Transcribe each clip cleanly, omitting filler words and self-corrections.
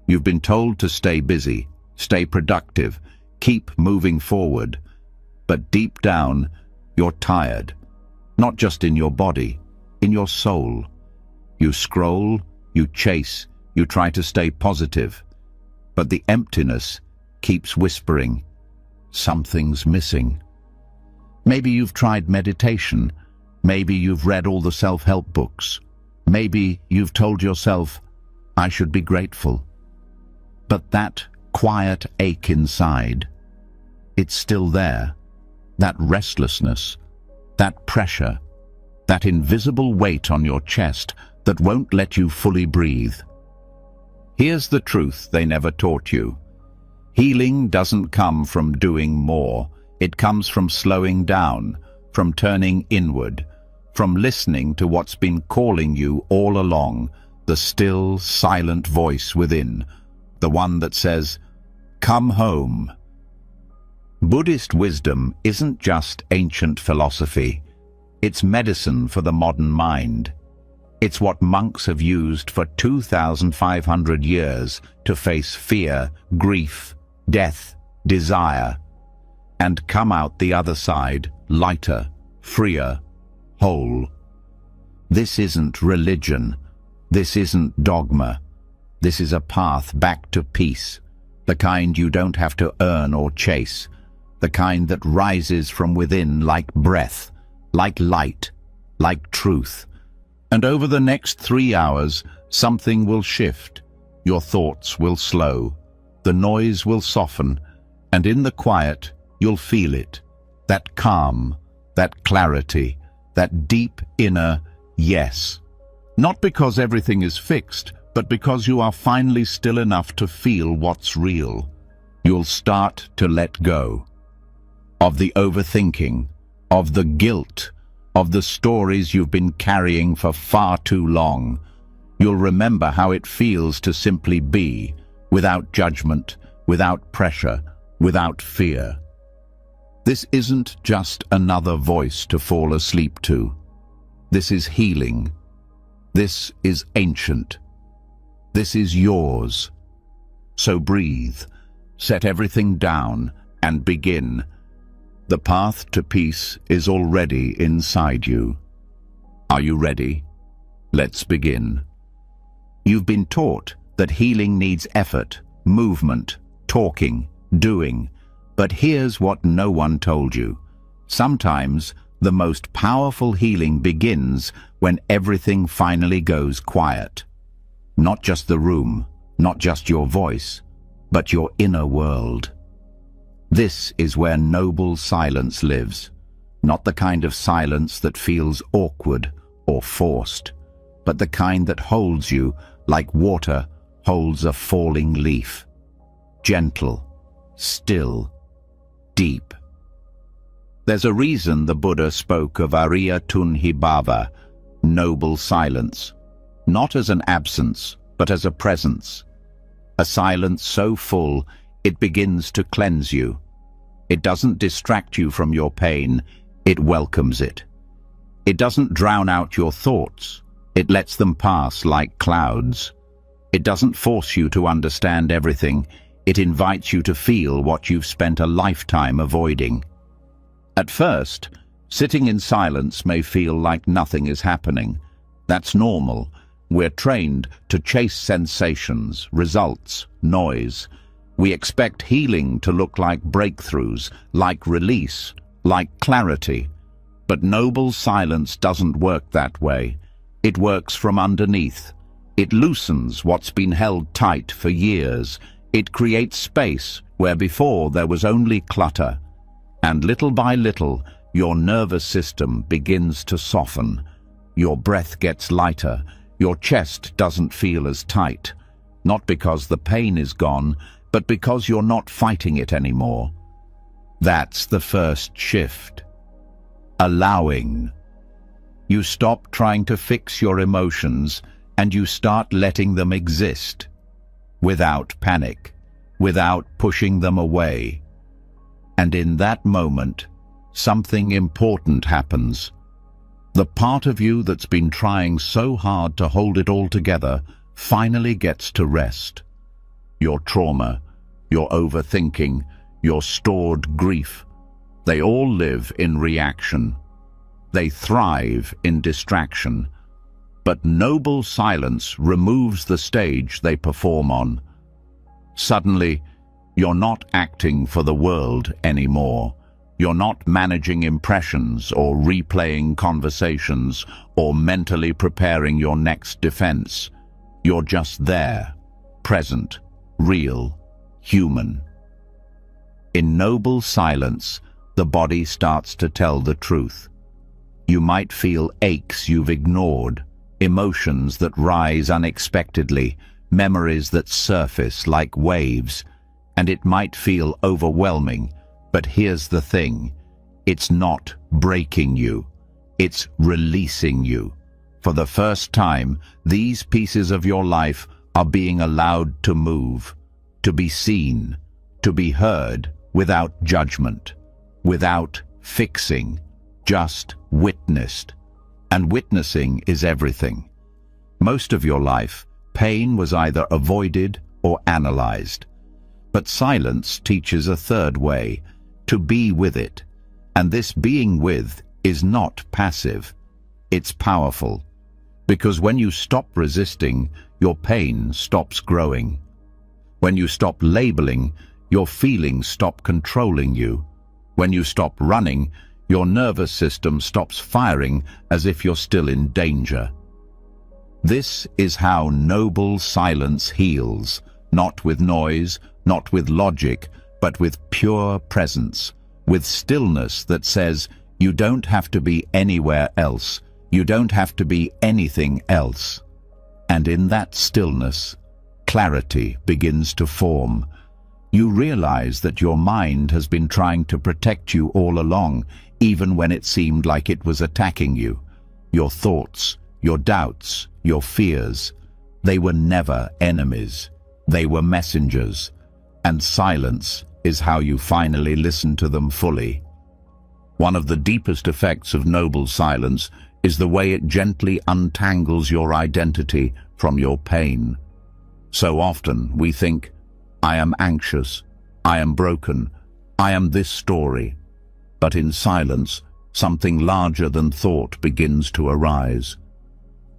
You've been told to stay busy, stay productive, keep moving forward. But deep down, you're tired. Not just in your body, in your soul. You scroll, you chase, you try to stay positive. But the emptiness keeps whispering, something's missing. Maybe you've tried meditation. Maybe you've read all the self-help books. Maybe you've told yourself, I should be grateful. But that quiet ache inside, it's still there. That restlessness, that pressure, that invisible weight on your chest that won't let you fully breathe. Here's the truth they never taught you. Healing doesn't come from doing more. It comes from slowing down, from turning inward, from listening to what's been calling you all along, the still, silent voice within, the one that says, come home. Buddhist wisdom isn't just ancient philosophy. It's medicine for the modern mind. It's what monks have used for 2,500 years to face fear, grief, death, desire, and come out the other side lighter, freer, whole. This isn't religion. This isn't dogma. This is a path back to peace, the kind you don't have to earn or chase, the kind that rises from within like breath, like light, like truth. And over the next 3 hours, something will shift. Your thoughts will slow. The noise will soften. And in the quiet, you'll feel it. That calm, that clarity, that deep inner yes. Not because everything is fixed, but because you are finally still enough to feel what's real. You'll start to let go of the overthinking, of the guilt, of the stories you've been carrying for far too long. You'll remember how it feels to simply be, without judgment, without pressure, without fear. This isn't just another voice to fall asleep to. This is healing. This is ancient. This is yours. So breathe, set everything down, and begin. The path to peace is already inside you. Are you ready? Let's begin. You've been taught that healing needs effort, movement, talking, doing. But here's what no one told you. Sometimes the most powerful healing begins when everything finally goes quiet. Not just the room, not just your voice, but your inner world. This is where noble silence lives. Not the kind of silence that feels awkward or forced, but the kind that holds you like water holds a falling leaf. Gentle, still, deep. There's a reason the Buddha spoke of Ariya Tunhibhava, noble silence, not as an absence, but as a presence. A silence so full, it begins to cleanse you. It doesn't distract you from your pain, it welcomes it. It doesn't drown out your thoughts, it lets them pass like clouds. It doesn't force you to understand everything, it invites you to feel what you've spent a lifetime avoiding. At first, sitting in silence may feel like nothing is happening. That's normal. We're trained to chase sensations, results, noise. We expect healing to look like breakthroughs, like release, like clarity. But noble silence doesn't work that way. It works from underneath. It loosens what's been held tight for years. It creates space where before there was only clutter. And little by little, your nervous system begins to soften. Your breath gets lighter. Your chest doesn't feel as tight. Not because the pain is gone, but because you're not fighting it anymore. That's the first shift. Allowing. You stop trying to fix your emotions and you start letting them exist. Without panic, without pushing them away. And in that moment, something important happens. The part of you that's been trying so hard to hold it all together finally gets to rest. your trauma, your overthinking, your stored grief. They all live in reaction. They thrive in distraction. But noble silence removes the stage they perform on. Suddenly, you're not acting for the world anymore. You're not managing impressions or replaying conversations or mentally preparing your next defense. You're just there, present, real, human. In noble silence, the body starts to tell the truth. You might feel aches you've ignored, emotions that rise unexpectedly, memories that surface like waves, and it might feel overwhelming. But here's the thing, it's not breaking you, it's releasing you. For the first time, these pieces of your life are being allowed to move, to be seen, to be heard without judgment, without fixing, just witnessed. And witnessing is everything. Most of your life, pain was either avoided or analyzed. But silence teaches a third way, to be with it. And this being with is not passive. It's powerful. Because when you stop resisting, your pain stops growing. When you stop labeling, your feelings stop controlling you. When you stop running, your nervous system stops firing as if you're still in danger. This is how noble silence heals, not with noise, not with logic, but with pure presence, with stillness that says, you don't have to be anywhere else, you don't have to be anything else. And in that stillness, clarity begins to form. You realize that your mind has been trying to protect you all along, even when it seemed like it was attacking you. Your thoughts, your doubts, your fears, they were never enemies. They were messengers. And silence is how you finally listen to them fully. One of the deepest effects of noble silence is the way it gently untangles your identity from your pain. So often we think, I am anxious, I am broken, I am this story. But in silence, something larger than thought begins to arise.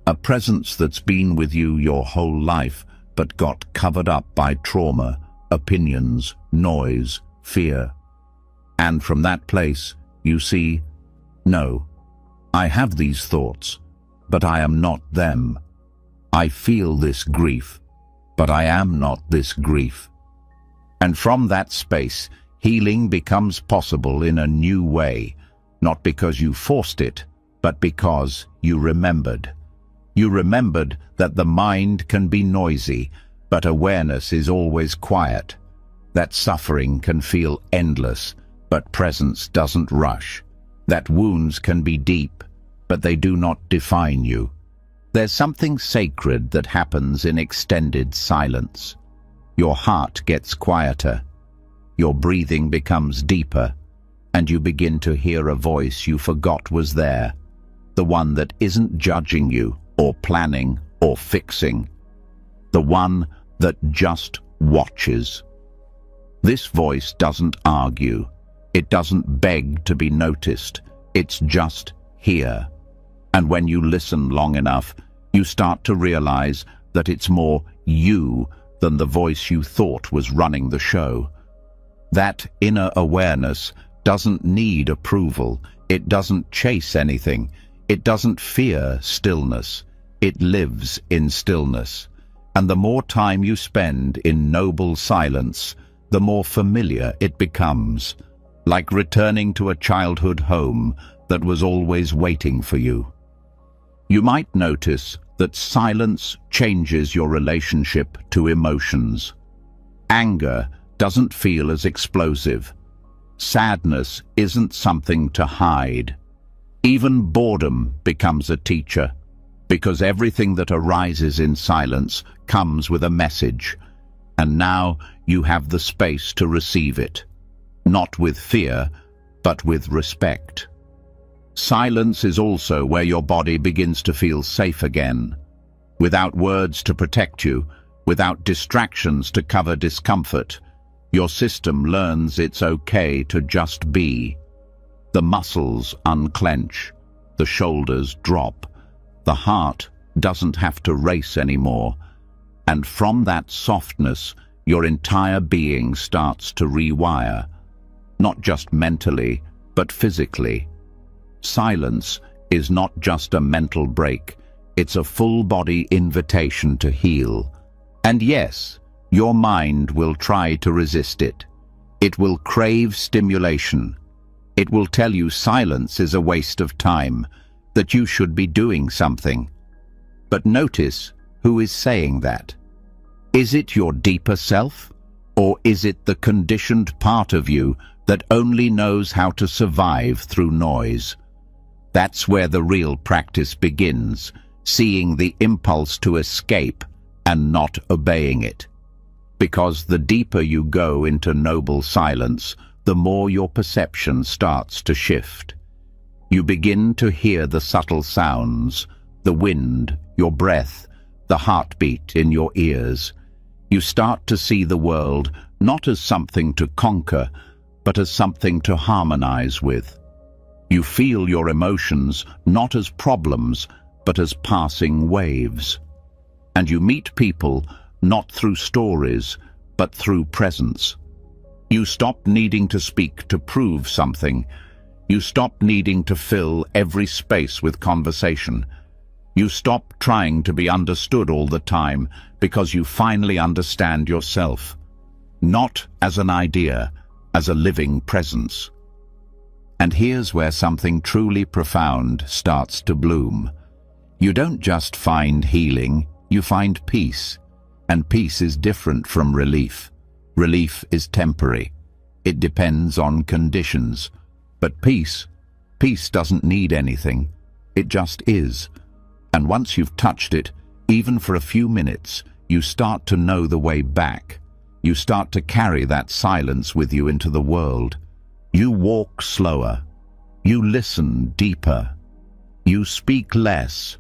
A presence that's been with you your whole life, but got covered up by trauma, opinions, noise, fear. And from that place, you see, no, I have these thoughts, but I am not them. I feel this grief, but I am not this grief. And from that space, healing becomes possible in a new way, not because you forced it, but because you remembered. You remembered that the mind can be noisy, but awareness is always quiet. That suffering can feel endless, but presence doesn't rush. That wounds can be deep, but they do not define you. There's something sacred that happens in extended silence. Your heart gets quieter, your breathing becomes deeper, and you begin to hear a voice you forgot was there, the one that isn't judging you or planning or fixing, the one that just watches. This voice doesn't argue, it doesn't beg to be noticed, it's just here. And when you listen long enough, you start to realize that it's more you than the voice you thought was running the show. That inner awareness doesn't need approval, it doesn't chase anything, it doesn't fear stillness, it lives in stillness. And the more time you spend in noble silence, the more familiar it becomes, like returning to a childhood home that was always waiting for you. You might notice that silence changes your relationship to emotions. Anger doesn't feel as explosive. Sadness isn't something to hide. Even boredom becomes a teacher, because everything that arises in silence comes with a message, and now you have the space to receive it, not with fear, but with respect. Silence is also where your body begins to feel safe again, without words to protect you, without distractions to cover discomfort. Your system learns it's okay to just be. The muscles unclench, the shoulders drop, the heart doesn't have to race anymore, and from that softness, your entire being starts to rewire, not just mentally, but physically. Silence is not just a mental break, it's a full-body invitation to heal. And yes, your mind will try to resist it. It will crave stimulation. It will tell you silence is a waste of time, that you should be doing something. But notice who is saying that. Is it your deeper self, or is it the conditioned part of you that only knows how to survive through noise? That's where the real practice begins, seeing the impulse to escape and not obeying it. Because the deeper you go into noble silence, the more your perception starts to shift. You begin to hear the subtle sounds, the wind, your breath, the heartbeat in your ears. You start to see the world not as something to conquer, but as something to harmonize with. You feel your emotions not as problems, but as passing waves. And you meet people not through stories, but through presence. You stop needing to speak to prove something. You stop needing to fill every space with conversation. You stop trying to be understood all the time because you finally understand yourself. Not as an idea, as a living presence. And here's where something truly profound starts to bloom. You don't just find healing, you find peace. And peace is different from relief. Relief is temporary. It depends on conditions. But peace doesn't need anything. It just is. And once you've touched it, even for a few minutes, you start to know the way back. You start to carry that silence with you into the world. You walk slower. You listen deeper. You speak less.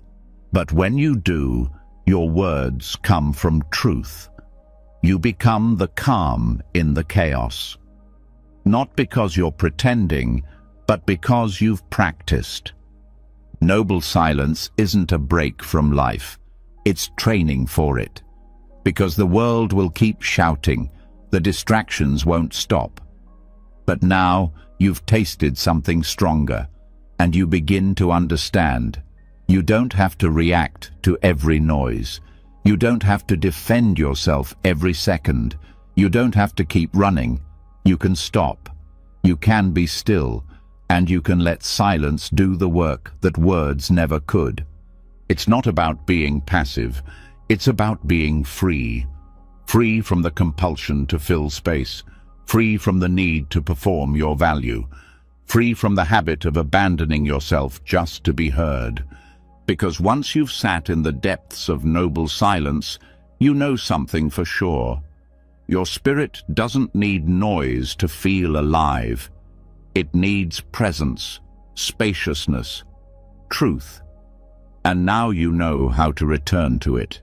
But when you do, your words come from truth. You become the calm in the chaos. Not because you're pretending, but because you've practiced. Noble silence isn't a break from life. It's training for it. Because the world will keep shouting, the distractions won't stop. But now you've tasted something stronger, and you begin to understand. You don't have to react to every noise. You don't have to defend yourself every second. You don't have to keep running. You can stop. You can be still, and you can let silence do the work that words never could. It's not about being passive. It's about being free. Free from the compulsion to fill space. Free from the need to perform your value. Free from the habit of abandoning yourself just to be heard. Because once you've sat in the depths of noble silence, you know something for sure. Your spirit doesn't need noise to feel alive. It needs presence, spaciousness, truth. And now you know how to return to it.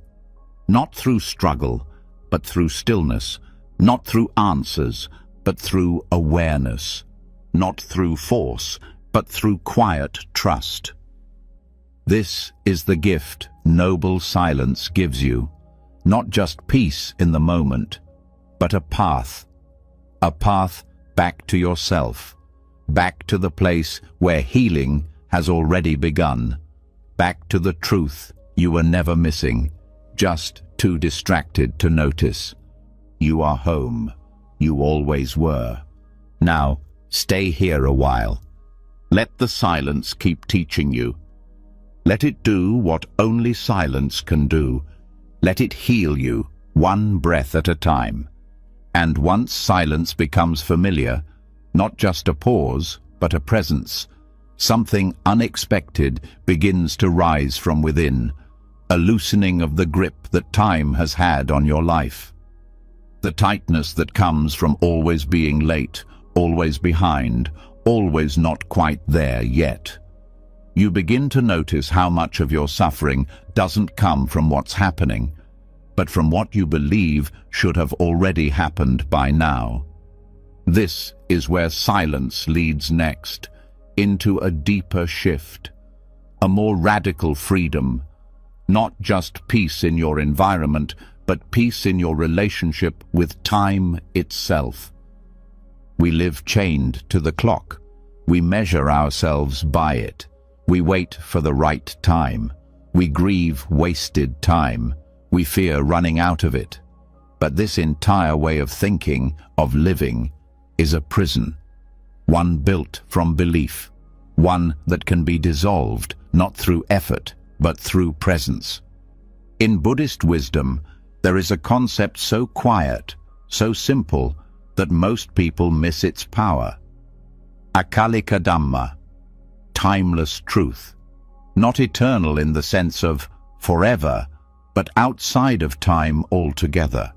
Not through struggle, but through stillness. Not through answers, but through awareness. Not through force, but through quiet trust. This is the gift noble silence gives you. Not just peace in the moment, but a path. A path back to yourself. Back to the place where healing has already begun. Back to the truth you were never missing, just too distracted to notice. You are home. You always were. Now, stay here a while. Let the silence keep teaching you. Let it do what only silence can do. Let it heal you, one breath at a time. And once silence becomes familiar, not just a pause, but a presence, something unexpected begins to rise from within, a loosening of the grip that time has had on your life. The tightness that comes from always being late, always behind, always not quite there yet. You begin to notice how much of your suffering doesn't come from what's happening, but from what you believe should have already happened by now. This is where silence leads next, into a deeper shift, a more radical freedom, not just peace in your environment, but peace in your relationship with time itself. We live chained to the clock. We measure ourselves by it. We wait for the right time. We grieve wasted time. We fear running out of it. But this entire way of thinking, of living, is a prison. One built from belief. One that can be dissolved, not through effort, but through presence. In Buddhist wisdom, there is a concept so quiet, so simple, that most people miss its power. Akalika Dhamma, timeless truth. Not eternal in the sense of forever, but outside of time altogether.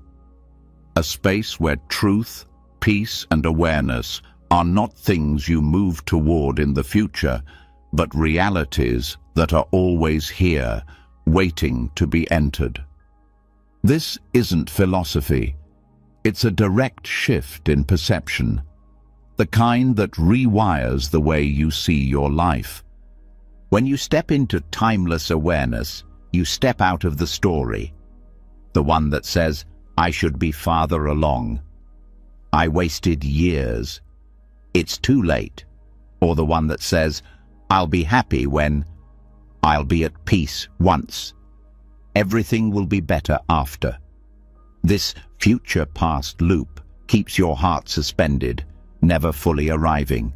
A space where truth, peace, and awareness are not things you move toward in the future, but realities that are always here, waiting to be entered. This isn't philosophy. It's a direct shift in perception, the kind that rewires the way you see your life. When you step into timeless awareness, you step out of the story, the one that says, "I should be farther along," "I wasted years," "It's too late," or the one that says, "I'll be happy when," "I'll be at peace once," "Everything will be better after." This future-past loop keeps your heart suspended, never fully arriving.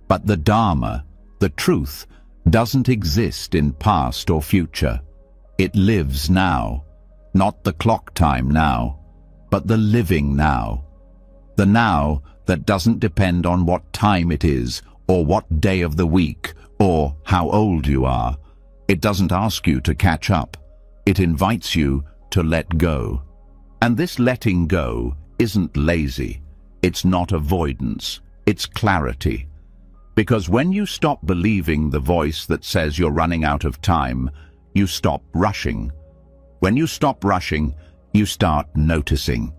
But the Dharma, the truth, doesn't exist in past or future. It lives now, not the clock time now, but the living now. The now that doesn't depend on what time it is, or what day of the week, or how old you are. It doesn't ask you to catch up. It invites you to let go. And this letting go isn't lazy. It's not avoidance. It's clarity. Because when you stop believing the voice that says you're running out of time, you stop rushing. When you stop rushing, you start noticing.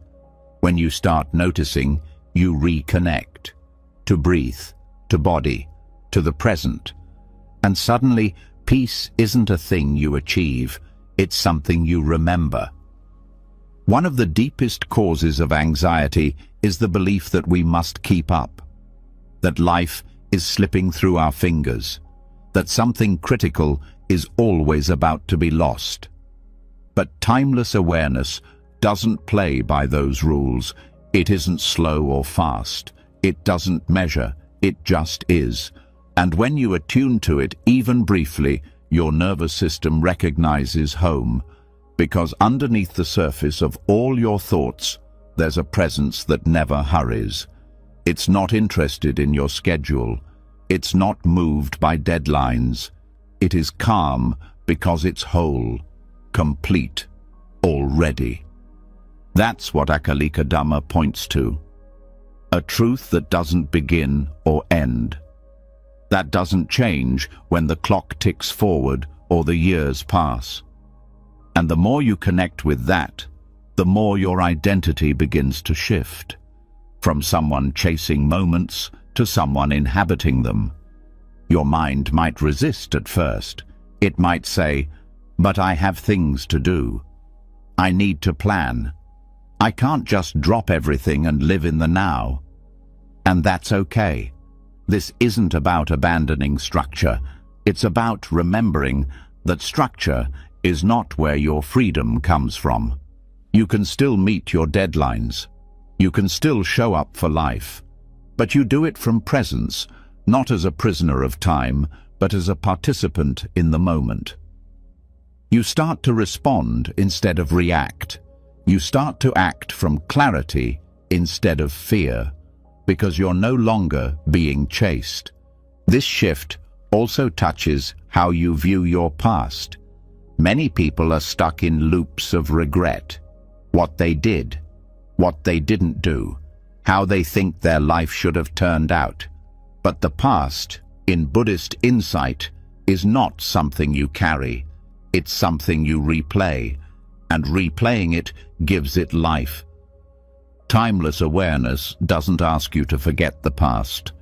When you start noticing, you reconnect to breathe, to body, to the present. And suddenly, peace isn't a thing you achieve, it's something you remember. One of the deepest causes of anxiety is the belief that we must keep up, that life is slipping through our fingers, that something critical is always about to be lost. But timeless awareness doesn't play by those rules. It isn't slow or fast. It doesn't measure. It just is. And when you attune to it, even briefly, your nervous system recognizes home, because underneath the surface of all your thoughts, there's a presence that never hurries. It's not interested in your schedule. It's not moved by deadlines. It is calm because it's whole, complete, already. That's what Akalika Dhamma points to. A truth that doesn't begin or end. That doesn't change when the clock ticks forward or the years pass. And the more you connect with that, the more your identity begins to shift. From someone chasing moments to someone inhabiting them. Your mind might resist at first. It might say, "But I have things to do. I need to plan. I can't just drop everything and live in the now." And that's okay. This isn't about abandoning structure. It's about remembering that structure is not where your freedom comes from. You can still meet your deadlines. You can still show up for life. But you do it from presence, not as a prisoner of time, but as a participant in the moment. You start to respond instead of react. You start to act from clarity instead of fear, because you're no longer being chased. This shift also touches how you view your past. Many people are stuck in loops of regret. What they did, what they didn't do, how they think their life should have turned out. But the past, in Buddhist insight, is not something you carry. It's something you replay. and replaying it gives it life. Timeless awareness doesn't ask you to forget the past.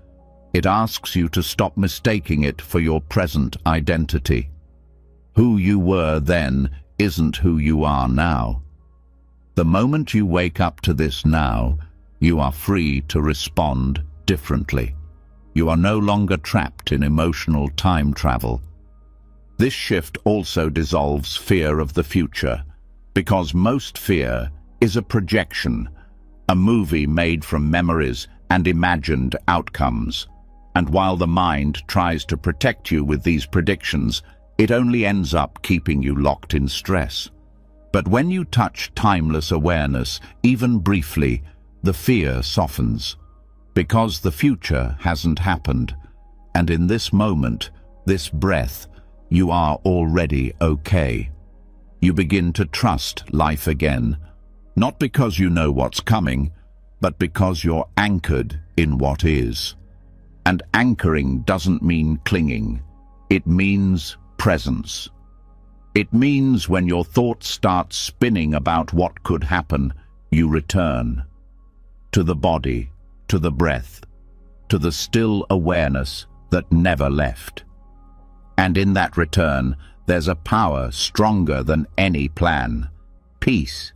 It asks you to stop mistaking it for your present identity. Who you were then isn't who you are now. The moment you wake up to this now, you are free to respond differently. You are no longer trapped in emotional time travel. This shift also dissolves fear of the future, because most fear is a projection, a movie made from memories and imagined outcomes. And while the mind tries to protect you with these predictions, it only ends up keeping you locked in stress. But when you touch timeless awareness, even briefly, the fear softens, because the future hasn't happened. And in this moment, this breath, you are already okay. You begin to trust life again, not because you know what's coming, but because you're anchored in what is. And anchoring doesn't mean clinging. It means presence. It means when your thoughts start spinning about what could happen, you return to the body, to the breath, to the still awareness that never left. And in that return, there's a power stronger than any plan: peace.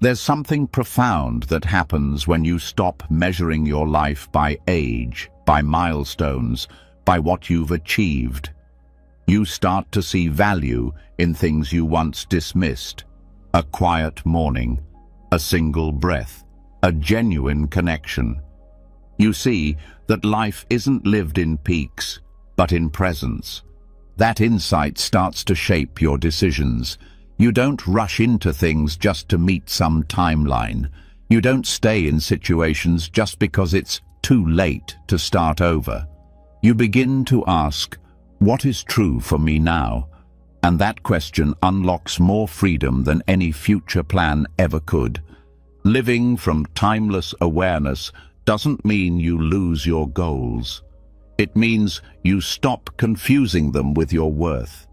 There's something profound that happens when you stop measuring your life by age, by milestones, by what you've achieved. You start to see value in things you once dismissed: a quiet morning, a single breath, a genuine connection. You see that life isn't lived in peaks, but in presence. That insight starts to shape your decisions. You don't rush into things just to meet some timeline. You don't stay in situations just because it's too late to start over. You begin to ask, what is true for me now? And that question unlocks more freedom than any future plan ever could. Living from timeless awareness doesn't mean you lose your goals. It means you stop confusing them with your worth.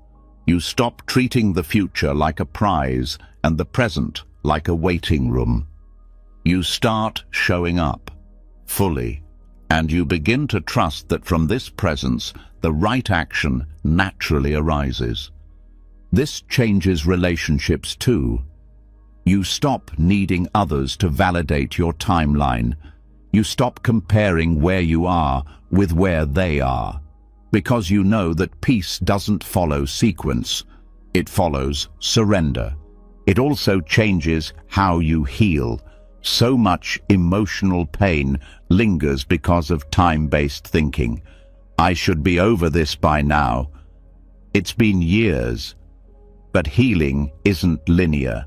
You stop treating the future like a prize and the present like a waiting room. You start showing up fully, and you begin to trust that from this presence, the right action naturally arises. This changes relationships too. You stop needing others to validate your timeline. You stop comparing where you are with where they are, because you know that peace doesn't follow sequence. It follows surrender. It also changes how you heal. So much emotional pain lingers because of time-based thinking. I should be over this by now. It's been years. But healing isn't linear.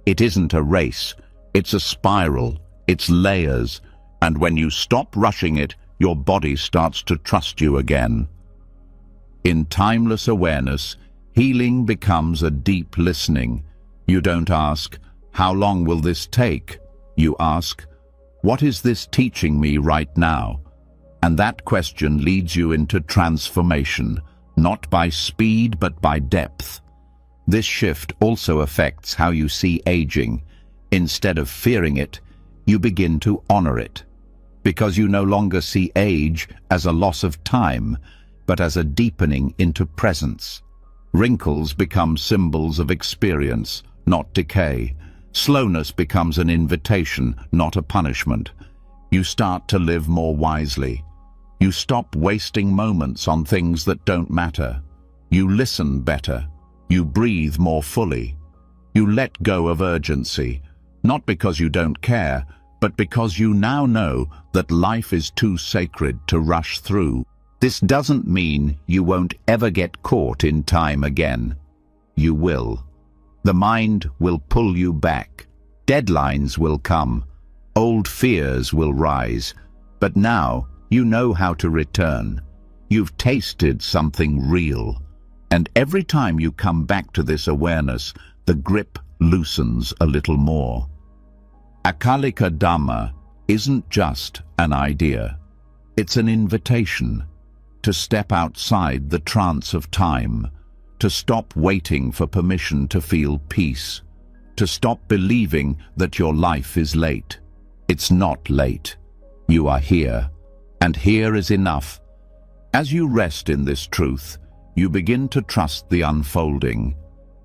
It isn't a race. It's a spiral. It's layers. And when you stop rushing it, your body starts to trust you again. In timeless awareness, healing becomes a deep listening. You don't ask, how long will this take? You ask, what is this teaching me right now? And that question leads you into transformation, not by speed but by depth. This shift also affects how you see aging. Instead of fearing it, you begin to honor it, because you no longer see age as a loss of time, but as a deepening into presence. Wrinkles become symbols of experience, not decay. Slowness becomes an invitation, not a punishment. You start to live more wisely. You stop wasting moments on things that don't matter. You listen better. You breathe more fully. You let go of urgency, not because you don't care, but because you now know that life is too sacred to rush through. This doesn't mean you won't ever get caught in time again. You will. The mind will pull you back. Deadlines will come. Old fears will rise. But now you know how to return. You've tasted something real. And every time you come back to this awareness, the grip loosens a little more. Akalika Dhamma isn't just an idea. It's an invitation to step outside the trance of time, to stop waiting for permission to feel peace, to stop believing that your life is late. It's not late. You are here, and here is enough. As you rest in this truth, you begin to trust the unfolding.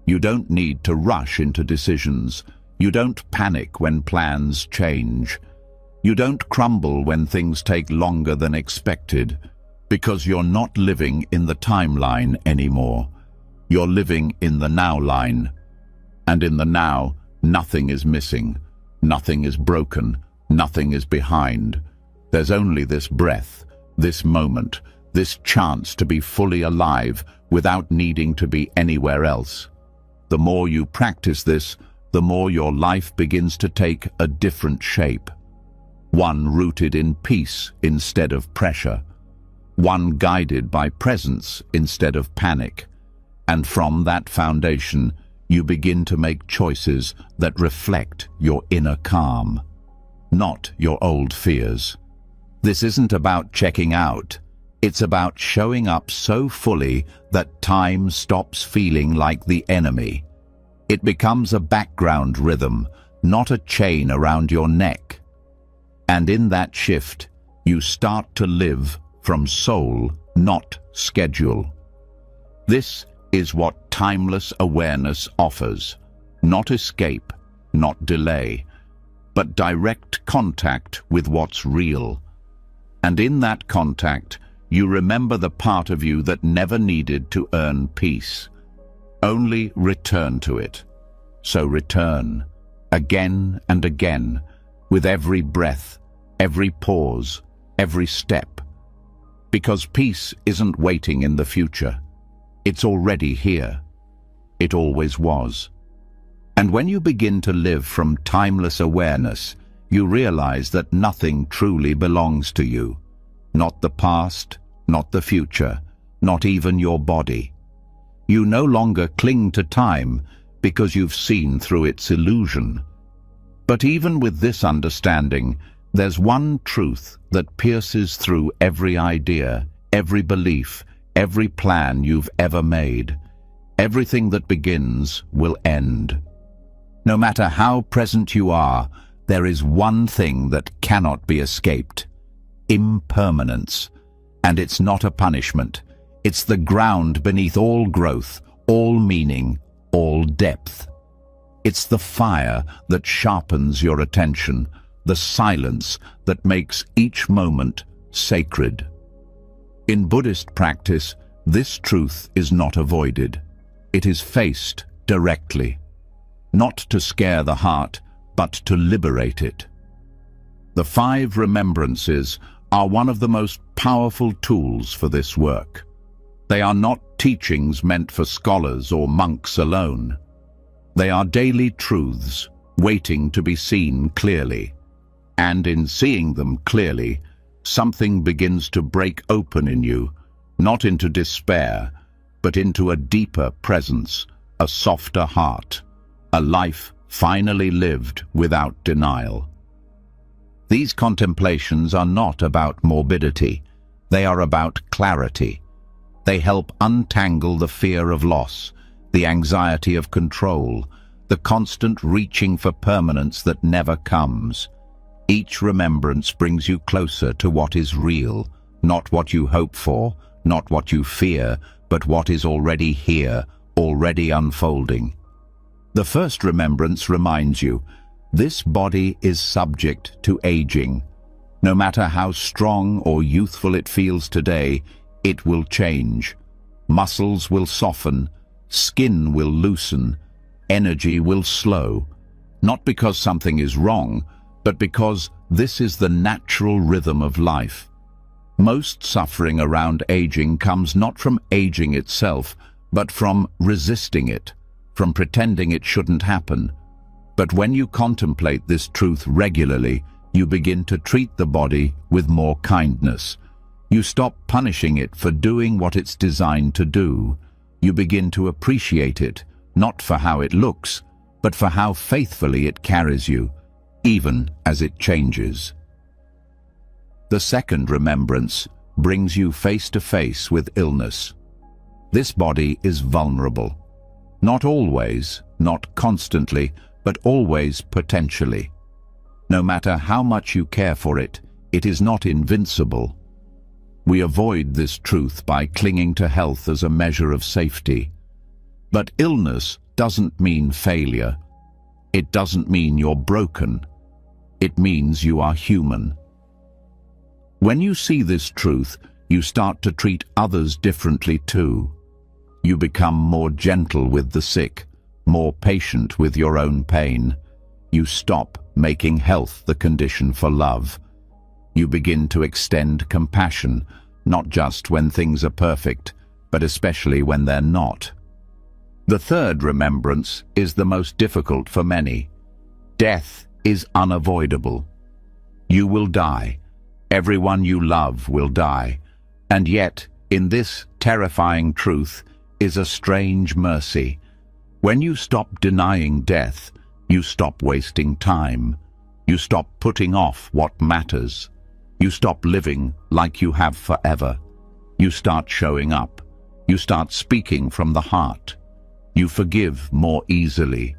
You don't need to rush into decisions. You don't panic when plans change. You don't crumble when things take longer than expected, because you're not living in the timeline anymore. You're living in the now line. And in the now, nothing is missing, nothing is broken, nothing is behind. There's only this breath, this moment, this chance to be fully alive without needing to be anywhere else. The more you practice this, the more your life begins to take a different shape. One rooted in peace instead of pressure. One guided by presence instead of panic. And from that foundation, you begin to make choices that reflect your inner calm, not your old fears. This isn't about checking out. It's about showing up so fully that time stops feeling like the enemy. It becomes a background rhythm, not a chain around your neck. And in that shift, you start to live from soul, not schedule. This is what timeless awareness offers. Not escape, not delay, but direct contact with what's real. And in that contact, you remember the part of you that never needed to earn peace. Only return to it. So return, again and again, with every breath, every pause, every step. Because peace isn't waiting in the future. It's already here. It always was. And when you begin to live from timeless awareness, you realize that nothing truly belongs to you. Not the past, not the future, not even your body. You no longer cling to time because you've seen through its illusion. But even with this understanding, there's one truth that pierces through every idea, every belief, every plan you've ever made. Everything that begins will end. No matter how present you are, there is one thing that cannot be escaped: impermanence. And it's not a punishment. It's the ground beneath all growth, all meaning, all depth. It's the fire that sharpens your attention, the silence that makes each moment sacred. In Buddhist practice, this truth is not avoided. It is faced directly, not to scare the heart, but to liberate it. The 5 remembrances are one of the most powerful tools for this work. They are not teachings meant for scholars or monks alone. They are daily truths waiting to be seen clearly. And in seeing them clearly, something begins to break open in you, not into despair, but into a deeper presence, a softer heart, a life finally lived without denial. These contemplations are not about morbidity. They are about clarity. They help untangle the fear of loss, the anxiety of control, the constant reaching for permanence that never comes. Each remembrance brings you closer to what is real, not what you hope for, not what you fear, but what is already here, already unfolding. The first remembrance reminds you, this body is subject to aging. No matter how strong or youthful it feels today, it will change. Muscles will soften, skin will loosen, energy will slow. Not because something is wrong, but because this is the natural rhythm of life. Most suffering around aging comes not from aging itself, but from resisting it, from pretending it shouldn't happen. But when you contemplate this truth regularly, you begin to treat the body with more kindness. You stop punishing it for doing what it's designed to do. You begin to appreciate it, not for how it looks, but for how faithfully it carries you, even as it changes. The second remembrance brings you face to face with illness. This body is vulnerable. Not always, not constantly, but always potentially. No matter how much you care for it, it is not invincible. We avoid this truth by clinging to health as a measure of safety. But illness doesn't mean failure. It doesn't mean you're broken. It means you are human. When you see this truth, you start to treat others differently too. You become more gentle with the sick, more patient with your own pain. You stop making health the condition for love. You begin to extend compassion, not just when things are perfect, but especially when they're not. The third remembrance is the most difficult for many. Death is unavoidable. You will die. Everyone you love will die. And yet, in this terrifying truth is a strange mercy. When you stop denying death, you stop wasting time. You stop putting off what matters. You stop living like you have forever. You start showing up. You start speaking from the heart. You forgive more easily.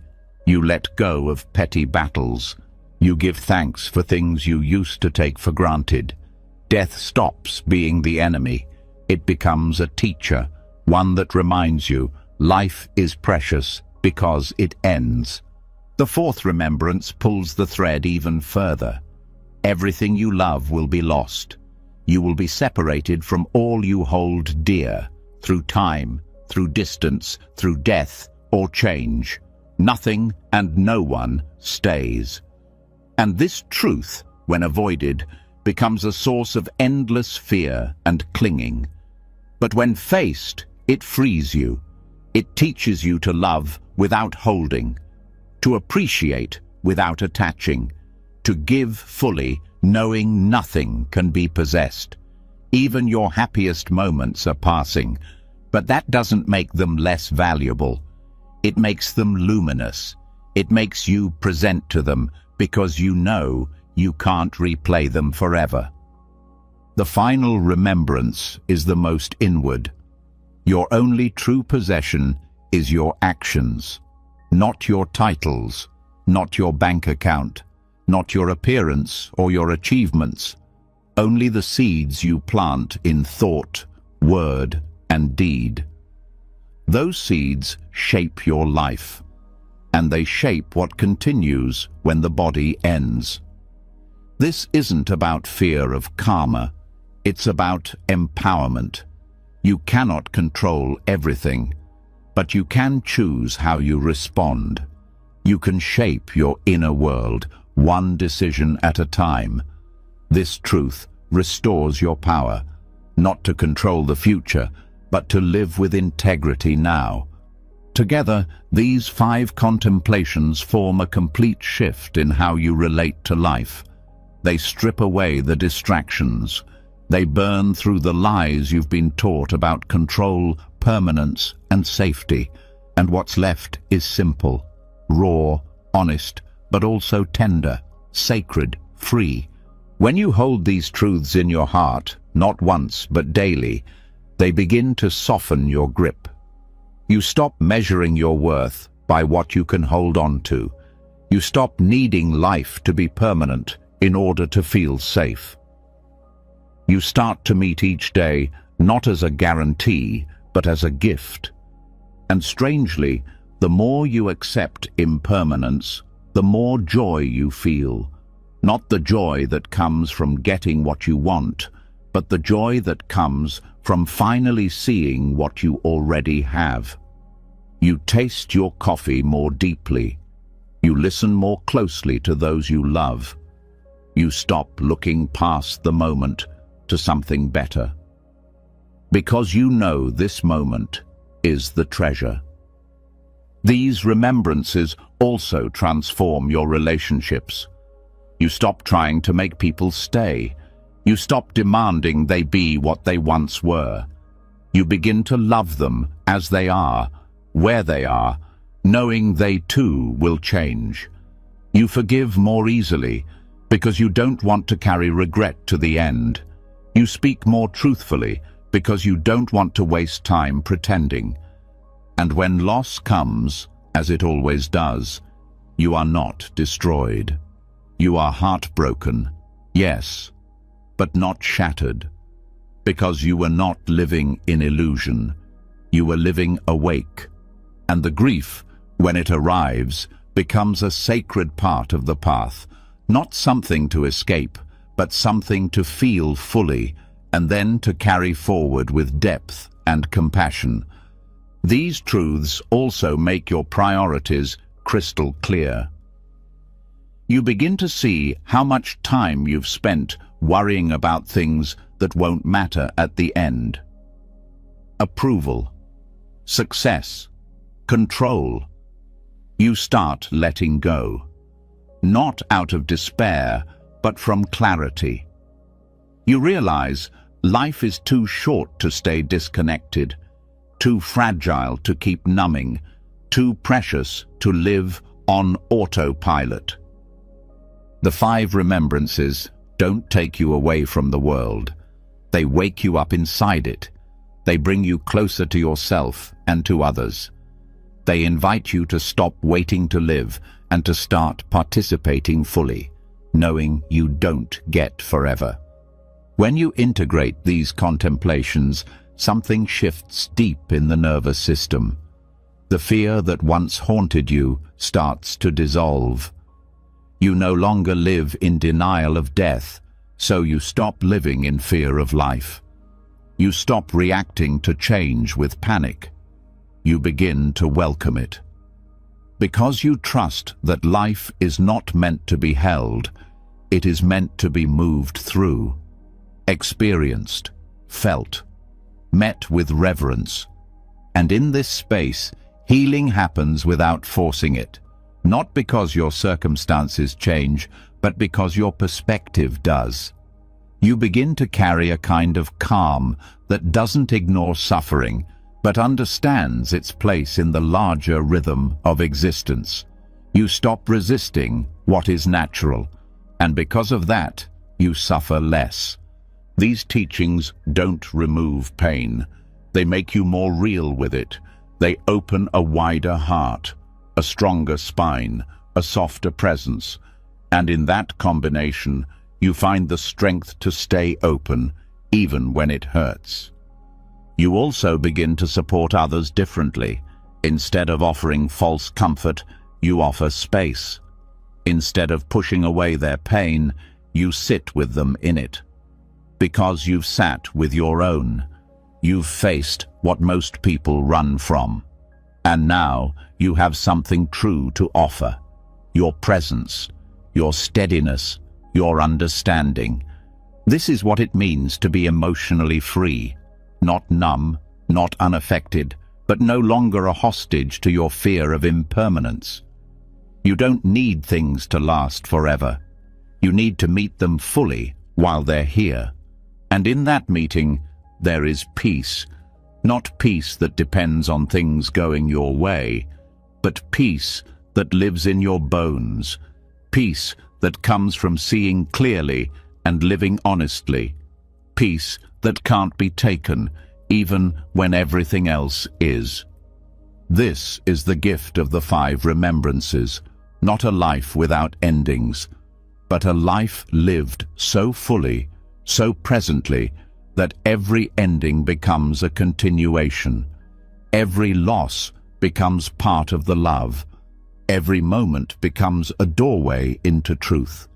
You let go of petty battles. You give thanks for things you used to take for granted. Death stops being the enemy. It becomes a teacher, one that reminds you life is precious because it ends. The fourth remembrance pulls the thread even further. Everything you love will be lost. You will be separated from all you hold dear, through time, through distance, through death or change. Nothing and no one stays. And this truth, when avoided, becomes a source of endless fear and clinging. But when faced, it frees you. It teaches you to love without holding, to appreciate without attaching, to give fully, knowing nothing can be possessed. Even your happiest moments are passing, but that doesn't make them less valuable. It makes them luminous. It makes you present to them because you know you can't replay them forever. The final remembrance is the most inward. Your only true possession is your actions, not your titles, not your bank account, not your appearance or your achievements, only the seeds you plant in thought, word, and deed. Those seeds shape your life, and they shape what continues when the body ends. This isn't about fear of karma, it's about empowerment. You cannot control everything, but you can choose how you respond. You can shape your inner world, one decision at a time. This truth restores your power, not to control the future, but to live with integrity now. Together, these 5 contemplations form a complete shift in how you relate to life. They strip away the distractions. They burn through the lies you've been taught about control, permanence, and safety. And what's left is simple, raw, honest, but also tender, sacred, free. When you hold these truths in your heart, not once but daily, they begin to soften your grip. You stop measuring your worth by what you can hold on to. You stop needing life to be permanent in order to feel safe. You start to meet each day not as a guarantee, but as a gift. And strangely, the more you accept impermanence, the more joy you feel. Not the joy that comes from getting what you want, but the joy that comes from finally seeing what you already have. You taste your coffee more deeply. You listen more closely to those you love. You stop looking past the moment to something better. Because you know this moment is the treasure. These remembrances also transform your relationships. You stop trying to make people stay. You stop demanding they be what they once were. You begin to love them as they are, where they are, knowing they too will change. You forgive more easily because you don't want to carry regret to the end. You speak more truthfully because you don't want to waste time pretending. And when loss comes, as it always does, You are not destroyed. You are heartbroken, yes, but not shattered, because you were not living in illusion. You were living awake, and the grief, when it arrives, becomes a sacred part of the path, not something to escape, but something to feel fully, and then to carry forward with depth and compassion. These truths also make your priorities crystal clear. You begin to see how much time you've spent worrying about things that won't matter at the end. Approval, success, control. You start letting go, not out of despair, but from clarity. You realize life is too short to stay disconnected, too fragile to keep numbing, too precious to live on autopilot. The 5 remembrances don't take you away from the world. They wake you up inside it. They bring you closer to yourself and to others. They invite you to stop waiting to live and to start participating fully, knowing you don't get forever. When you integrate these contemplations, something shifts deep in the nervous system. The fear that once haunted you starts to dissolve. You no longer live in denial of death, so you stop living in fear of life. You stop reacting to change with panic. You begin to welcome it. Because you trust that life is not meant to be held, it is meant to be moved through, experienced, felt, met with reverence. And in this space, healing happens without forcing it. Not because your circumstances change, but because your perspective does. You begin to carry a kind of calm that doesn't ignore suffering, but understands its place in the larger rhythm of existence. You stop resisting what is natural, and because of that, you suffer less. These teachings don't remove pain. They make you more real with it. They open a wider heart, a stronger spine, a softer presence, and in that combination, you find the strength to stay open, even when it hurts. You also begin to support others differently. Instead of offering false comfort, you offer space. Instead of pushing away their pain, you sit with them in it. Because you've sat with your own, you've faced what most people run from. And now you have something true to offer. Your presence, your steadiness, your understanding. This is what it means to be emotionally free. Not numb, not unaffected, but no longer a hostage to your fear of impermanence. You don't need things to last forever. You need to meet them fully while they're here. And in that meeting, there is peace. Not peace that depends on things going your way, but peace that lives in your bones. Peace that comes from seeing clearly and living honestly. Peace that can't be taken, even when everything else is. This is the gift of the 5 remembrances, not a life without endings, but a life lived so fully, so presently, that every ending becomes a continuation. Every loss becomes part of the love. Every moment becomes a doorway into truth.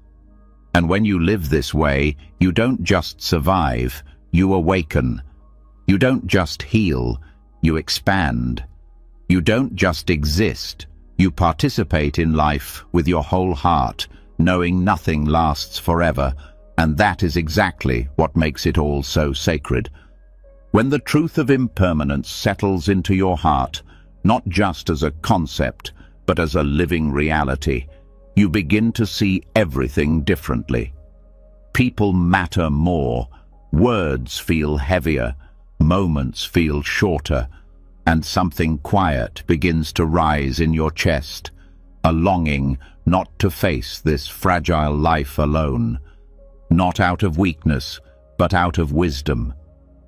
And when you live this way, you don't just survive, you awaken. You don't just heal, you expand. You don't just exist, you participate in life with your whole heart, knowing nothing lasts forever, and that is exactly what makes it all so sacred. When the truth of impermanence settles into your heart, not just as a concept, but as a living reality, you begin to see everything differently. People matter more, words feel heavier, moments feel shorter, and something quiet begins to rise in your chest, a longing not to face this fragile life alone, not out of weakness, but out of wisdom.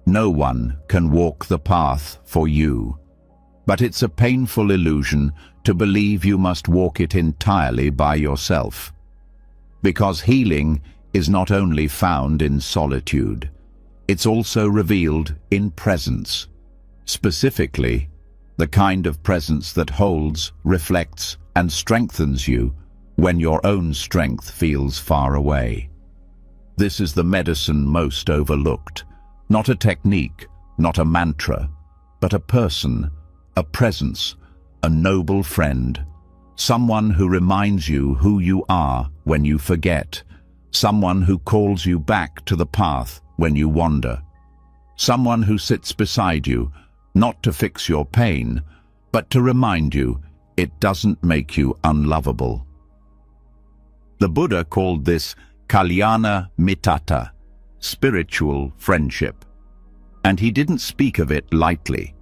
No one can walk the path for you. But it's a painful illusion to believe you must walk it entirely by yourself. Because healing is not only found in solitude, it's also revealed in presence. Specifically, the kind of presence that holds, reflects, and strengthens you when your own strength feels far away. This is the medicine most overlooked. Not a technique, not a mantra, but a person, a presence, a noble friend, someone who reminds you who you are when you forget, someone who calls you back to the path when you wander, someone who sits beside you, not to fix your pain, but to remind you it doesn't make you unlovable. The Buddha called this Kalyana Mittata, spiritual friendship. And he didn't speak of it lightly.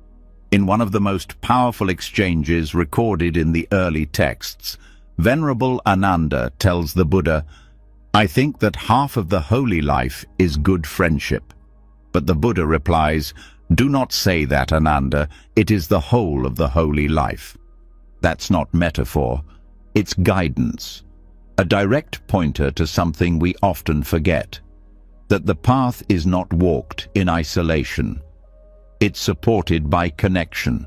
In one of the most powerful exchanges recorded in the early texts, Venerable Ananda tells the Buddha, "I think that half of the holy life is good friendship." But the Buddha replies, "Do not say that, Ananda, it is the whole of the holy life." That's not metaphor, it's guidance, a direct pointer to something we often forget, that the path is not walked in isolation. It's supported by connection.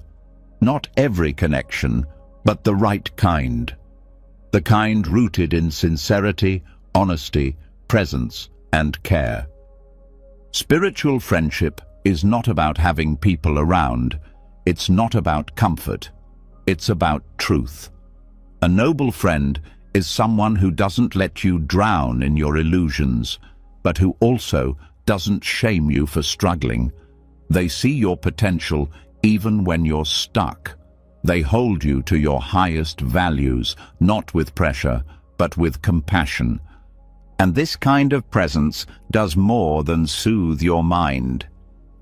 Not every connection, but the right kind. The kind rooted in sincerity, honesty, presence, and care. Spiritual friendship is not about having people around. It's not about comfort. It's about truth. A noble friend is someone who doesn't let you drown in your illusions, but who also doesn't shame you for struggling. They see your potential even when you're stuck. They hold you to your highest values, not with pressure, but with compassion. And this kind of presence does more than soothe your mind.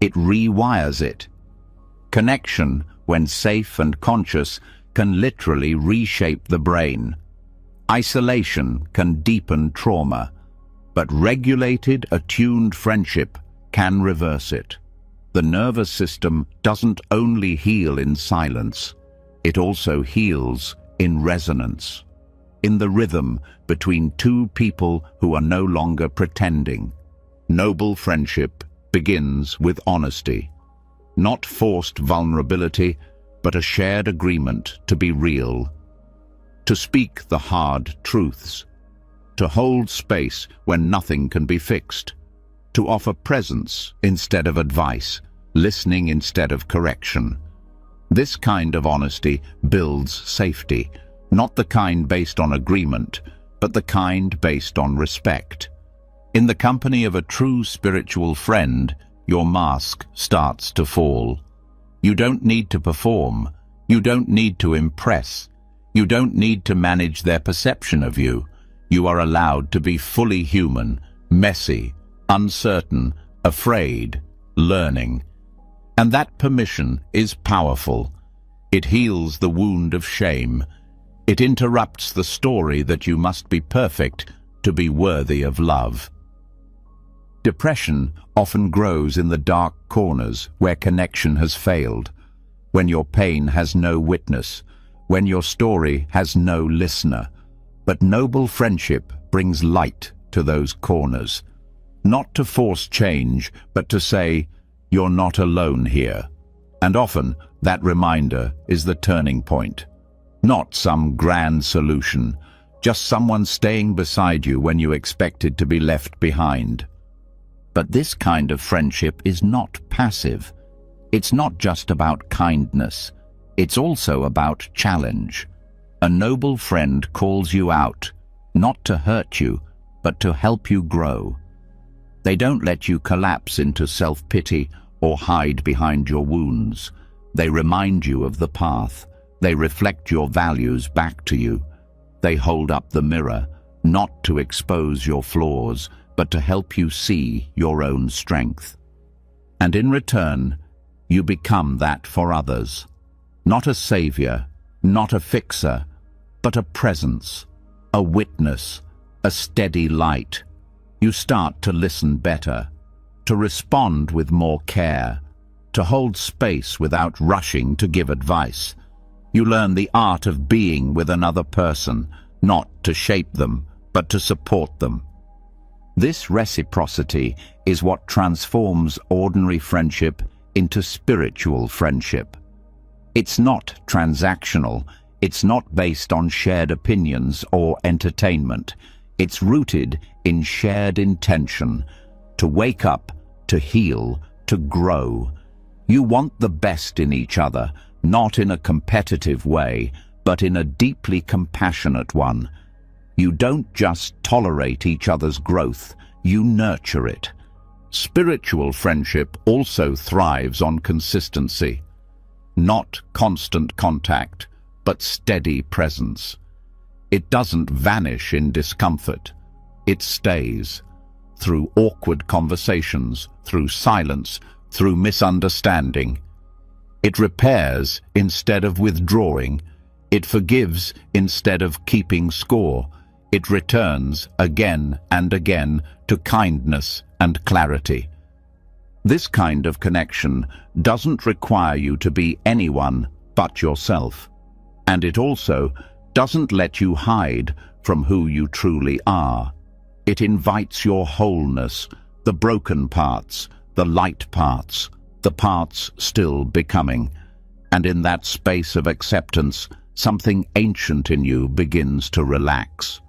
It rewires it. Connection, when safe and conscious, can literally reshape the brain. Isolation can deepen trauma, but regulated, attuned friendship can reverse it. The nervous system doesn't only heal in silence, it also heals in resonance, in the rhythm between two people who are no longer pretending. Noble friendship begins with honesty, not forced vulnerability, but a shared agreement to be real, to speak the hard truths, to hold space when nothing can be fixed, to offer presence instead of advice, listening instead of correction. This kind of honesty builds safety, not the kind based on agreement, but the kind based on respect. In the company of a true spiritual friend, your mask starts to fall. You don't need to perform. You don't need to impress. You don't need to manage their perception of you. You are allowed to be fully human, messy, uncertain, afraid, learning. And that permission is powerful. It heals the wound of shame. It interrupts the story that you must be perfect to be worthy of love. Depression often grows in the dark corners where connection has failed, when your pain has no witness, when your story has no listener. But noble friendship brings light to those corners, not to force change, but to say, "You're not alone here." And often, that reminder is the turning point. Not some grand solution, just someone staying beside you when you expected to be left behind. But this kind of friendship is not passive. It's not just about kindness. It's also about challenge. A noble friend calls you out, not to hurt you, but to help you grow. They don't let you collapse into self-pity or hide behind your wounds. They remind you of the path. They reflect your values back to you. They hold up the mirror, not to expose your flaws, but to help you see your own strength. And in return, you become that for others. Not a savior, not a fixer, but a presence, a witness, a steady light. You start to listen better, to respond with more care, to hold space without rushing to give advice. You learn the art of being with another person, not to shape them, but to support them. This reciprocity is what transforms ordinary friendship into spiritual friendship. It's not transactional. It's not based on shared opinions or entertainment. It's rooted in shared intention, to wake up, to heal, to grow. You want the best in each other, not in a competitive way, but in a deeply compassionate one. You don't just tolerate each other's growth, you nurture it. Spiritual friendship also thrives on consistency. Not constant contact, but steady presence. It doesn't vanish in discomfort. It stays. Through awkward conversations, through silence, through misunderstanding. It repairs instead of withdrawing. It forgives instead of keeping score. It returns again and again to kindness and clarity. This kind of connection doesn't require you to be anyone but yourself. And it also doesn't let you hide from who you truly are. It invites your wholeness, the broken parts, the light parts, the parts still becoming. And in that space of acceptance, something ancient in you begins to relax.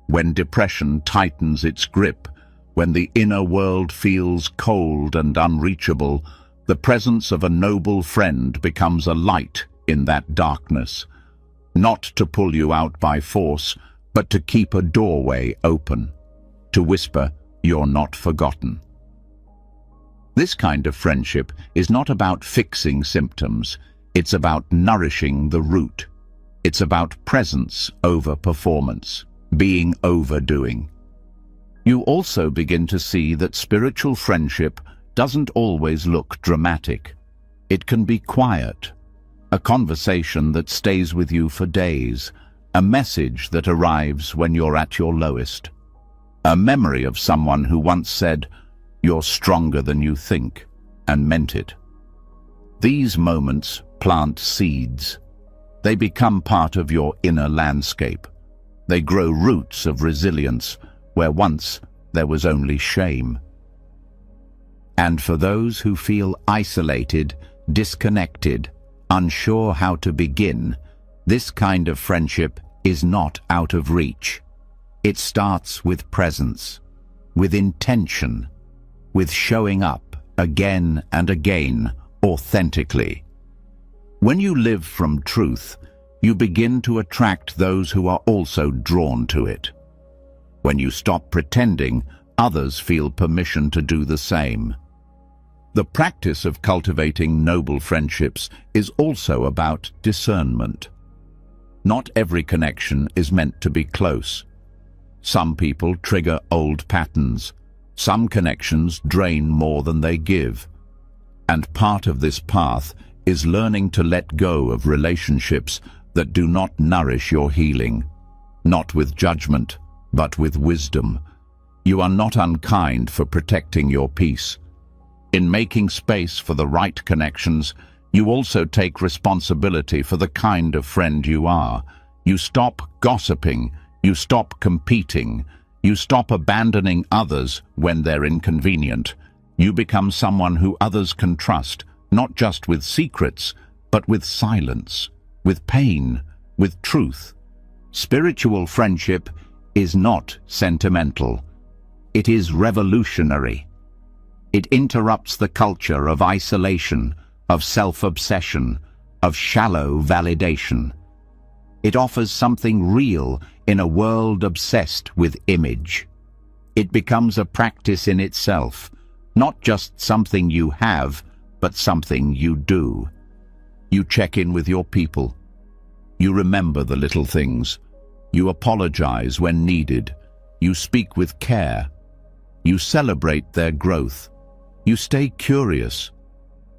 When depression tightens its grip, when the inner world feels cold and unreachable, the presence of a noble friend becomes a light in that darkness. Not to pull you out by force, but to keep a doorway open. To whisper, "You're not forgotten." This kind of friendship is not about fixing symptoms. It's about nourishing the root. It's about presence over performance, being overdoing. You also begin to see that spiritual friendship doesn't always look dramatic. It can be quiet, a conversation that stays with you for days, a message that arrives when you're at your lowest, a memory of someone who once said, "You're stronger than you think," and meant it. These moments plant seeds. They become part of your inner landscape. They grow roots of resilience where once there was only shame. And for those who feel isolated, disconnected, unsure how to begin, this kind of friendship is not out of reach. It starts with presence, with intention, with showing up again and again, authentically. When you live from truth, you begin to attract those who are also drawn to it. When you stop pretending, others feel permission to do the same. The practice of cultivating noble friendships is also about discernment. Not every connection is meant to be close. Some people trigger old patterns. Some connections drain more than they give. And part of this path is learning to let go of relationships that do not nourish your healing. Not with judgment, but with wisdom. You are not unkind for protecting your peace. In making space for the right connections, you also take responsibility for the kind of friend you are. You stop gossiping, you stop competing, you stop abandoning others when they're inconvenient. You become someone who others can trust, not just with secrets, but with silence, with pain, with truth. Spiritual friendship is not sentimental. It is revolutionary. It interrupts the culture of isolation, of self-obsession, of shallow validation. It offers something real in a world obsessed with image. It becomes a practice in itself, not just something you have, but something you do. You check in with your people. You remember the little things. You apologize when needed. You speak with care. You celebrate their growth. You stay curious.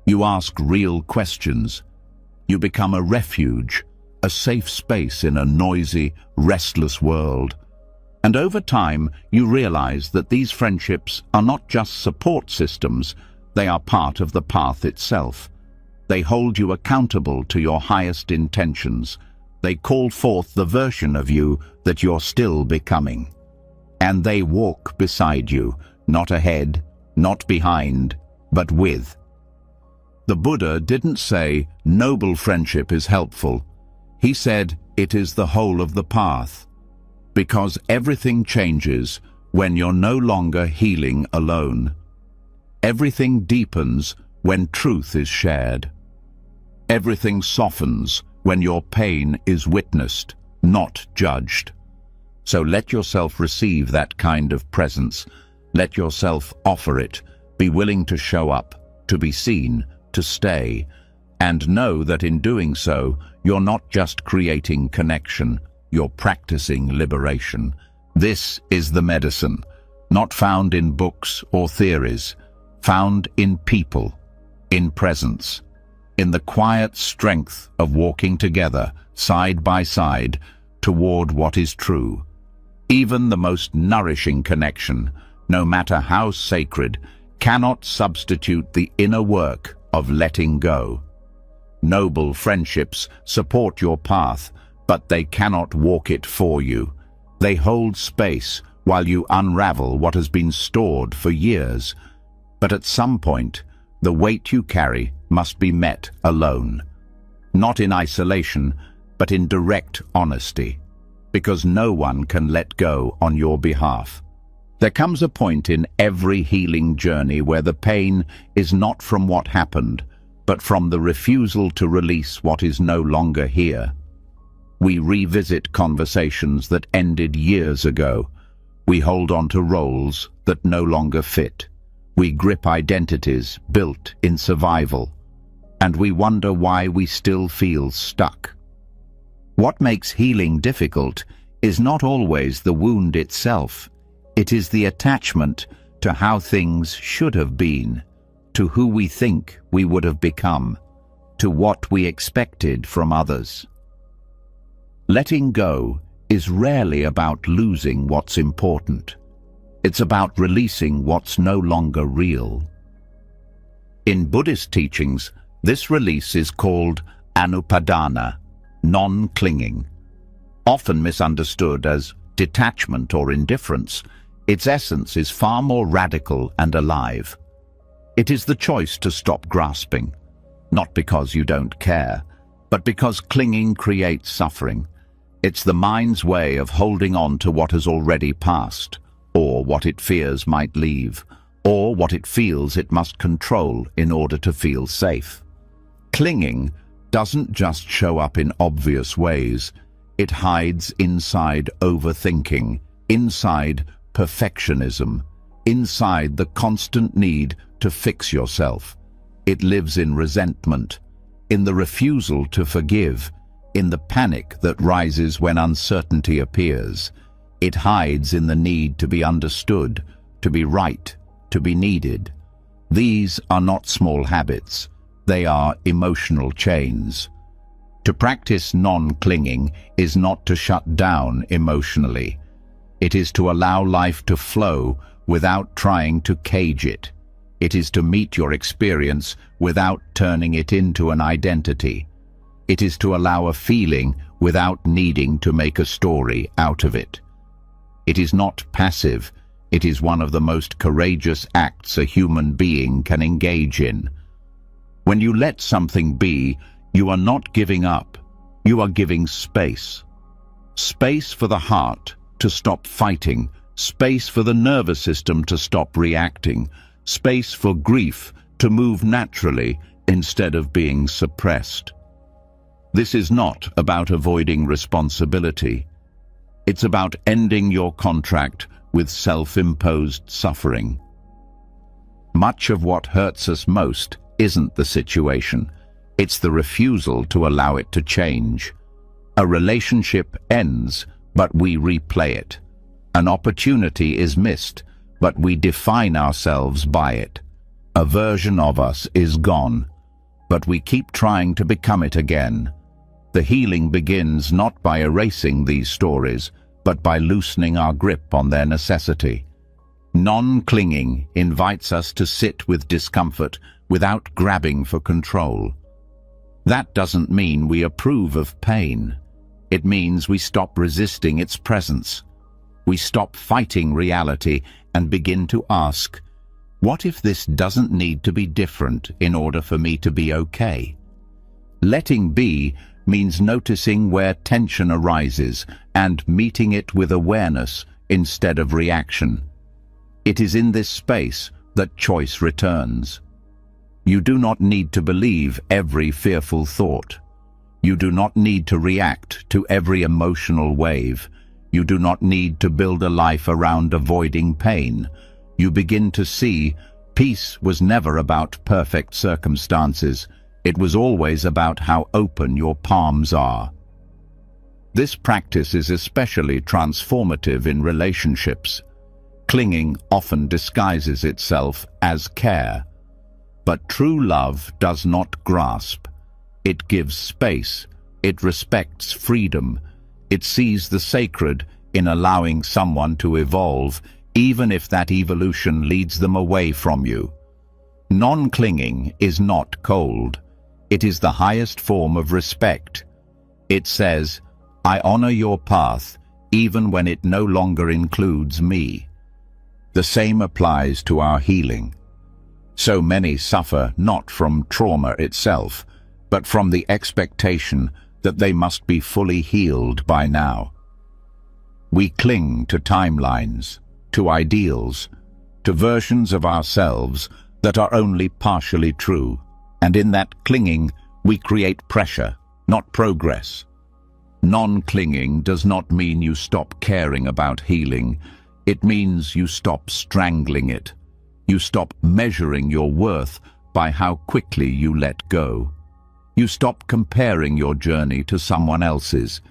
You ask real questions. You become a refuge, a safe space in a noisy, restless world. And over time, you realize that these friendships are not just support systems, They are part of the path itself. They hold you accountable to your highest intentions. They call forth the version of you that you're still becoming. And they walk beside you, not ahead, not behind, but with. The Buddha didn't say, noble friendship is helpful. He said, it is the whole of the path. Because everything changes when you're no longer healing alone. Everything deepens when truth is shared. Everything softens when your pain is witnessed, not judged. So let yourself receive that kind of presence. Let yourself offer it. Be willing to show up, to be seen, to stay, and know that in doing so, you're not just creating connection, you're practicing liberation. This is the medicine, not found in books or theories, found in people, in presence, in the quiet strength of walking together, side by side, toward what is true. Even the most nourishing connection, no matter how sacred, cannot substitute the inner work of letting go. Noble friendships support your path, but they cannot walk it for you. They hold space while you unravel what has been stored for years. But at some point, the weight you carry must be met alone. Not in isolation, but in direct honesty. Because no one can let go on your behalf. There comes a point in every healing journey where the pain is not from what happened, but from the refusal to release what is no longer here. We revisit conversations that ended years ago. We hold on to roles that no longer fit. We grip identities built in survival. And we wonder why we still feel stuck. What makes healing difficult is not always the wound itself. It is the attachment to how things should have been, to who we think we would have become, to what we expected from others. Letting go is rarely about losing what's important. It's about releasing what's no longer real. In Buddhist teachings, this release is called anupadana, non-clinging. Often misunderstood as detachment or indifference, its essence is far more radical and alive. It is the choice to stop grasping, not because you don't care, but because clinging creates suffering. It's the mind's way of holding on to what has already passed, or what it fears might leave, or what it feels it must control in order to feel safe. Clinging doesn't just show up in obvious ways. It hides inside overthinking, inside perfectionism, inside the constant need to fix yourself. It lives in resentment, in the refusal to forgive, in the panic that rises when uncertainty appears. It hides in the need to be understood, to be right, to be needed. These are not small habits. They are emotional chains. To practice non-clinging is not to shut down emotionally. It is to allow life to flow without trying to cage it. It is to meet your experience without turning it into an identity. It is to allow a feeling without needing to make a story out of it. It is not passive. It is one of the most courageous acts a human being can engage in. When you let something be, you are not giving up. You are giving space. Space for the heart to stop fighting, space for the nervous system to stop reacting, space for grief to move naturally instead of being suppressed. This is not about avoiding responsibility. It's about ending your contract with self-imposed suffering. Much of what hurts us most isn't the situation. It's the refusal to allow it to change. A relationship ends, but we replay it. An opportunity is missed, but we define ourselves by it. A version of us is gone, but we keep trying to become it again. The healing begins not by erasing these stories, but by loosening our grip on their necessity. Non-clinging invites us to sit with discomfort without grabbing for control. That doesn't mean we approve of pain. It means we stop resisting its presence. We stop fighting reality and begin to ask, what if this doesn't need to be different in order for me to be okay? Letting be means noticing where tension arises and meeting it with awareness instead of reaction. It is in this space that choice returns. You do not need to believe every fearful thought. You do not need to react to every emotional wave. You do not need to build a life around avoiding pain. You begin to see peace was never about perfect circumstances. It was always about how open your palms are. This practice is especially transformative in relationships. Clinging often disguises itself as care. But true love does not grasp. It gives space. It respects freedom. It sees the sacred in allowing someone to evolve, even if that evolution leads them away from you. Non-clinging is not cold. It is the highest form of respect. It says, I honor your path, even when it no longer includes me. The same applies to our healing. So many suffer not from trauma itself, but from the expectation that they must be fully healed by now. We cling to timelines, to ideals, to versions of ourselves that are only partially true, and in that clinging we create pressure, not progress. Non-clinging does not mean you stop caring about healing. It means you stop strangling it. You stop measuring your worth by how quickly you let go. You stop comparing your journey to someone else's.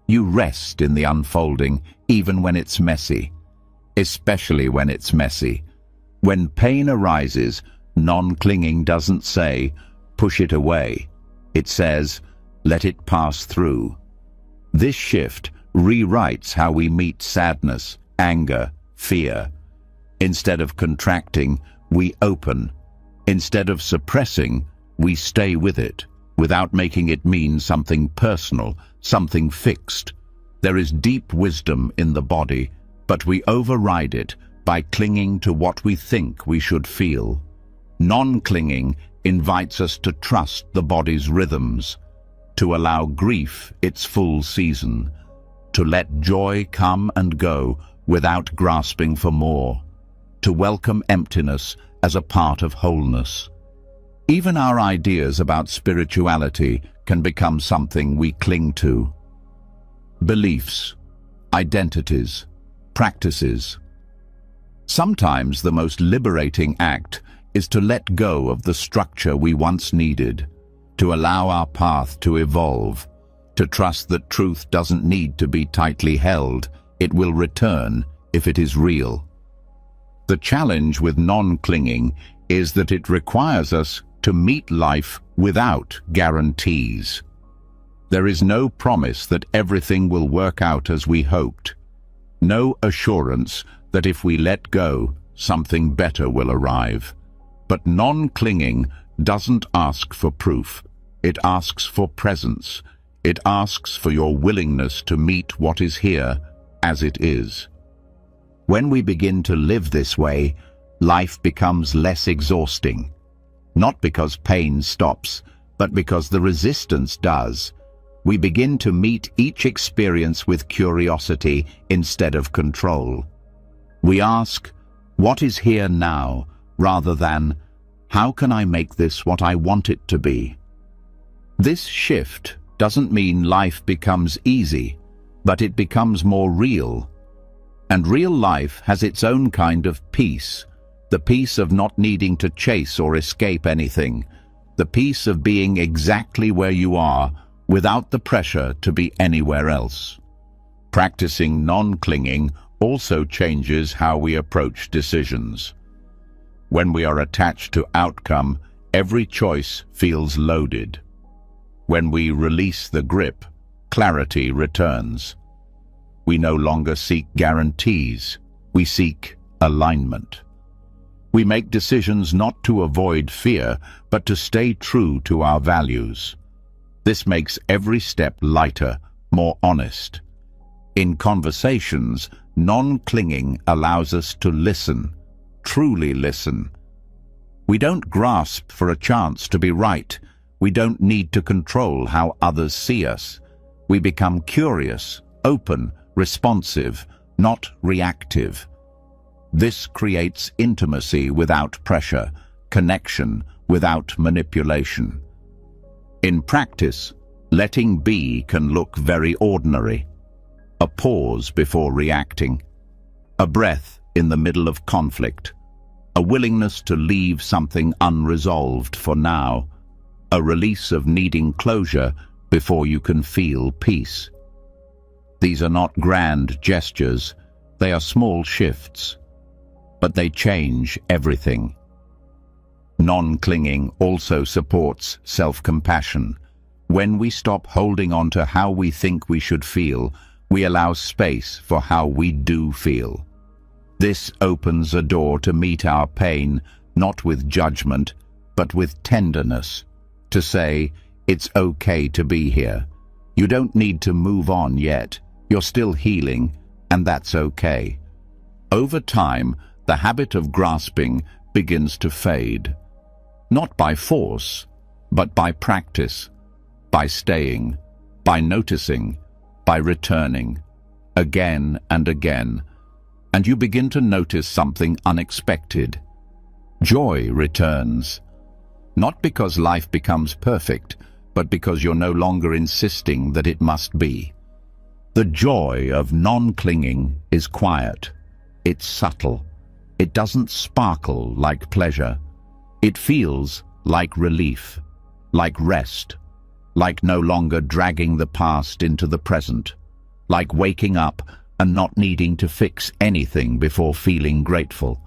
You rest in the unfolding, even when it's messy. Especially when it's messy. When pain arises, non-clinging doesn't say, push it away. It says, let it pass through. This shift rewrites how we meet sadness, anger, fear. Instead of contracting, we open. Instead of suppressing, we stay with it, without making it mean something personal, something fixed. There is deep wisdom in the body, but we override it by clinging to what we think we should feel. Non-clinging invites us to trust the body's rhythms, to allow grief its full season, to let joy come and go without grasping for more, to welcome emptiness as a part of wholeness. Even our ideas about spirituality can become something we cling to. Beliefs, identities, practices. Sometimes the most liberating act is to let go of the structure we once needed, to allow our path to evolve, to trust that truth doesn't need to be tightly held. It will return if it is real. The challenge with non-clinging is that it requires us to meet life without guarantees. There is no promise that everything will work out as we hoped. No assurance that if we let go, something better will arrive. But non-clinging doesn't ask for proof. It asks for presence. It asks for your willingness to meet what is here as it is. When we begin to live this way, life becomes less exhausting. Not because pain stops, but because the resistance does. We begin to meet each experience with curiosity instead of control. We ask, what is here now, rather than, how can I make this what I want it to be? This shift doesn't mean life becomes easy, but it becomes more real. And real life has its own kind of peace, the peace of not needing to chase or escape anything, the peace of being exactly where you are without the pressure to be anywhere else. Practicing non-clinging also changes how we approach decisions. When we are attached to outcome, every choice feels loaded. When we release the grip, clarity returns. We no longer seek guarantees. We seek alignment. We make decisions not to avoid fear, but to stay true to our values. This makes every step lighter, more honest. In conversations, non-clinging allows us to listen, truly listen. We don't grasp for a chance to be right. We don't need to control how others see us. We become curious, open, responsive, not reactive. This creates intimacy without pressure, connection without manipulation. In practice, letting be can look very ordinary. A pause before reacting, a breath in the middle of conflict, a willingness to leave something unresolved for now, a release of needing closure before you can feel peace. These are not grand gestures, they are small shifts, but they change everything. Non-clinging also supports self-compassion. When we stop holding on to how we think we should feel, we allow space for how we do feel. This opens a door to meet our pain, not with judgment, but with tenderness. To say, it's okay to be here. You don't need to move on yet. You're still healing, and that's okay. Over time, the habit of grasping begins to fade. Not by force, but by practice, by staying, by noticing, by returning, again and again, and you begin to notice something unexpected. Joy returns, not because life becomes perfect, but because you're no longer insisting that it must be. The joy of non-clinging is quiet. It's subtle. It doesn't sparkle like pleasure. It feels like relief, like rest, like no longer dragging the past into the present, like waking up and not needing to fix anything before feeling grateful.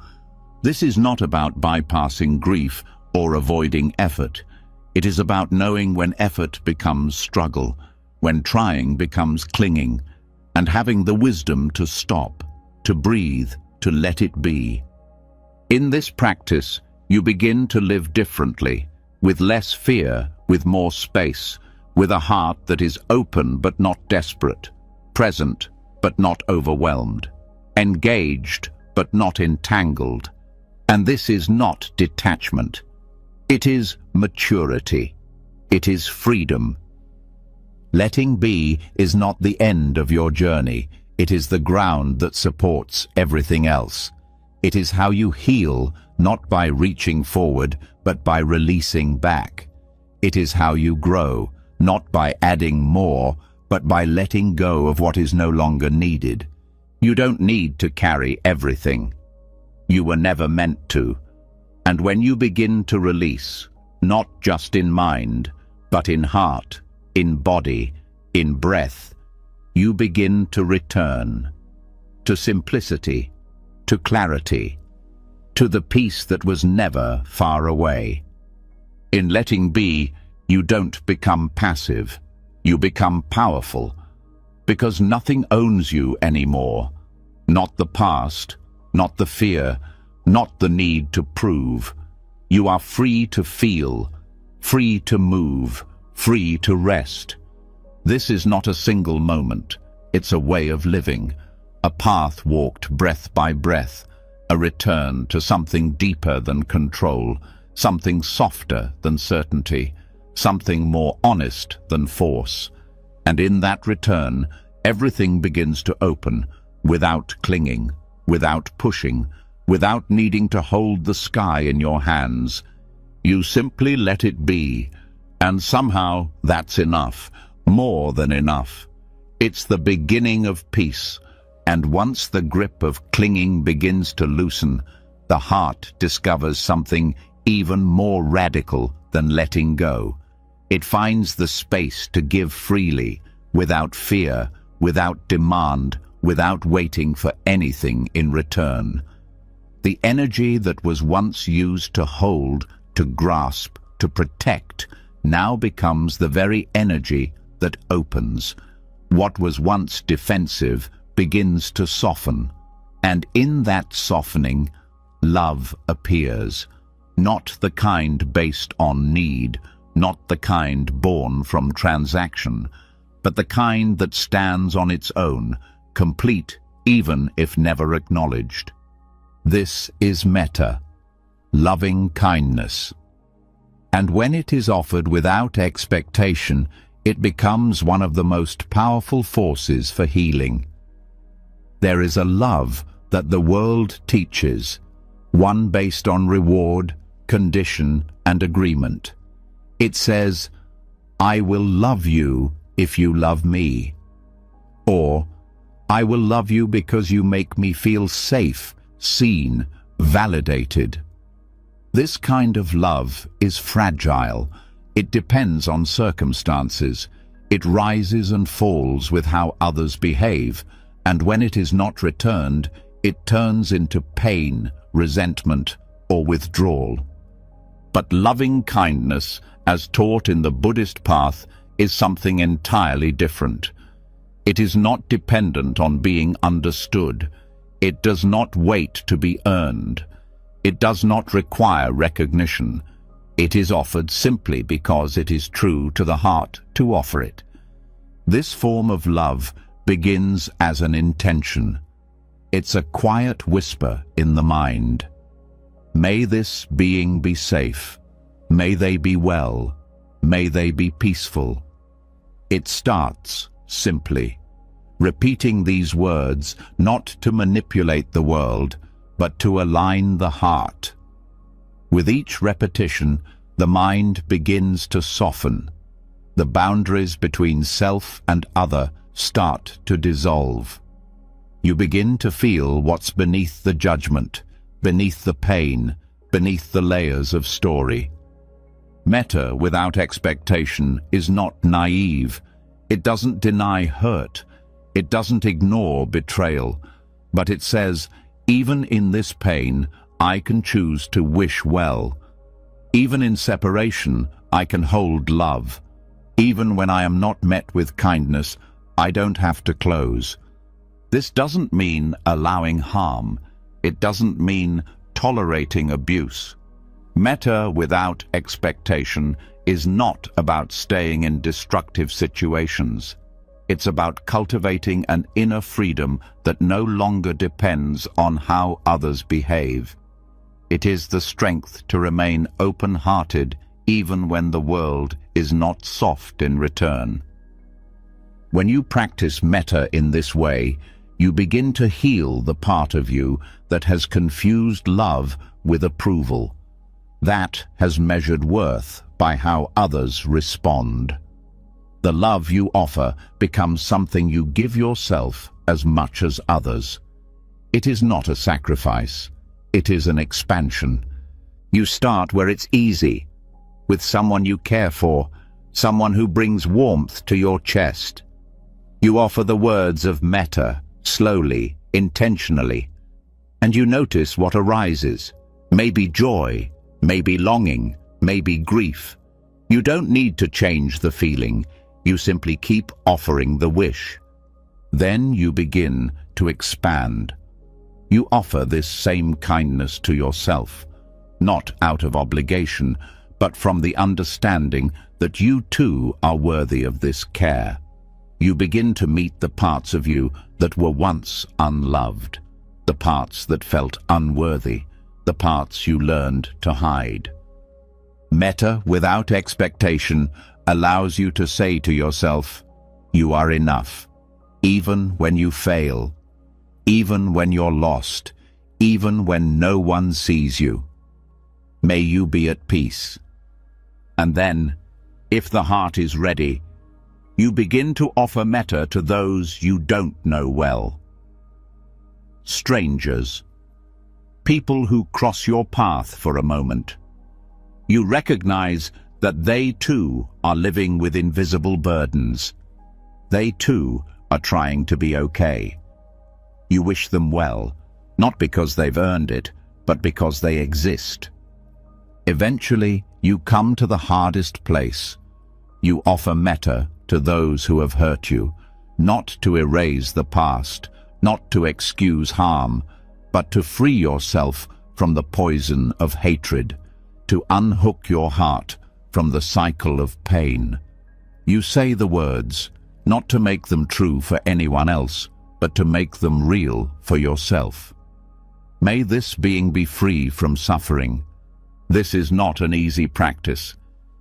This is not about bypassing grief or avoiding effort. It is about knowing when effort becomes struggle, when trying becomes clinging, and having the wisdom to stop, to breathe, to let it be. In this practice, you begin to live differently, with less fear, with more space, with a heart that is open but not desperate, present but not overwhelmed, engaged but not entangled. And this is not detachment. It is maturity. It is freedom. Letting be is not the end of your journey. It is the ground that supports everything else. It is how you heal, not by reaching forward, but by releasing back. It is how you grow, not by adding more, but by letting go of what is no longer needed. You don't need to carry everything. You were never meant to. And when you begin to release, not just in mind, but in heart, in body, in breath, you begin to return to simplicity, to clarity, to the peace that was never far away. In letting be, you don't become passive, you become powerful, because nothing owns you anymore. Not the past, not the fear, not the need to prove. You are free to feel, free to move, free to rest. This is not a single moment. It's a way of living, a path walked breath by breath, a return to something deeper than control, something softer than certainty, something more honest than force. And in that return, everything begins to open, without clinging, without pushing, without needing to hold the sky in your hands. You simply let it be, and somehow that's enough, more than enough. It's the beginning of peace, and once the grip of clinging begins to loosen, the heart discovers something even more radical than letting go. It finds the space to give freely, without fear, without demand, without waiting for anything in return. The energy that was once used to hold, to grasp, to protect, now becomes the very energy that opens. What was once defensive begins to soften. And in that softening, love appears, not the kind based on need, not the kind born from transaction, but the kind that stands on its own, complete even if never acknowledged. This is metta, loving kindness. And when it is offered without expectation, it becomes one of the most powerful forces for healing. There is a love that the world teaches, one based on reward, condition, and agreement. It says, "I will love you if you love me," or "I will love you because you make me feel safe, seen, validated." This kind of love is fragile. It depends on circumstances. It rises and falls with how others behave, and when it is not returned, it turns into pain, resentment, or withdrawal. But loving kindness, as taught in the Buddhist path, is something entirely different. It is not dependent on being understood. It does not wait to be earned. It does not require recognition. It is offered simply because it is true to the heart to offer it. This form of love begins as an intention. It's a quiet whisper in the mind. May this being be safe. May they be well. May they be peaceful. It starts simply, repeating these words not to manipulate the world, but to align the heart. With each repetition, the mind begins to soften. The boundaries between self and other start to dissolve. You begin to feel what's beneath the judgment, beneath the pain, beneath the layers of story. Metta without expectation is not naive. It doesn't deny hurt. It doesn't ignore betrayal. But it says, even in this pain, I can choose to wish well. Even in separation, I can hold love. Even when I am not met with kindness, I don't have to close. This doesn't mean allowing harm. It doesn't mean tolerating abuse. Metta without expectation is not about staying in destructive situations. It's about cultivating an inner freedom that no longer depends on how others behave. It is the strength to remain open-hearted even when the world is not soft in return. When you practice metta in this way, you begin to heal the part of you that has confused love with approval, that has measured worth by how others respond. The love you offer becomes something you give yourself as much as others. It is not a sacrifice. It is an expansion. You start where it's easy, with someone you care for, someone who brings warmth to your chest. You offer the words of metta, slowly, intentionally, and you notice what arises. Maybe joy, maybe longing, maybe grief. You don't need to change the feeling. You simply keep offering the wish. Then you begin to expand. You offer this same kindness to yourself, not out of obligation, but from the understanding that you too are worthy of this care. You begin to meet the parts of you that were once unloved, the parts that felt unworthy, the parts you learned to hide. Metta without expectation allows you to say to yourself, you are enough, even when you fail, even when you're lost, even when no one sees you. May you be at peace. And then, if the heart is ready, you begin to offer metta to those you don't know well. Strangers, people who cross your path for a moment. You recognize that they too are living with invisible burdens. They too are trying to be okay. You wish them well, not because they've earned it, but because they exist. Eventually, you come to the hardest place. You offer metta to those who have hurt you, not to erase the past, not to excuse harm, but to free yourself from the poison of hatred, to unhook your heart from the cycle of pain. You say the words, not to make them true for anyone else, but to make them real for yourself. May this being be free from suffering. This is not an easy practice.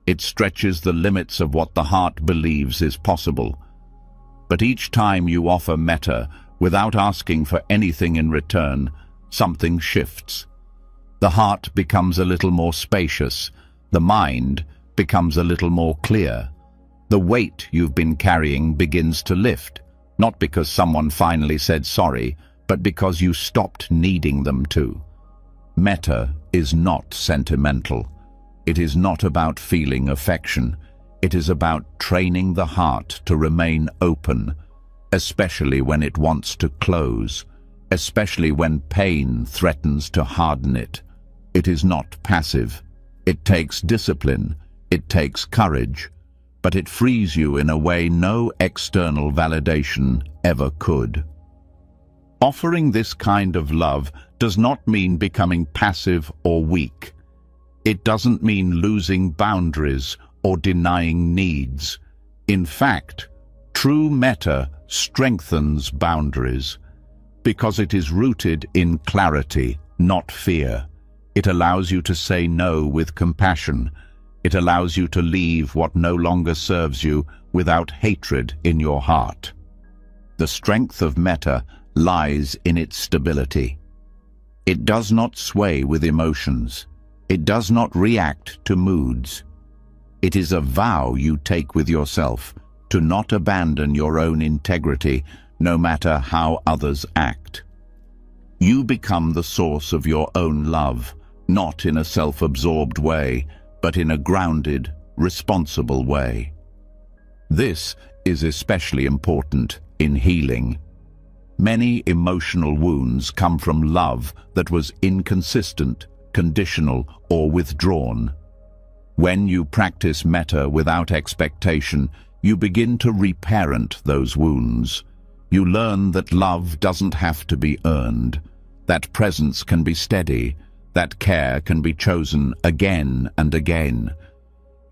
It stretches the limits of what the heart believes is possible. But each time you offer metta without asking for anything in return, something shifts. The heart becomes a little more spacious. The mind becomes a little more clear. The weight you've been carrying begins to lift, not because someone finally said sorry, but because you stopped needing them to. Metta is not sentimental. It is not about feeling affection. It is about training the heart to remain open, especially when it wants to close, especially when pain threatens to harden it. It is not passive. It takes discipline. It takes courage. But it frees you in a way no external validation ever could. Offering this kind of love does not mean becoming passive or weak. It doesn't mean losing boundaries or denying needs. In fact, true metta strengthens boundaries because it is rooted in clarity, not fear. It allows you to say no with compassion. It allows you to leave what no longer serves you without hatred in your heart. The strength of metta lies in its stability. It does not sway with emotions. It does not react to moods. It is a vow you take with yourself to not abandon your own integrity, no matter how others act. You become the source of your own love, not in a self-absorbed way, but in a grounded, responsible way. This is especially important in healing. Many emotional wounds come from love that was inconsistent, conditional, or withdrawn. When you practice metta without expectation, you begin to reparent those wounds. You learn that love doesn't have to be earned, that presence can be steady, that care can be chosen again and again.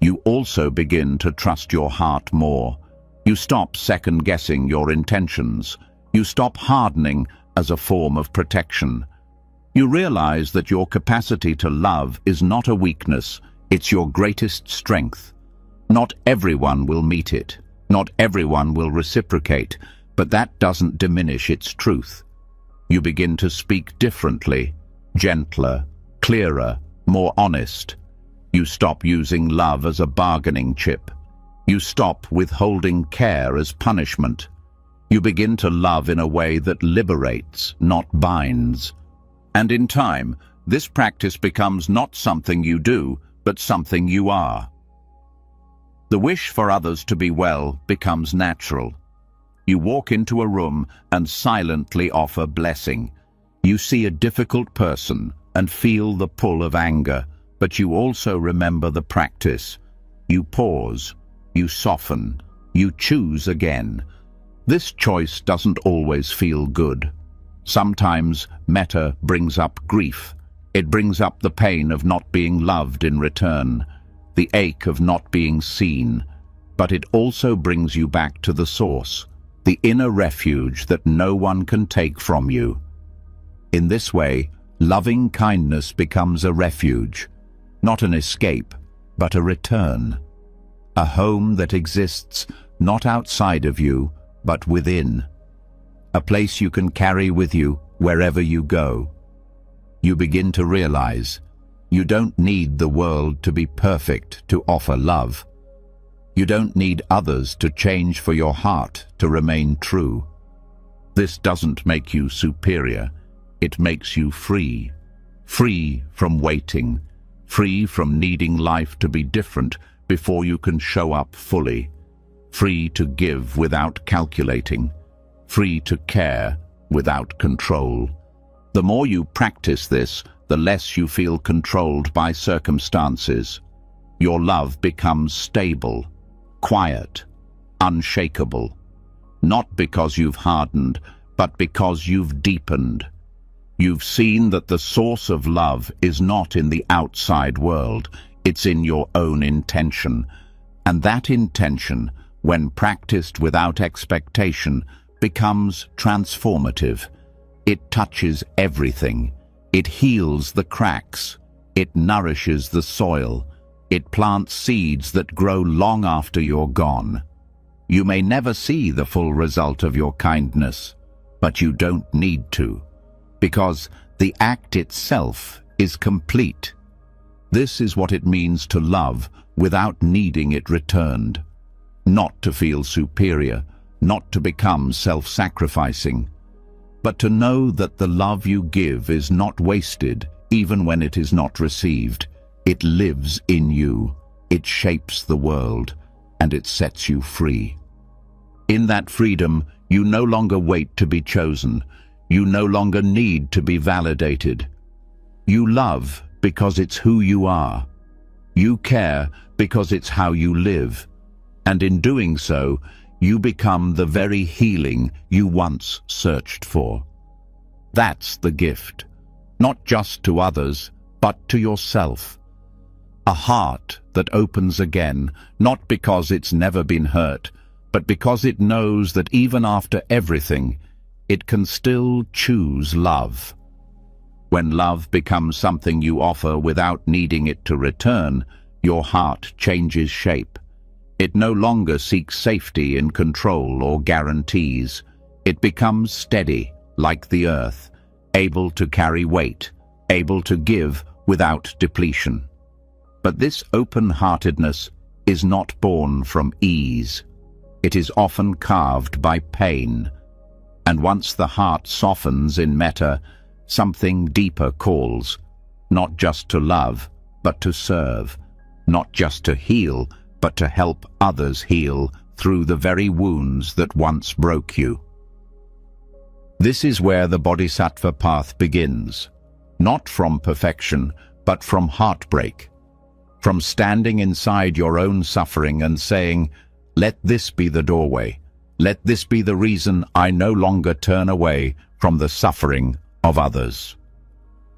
You also begin to trust your heart more. You stop second-guessing your intentions. You stop hardening as a form of protection. You realize that your capacity to love is not a weakness, it's your greatest strength. Not everyone will meet it. Not everyone will reciprocate, but that doesn't diminish its truth. You begin to speak differently, gentler, clearer, more honest. You stop using love as a bargaining chip. You stop withholding care as punishment. You begin to love in a way that liberates, not binds. And in time, this practice becomes not something you do, but something you are. The wish for others to be well becomes natural. You walk into a room and silently offer blessing. You see a difficult person and feel the pull of anger, but you also remember the practice. You pause, you soften, you choose again. This choice doesn't always feel good. Sometimes metta brings up grief. It brings up the pain of not being loved in return, the ache of not being seen, but it also brings you back to the source, the inner refuge that no one can take from you. In this way, loving kindness becomes a refuge, not an escape, but a return, a home that exists not outside of you, but within, a place you can carry with you wherever you go. You begin to realize you don't need the world to be perfect to offer love. You don't need others to change for your heart to remain true. This doesn't make you superior. It makes you free. Free from waiting. Free from needing life to be different before you can show up fully. Free to give without calculating. Free to care without control. The more you practice this, the less you feel controlled by circumstances. Your love becomes stable, quiet, unshakable. Not because you've hardened, but because you've deepened. You've seen that the source of love is not in the outside world, it's in your own intention. And that intention, when practiced without expectation, becomes transformative. It touches everything. It heals the cracks. It nourishes the soil. It plants seeds that grow long after you're gone. You may never see the full result of your kindness, but you don't need to, because the act itself is complete. This is what it means to love without needing it returned. Not to feel superior, not to become self-sacrificing, but to know that the love you give is not wasted even when it is not received. It lives in you, it shapes the world, and it sets you free. In that freedom, you no longer wait to be chosen. You no longer need to be validated. You love because it's who you are. You care because it's how you live. And in doing so, you become the very healing you once searched for. That's the gift, not just to others, but to yourself. A heart that opens again, not because it's never been hurt, but because it knows that even after everything, it can still choose love. When love becomes something you offer without needing it to return, your heart changes shape. It no longer seeks safety in control or guarantees. It becomes steady, like the earth, able to carry weight, able to give without depletion. But this open-heartedness is not born from ease. It is often carved by pain. And once the heart softens in metta, something deeper calls, not just to love, but to serve, not just to heal, but to help others heal through the very wounds that once broke you. This is where the Bodhisattva path begins, not from perfection, but from heartbreak, from standing inside your own suffering and saying, "Let this be the doorway. Let this be the reason I no longer turn away from the suffering of others."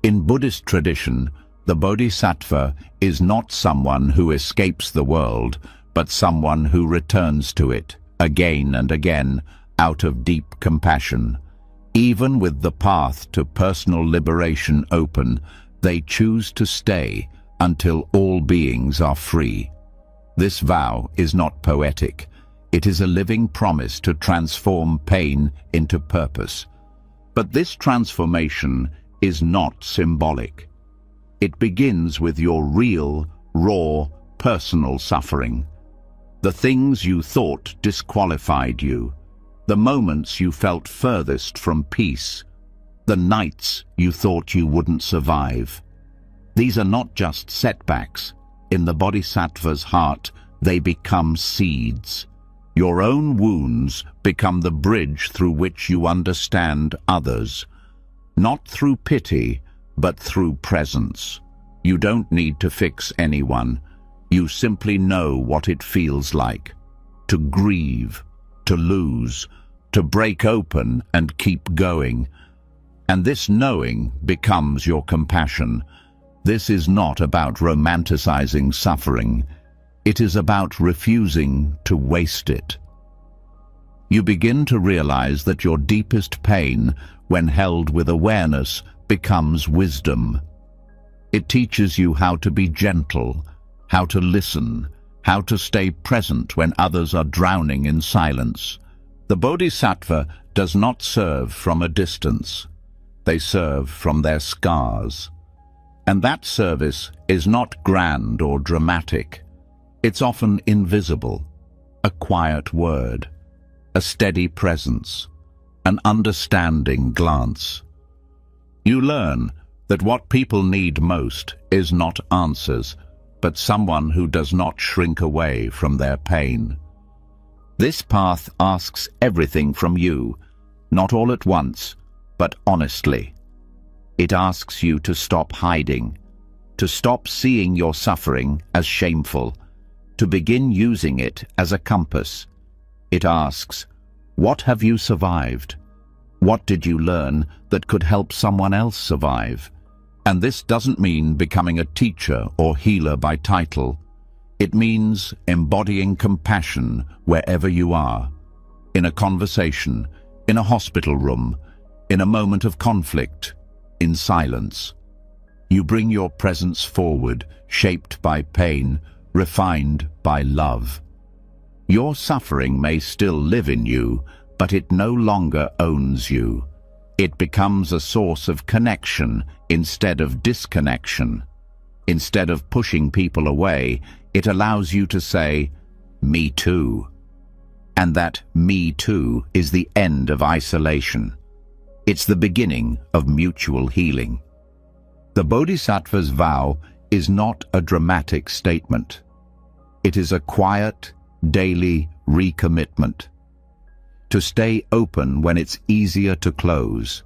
In Buddhist tradition, the Bodhisattva is not someone who escapes the world, but someone who returns to it again and again out of deep compassion. Even with the path to personal liberation open, they choose to stay until all beings are free. This vow is not poetic. It is a living promise to transform pain into purpose. But this transformation is not symbolic. It begins with your real, raw, personal suffering. The things you thought disqualified you, the moments you felt furthest from peace, the nights you thought you wouldn't survive. These are not just setbacks. In the Bodhisattva's heart, they become seeds. Your own wounds become the bridge through which you understand others. Not through pity, but through presence. You don't need to fix anyone. You simply know what it feels like. To grieve, to lose, to break open and keep going. And this knowing becomes your compassion. This is not about romanticizing suffering. It is about refusing to waste it. You begin to realize that your deepest pain, when held with awareness, becomes wisdom. It teaches you how to be gentle, how to listen, how to stay present when others are drowning in silence. The Bodhisattva does not serve from a distance. They serve from their scars. And that service is not grand or dramatic. It's often invisible, a quiet word, a steady presence, an understanding glance. You learn that what people need most is not answers, but someone who does not shrink away from their pain. This path asks everything from you, not all at once, but honestly. It asks you to stop hiding, to stop seeing your suffering as shameful, to begin using it as a compass. It asks, what have you survived? What did you learn that could help someone else survive? And this doesn't mean becoming a teacher or healer by title. It means embodying compassion wherever you are. In a conversation, in a hospital room, in a moment of conflict, in silence. You bring your presence forward, shaped by pain, refined by love. Your suffering may still live in you, but it no longer owns you. It becomes a source of connection instead of disconnection. Instead of pushing people away, it allows you to say, "Me too." And that "me too" is the end of isolation. It's the beginning of mutual healing. The Bodhisattva's vow is not a dramatic statement. It is a quiet, daily recommitment. To stay open when it's easier to close.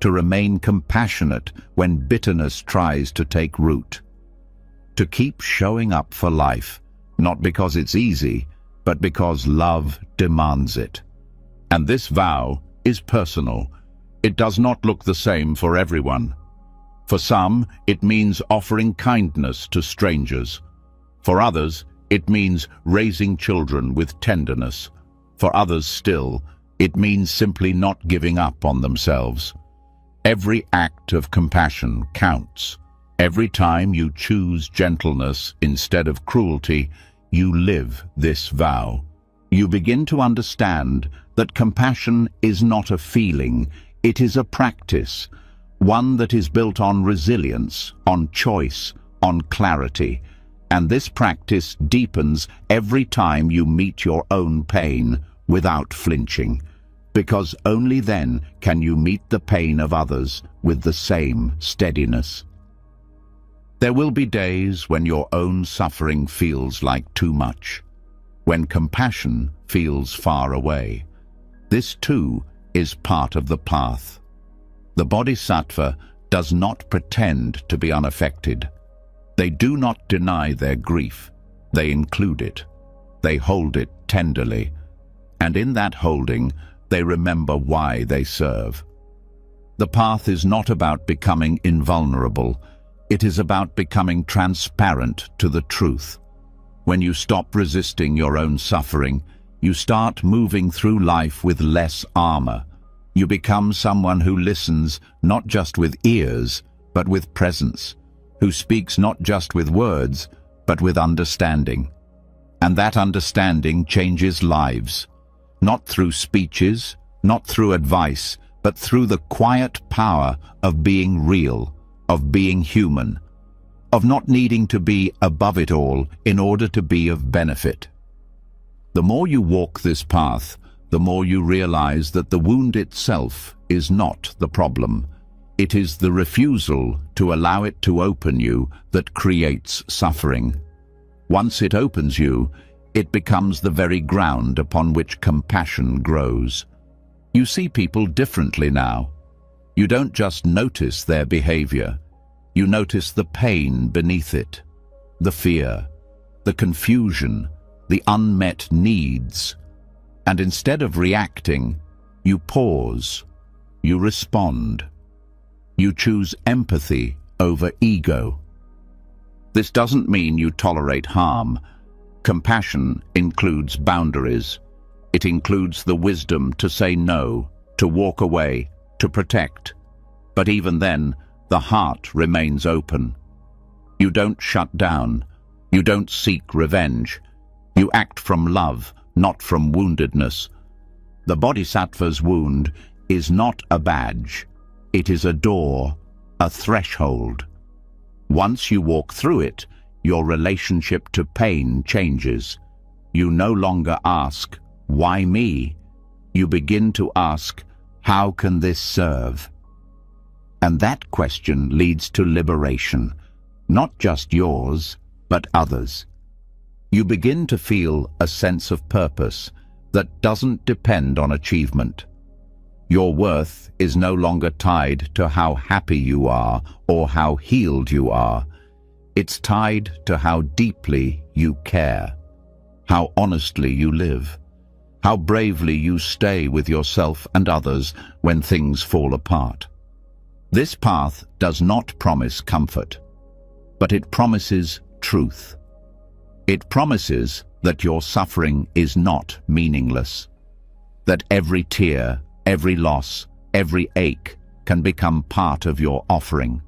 To remain compassionate when bitterness tries to take root. To keep showing up for life, not because it's easy, but because love demands it. And this vow is personal. It does not look the same for everyone. For some, it means offering kindness to strangers. For others, it means raising children with tenderness. For others still, it means simply not giving up on themselves. Every act of compassion counts. Every time you choose gentleness instead of cruelty, you live this vow. You begin to understand that compassion is not a feeling, it is a practice, one that is built on resilience, on choice, on clarity. And this practice deepens every time you meet your own pain without flinching, because only then can you meet the pain of others with the same steadiness. There will be days when your own suffering feels like too much, when compassion feels far away. This too is part of the path. The Bodhisattva does not pretend to be unaffected. They do not deny their grief. They include it. They hold it tenderly. And in that holding, they remember why they serve. The path is not about becoming invulnerable. It is about becoming transparent to the truth. When you stop resisting your own suffering, you start moving through life with less armor. You become someone who listens not just with ears, but with presence, who speaks not just with words, but with understanding. And that understanding changes lives, not through speeches, not through advice, but through the quiet power of being real, of being human, of not needing to be above it all in order to be of benefit. The more you walk this path, the more you realize that the wound itself is not the problem. It is the refusal to allow it to open you that creates suffering. Once it opens you, it becomes the very ground upon which compassion grows. You see people differently now. You don't just notice their behavior. You notice the pain beneath it, the fear, the confusion, the unmet needs. And instead of reacting, you pause, you respond. You choose empathy over ego. This doesn't mean you tolerate harm. Compassion includes boundaries. It includes the wisdom to say no, to walk away, to protect. But even then, the heart remains open. You don't shut down. You don't seek revenge. You act from love, not from woundedness. The Bodhisattva's wound is not a badge. It is a door, a threshold. Once you walk through it, your relationship to pain changes. You no longer ask, "Why me?" You begin to ask, "How can this serve?" And that question leads to liberation, not just yours, but others. You begin to feel a sense of purpose that doesn't depend on achievement. Your worth is no longer tied to how happy you are or how healed you are. It's tied to how deeply you care, how honestly you live, how bravely you stay with yourself and others when things fall apart. This path does not promise comfort, but it promises truth. It promises that your suffering is not meaningless, that every tear, every loss, every ache can become part of your offering,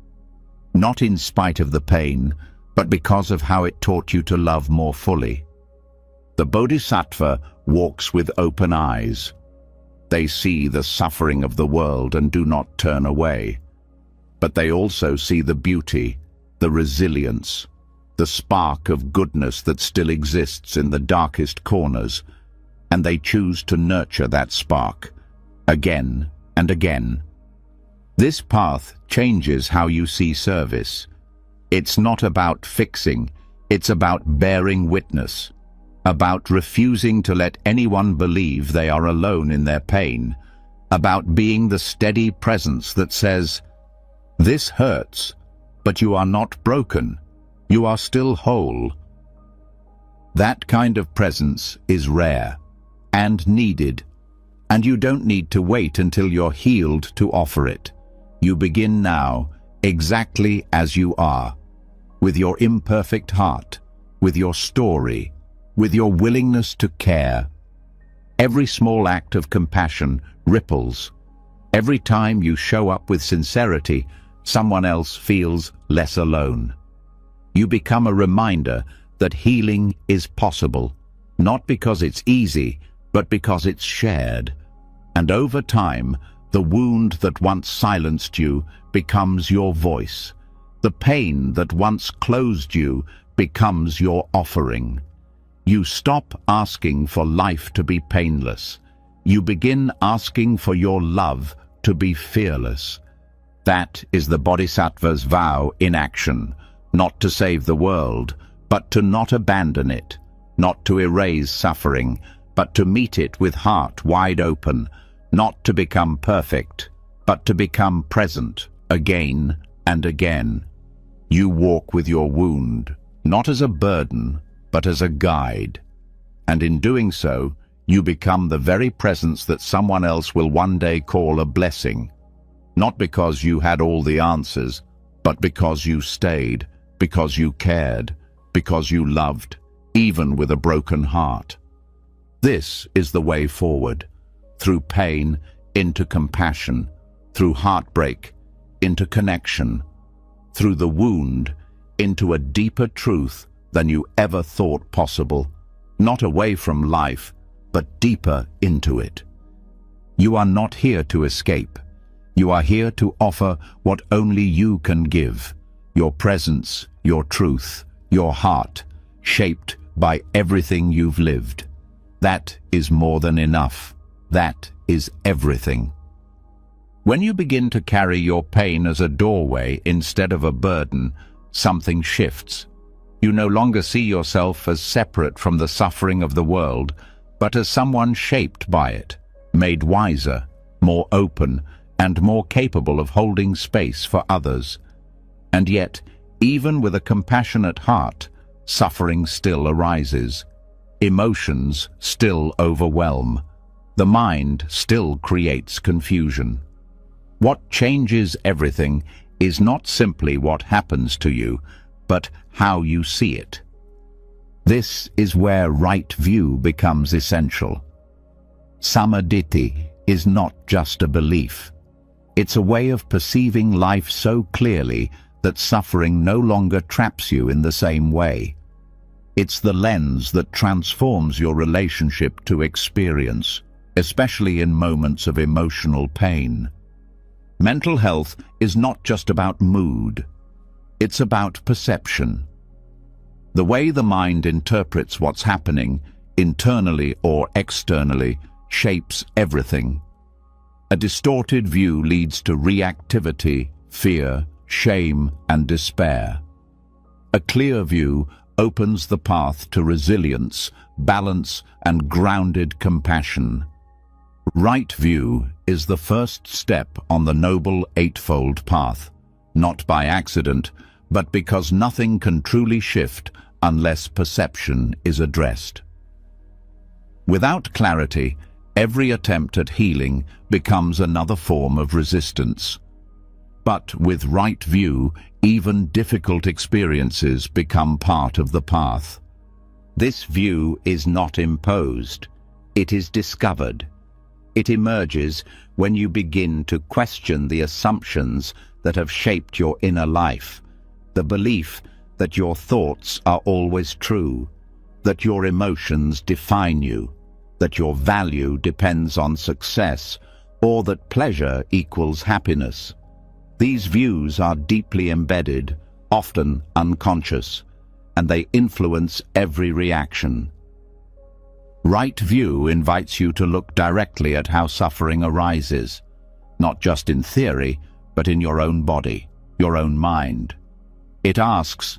not in spite of the pain, but because of how it taught you to love more fully. The Bodhisattva walks with open eyes. They see the suffering of the world and do not turn away. But they also see the beauty, the resilience, the spark of goodness that still exists in the darkest corners, and they choose to nurture that spark, again and again. This path changes how you see service. It's not about fixing, it's about bearing witness, about refusing to let anyone believe they are alone in their pain, about being the steady presence that says, "This hurts, but you are not broken. You are still whole." That kind of presence is rare and needed, and you don't need to wait until you're healed to offer it. You begin now, exactly as you are, with your imperfect heart, with your story, with your willingness to care. Every small act of compassion ripples. Every time you show up with sincerity, someone else feels less alone. You become a reminder that healing is possible, not because it's easy, but because it's shared. And over time, the wound that once silenced you becomes your voice. The pain that once closed you becomes your offering. You stop asking for life to be painless. You begin asking for your love to be fearless. That is the Bodhisattva's vow in action, not to save the world, but to not abandon it, not to erase suffering, but to meet it with heart wide open, not to become perfect, but to become present again and again. You walk with your wound, not as a burden, but as a guide. And in doing so, you become the very presence that someone else will one day call a blessing. Not because you had all the answers, but because you stayed, because you cared, because you loved, even with a broken heart. This is the way forward, through pain into compassion, through heartbreak into connection, through the wound into a deeper truth than you ever thought possible, not away from life, but deeper into it. You are not here to escape. You are here to offer what only you can give, your presence, your truth, your heart, shaped by everything you've lived. That is more than enough. That is everything. When you begin to carry your pain as a doorway instead of a burden, something shifts. You no longer see yourself as separate from the suffering of the world, but as someone shaped by it, made wiser, more open, and more capable of holding space for others. And yet, even with a compassionate heart, suffering still arises. Emotions still overwhelm. The mind still creates confusion. What changes everything is not simply what happens to you, but how you see it. This is where right view becomes essential. Samadhi is not just a belief. It's a way of perceiving life so clearly that suffering no longer traps you in the same way. It's the lens that transforms your relationship to experience, especially in moments of emotional pain. Mental health is not just about mood. It's about perception. The way the mind interprets what's happening, internally or externally, shapes everything. A distorted view leads to reactivity, fear, shame, and despair. A clear view opens the path to resilience, balance, and grounded compassion. Right view is the first step on the Noble Eightfold Path, not by accident, but because nothing can truly shift unless perception is addressed. Without clarity, every attempt at healing becomes another form of resistance. But with right view, even difficult experiences become part of the path. This view is not imposed. It is discovered. It emerges when you begin to question the assumptions that have shaped your inner life, the belief that your thoughts are always true, that your emotions define you, that your value depends on success, or that pleasure equals happiness. These views are deeply embedded, often unconscious, and they influence every reaction. Right view invites you to look directly at how suffering arises, not just in theory, but in your own body, your own mind. It asks,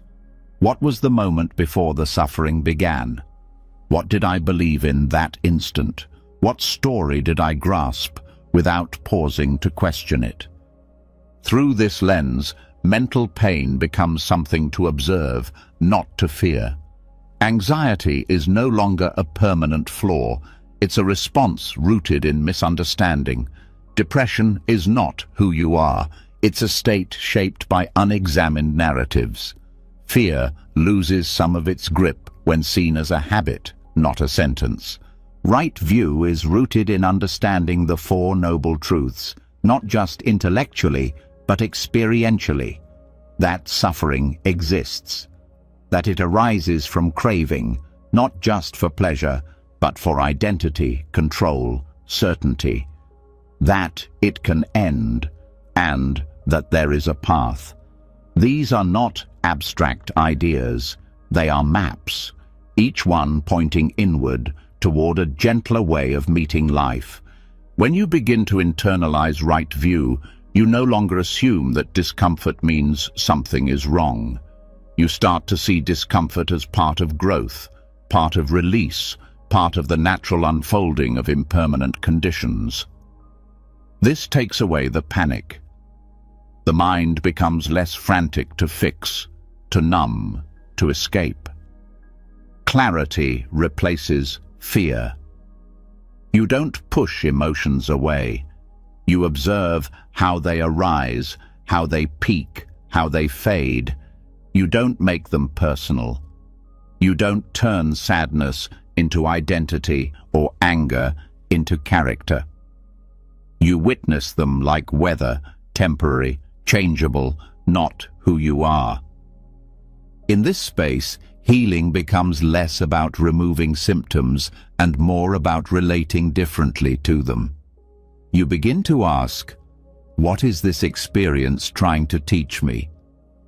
what was the moment before the suffering began? What did I believe in that instant? What story did I grasp without pausing to question it? Through this lens, mental pain becomes something to observe, not to fear. Anxiety is no longer a permanent flaw. It's a response rooted in misunderstanding. Depression is not who you are. It's a state shaped by unexamined narratives. Fear loses some of its grip when seen as a habit, not a sentence. Right view is rooted in understanding the Four Noble Truths, not just intellectually, but experientially. That suffering exists. That it arises from craving, not just for pleasure, but for identity, control, certainty. That it can end, and that there is a path. These are not abstract ideas. They are maps, each one pointing inward toward a gentler way of meeting life. When you begin to internalize right view, you no longer assume that discomfort means something is wrong. You start to see discomfort as part of growth, part of release, part of the natural unfolding of impermanent conditions. This takes away the panic. The mind becomes less frantic to fix, to numb, to escape. Clarity replaces fear. You don't push emotions away. You observe how they arise, how they peak, how they fade. You don't make them personal. You don't turn sadness into identity or anger into character. You witness them like weather, temporary, changeable, not who you are. In this space, healing becomes less about removing symptoms and more about relating differently to them. You begin to ask, what is this experience trying to teach me?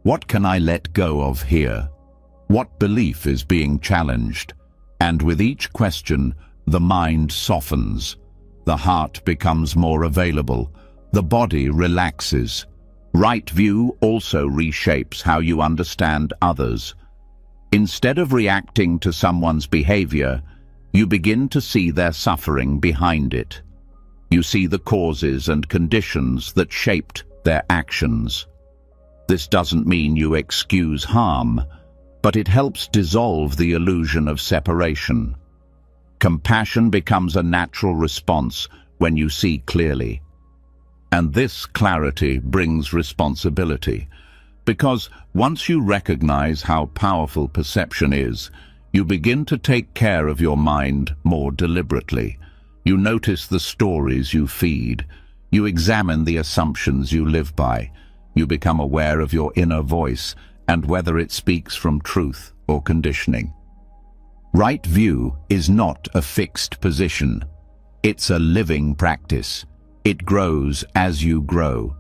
What can I let go of here? What belief is being challenged? And with each question, the mind softens. The heart becomes more available. The body relaxes. Right view also reshapes how you understand others. Instead of reacting to someone's behavior, you begin to see their suffering behind it. You see the causes and conditions that shaped their actions. This doesn't mean you excuse harm, but it helps dissolve the illusion of separation. Compassion becomes a natural response when you see clearly. And this clarity brings responsibility, because once you recognize how powerful perception is, you begin to take care of your mind more deliberately. You notice the stories you feed. You examine the assumptions you live by. You become aware of your inner voice and whether it speaks from truth or conditioning. Right view is not a fixed position. It's a living practice. It grows as you grow.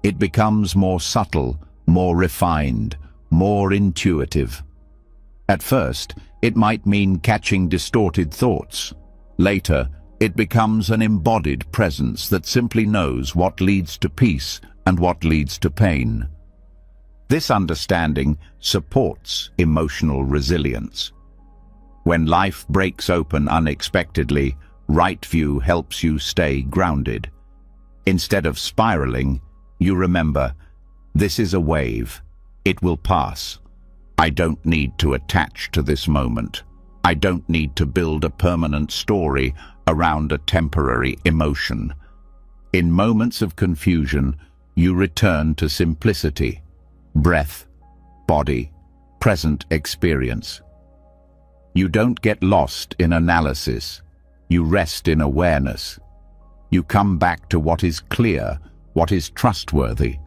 It becomes more subtle, more refined, more intuitive. At first, it might mean catching distorted thoughts. Later, it becomes an embodied presence that simply knows what leads to peace and what leads to pain. This understanding supports emotional resilience. When life breaks open unexpectedly, right view helps you stay grounded. Instead of spiraling, you remember, this is a wave. It will pass. I don't need to attach to this moment. I don't need to build a permanent story around a temporary emotion. In moments of confusion, you return to simplicity, breath, body, present experience. You don't get lost in analysis. You rest in awareness. You come back to what is clear, what is trustworthy,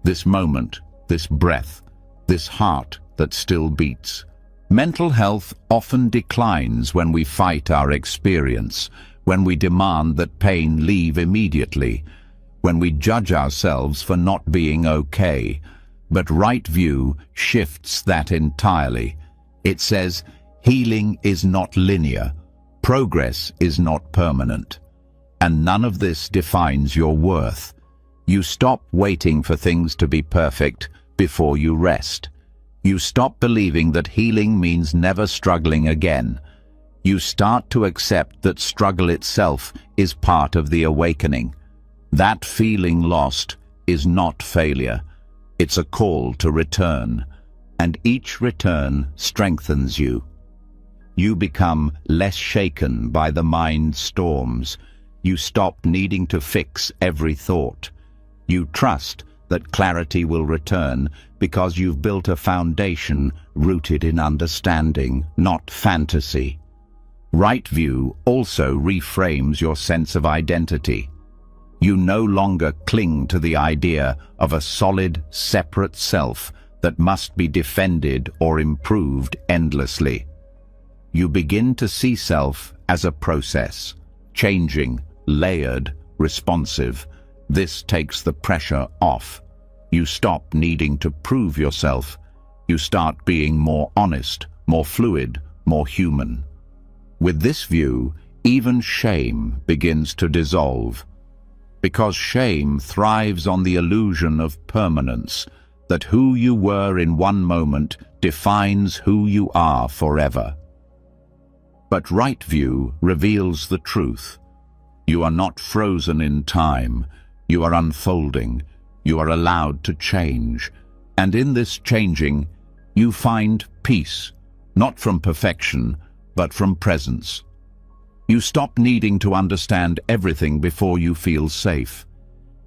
this moment, this breath, this heart that still beats. Mental health often declines when we fight our experience, when we demand that pain leave immediately, when we judge ourselves for not being okay. But right view shifts that entirely. It says, healing is not linear, progress is not permanent, and none of this defines your worth. You stop waiting for things to be perfect before you rest. You stop believing that healing means never struggling again. You start to accept that struggle itself is part of the awakening. That feeling lost is not failure. It's a call to return, and each return strengthens you. You become less shaken by the mind's storms. You stop needing to fix every thought. You trust that clarity will return because you've built a foundation rooted in understanding, not fantasy. Right view also reframes your sense of identity. You no longer cling to the idea of a solid, separate self that must be defended or improved endlessly. You begin to see self as a process, changing, layered, responsive. This takes the pressure off. You stop needing to prove yourself. You start being more honest, more fluid, more human. With this view, even shame begins to dissolve. Because shame thrives on the illusion of permanence, that who you were in one moment defines who you are forever. But right view reveals the truth. You are not frozen in time. You are unfolding. You are allowed to change. And in this changing, you find peace, not from perfection, but from presence. You stop needing to understand everything before you feel safe.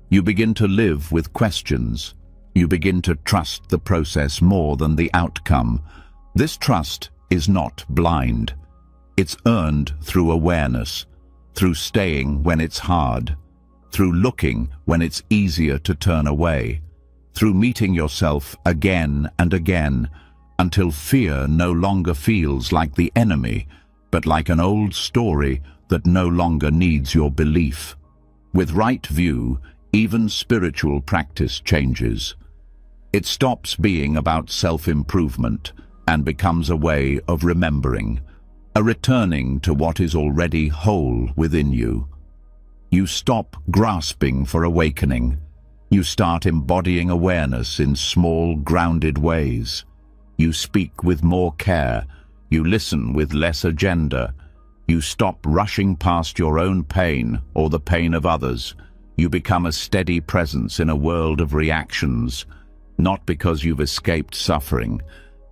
You begin to live with questions. You begin to trust the process more than the outcome. This trust is not blind. It's earned through awareness, through staying when it's hard, through looking when it's easier to turn away, through meeting yourself again and again, until fear no longer feels like the enemy, but like an old story that no longer needs your belief. With right view, even spiritual practice changes. It stops being about self-improvement and becomes a way of remembering, a returning to what is already whole within you. You stop grasping for awakening. You start embodying awareness in small, grounded ways. You speak with more care. You listen with less agenda. You stop rushing past your own pain or the pain of others. You become a steady presence in a world of reactions, not because you've escaped suffering,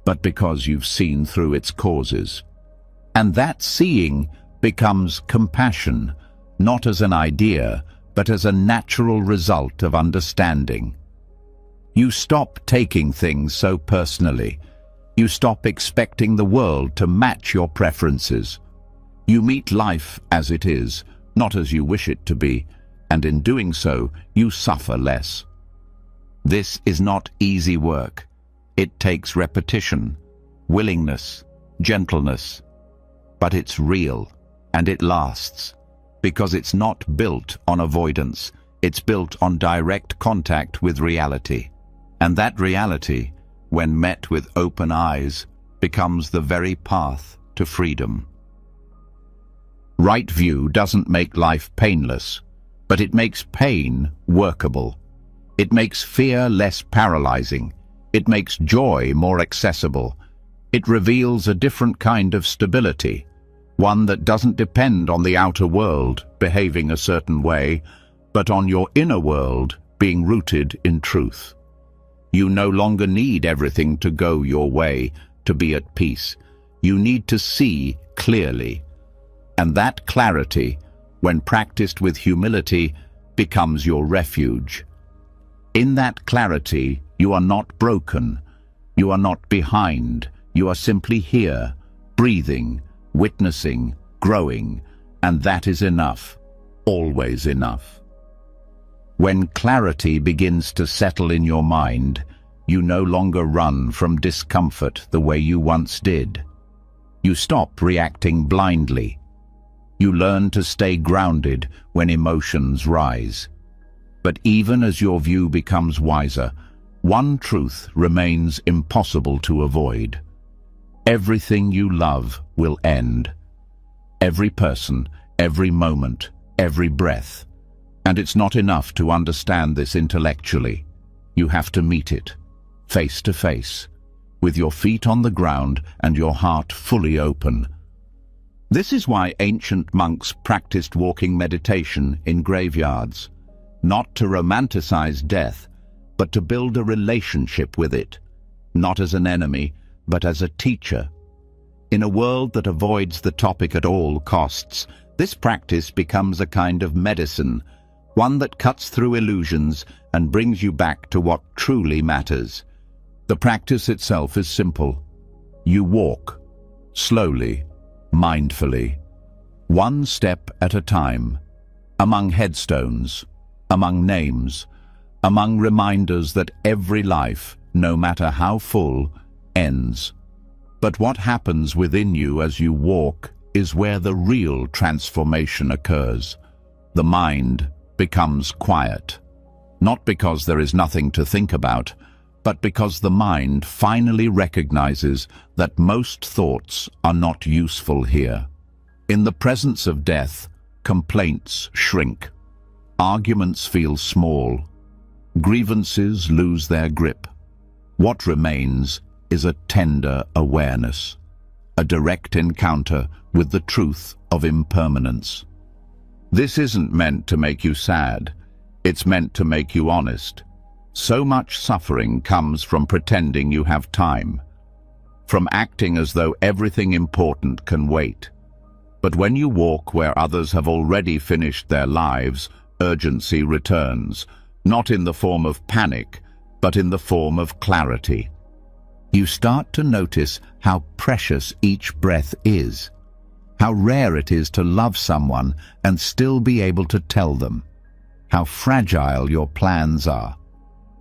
but because you've seen through its causes. And that seeing becomes compassion, not as an idea, but as a natural result of understanding. You stop taking things so personally. You stop expecting the world to match your preferences. You meet life as it is, not as you wish it to be, and in doing so, you suffer less. This is not easy work. It takes repetition, willingness, gentleness, but it's real, and it lasts. Because it's not built on avoidance, it's built on direct contact with reality. And that reality, when met with open eyes, becomes the very path to freedom. Right view doesn't make life painless, but it makes pain workable. It makes fear less paralyzing. It makes joy more accessible. It reveals a different kind of stability, one that doesn't depend on the outer world behaving a certain way, but on your inner world being rooted in truth. You no longer need everything to go your way to be at peace. You need to see clearly. And that clarity, when practiced with humility, becomes your refuge. In that clarity, you are not broken. You are not behind. You are simply here, breathing, witnessing, growing, and that is enough, always enough. When clarity begins to settle in your mind, you no longer run from discomfort the way you once did. You stop reacting blindly. You learn to stay grounded when emotions rise. But even as your view becomes wiser, one truth remains impossible to avoid. Everything you love will end. Every person, every moment, every breath. And it's not enough to understand this intellectually. You have to meet it, face to face, with your feet on the ground and your heart fully open. This is why ancient monks practiced walking meditation in graveyards, not to romanticize death, but to build a relationship with it, not as an enemy, but as a teacher. In a world that avoids the topic at all costs, this practice becomes a kind of medicine, one that cuts through illusions and brings you back to what truly matters. The practice itself is simple. You walk, slowly, mindfully, one step at a time, among headstones, among names, among reminders that every life, no matter how full, ends. But what happens within you as you walk is where the real transformation occurs. The mind becomes quiet, not because there is nothing to think about, but because the mind finally recognizes that most thoughts are not useful here. In the presence of death, complaints shrink, arguments feel small, grievances lose their grip. What remains is a tender awareness, a direct encounter with the truth of impermanence. This isn't meant to make you sad, it's meant to make you honest. So much suffering comes from pretending you have time, from acting as though everything important can wait. But when you walk where others have already finished their lives, urgency returns, not in the form of panic, but in the form of clarity. You start to notice how precious each breath is, how rare it is to love someone and still be able to tell them, how fragile your plans are.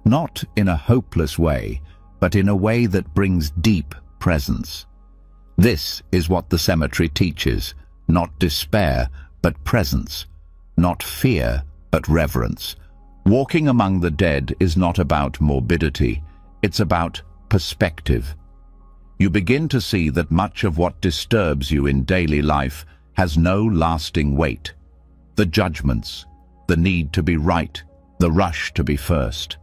Not in a hopeless way, but in a way that brings deep presence. This is what the cemetery teaches, not despair, but presence, not fear, but reverence. Walking among the dead is not about morbidity, it's about perspective. You begin to see that much of what disturbs you in daily life has no lasting weight. The judgments, the need to be right, the rush to be first.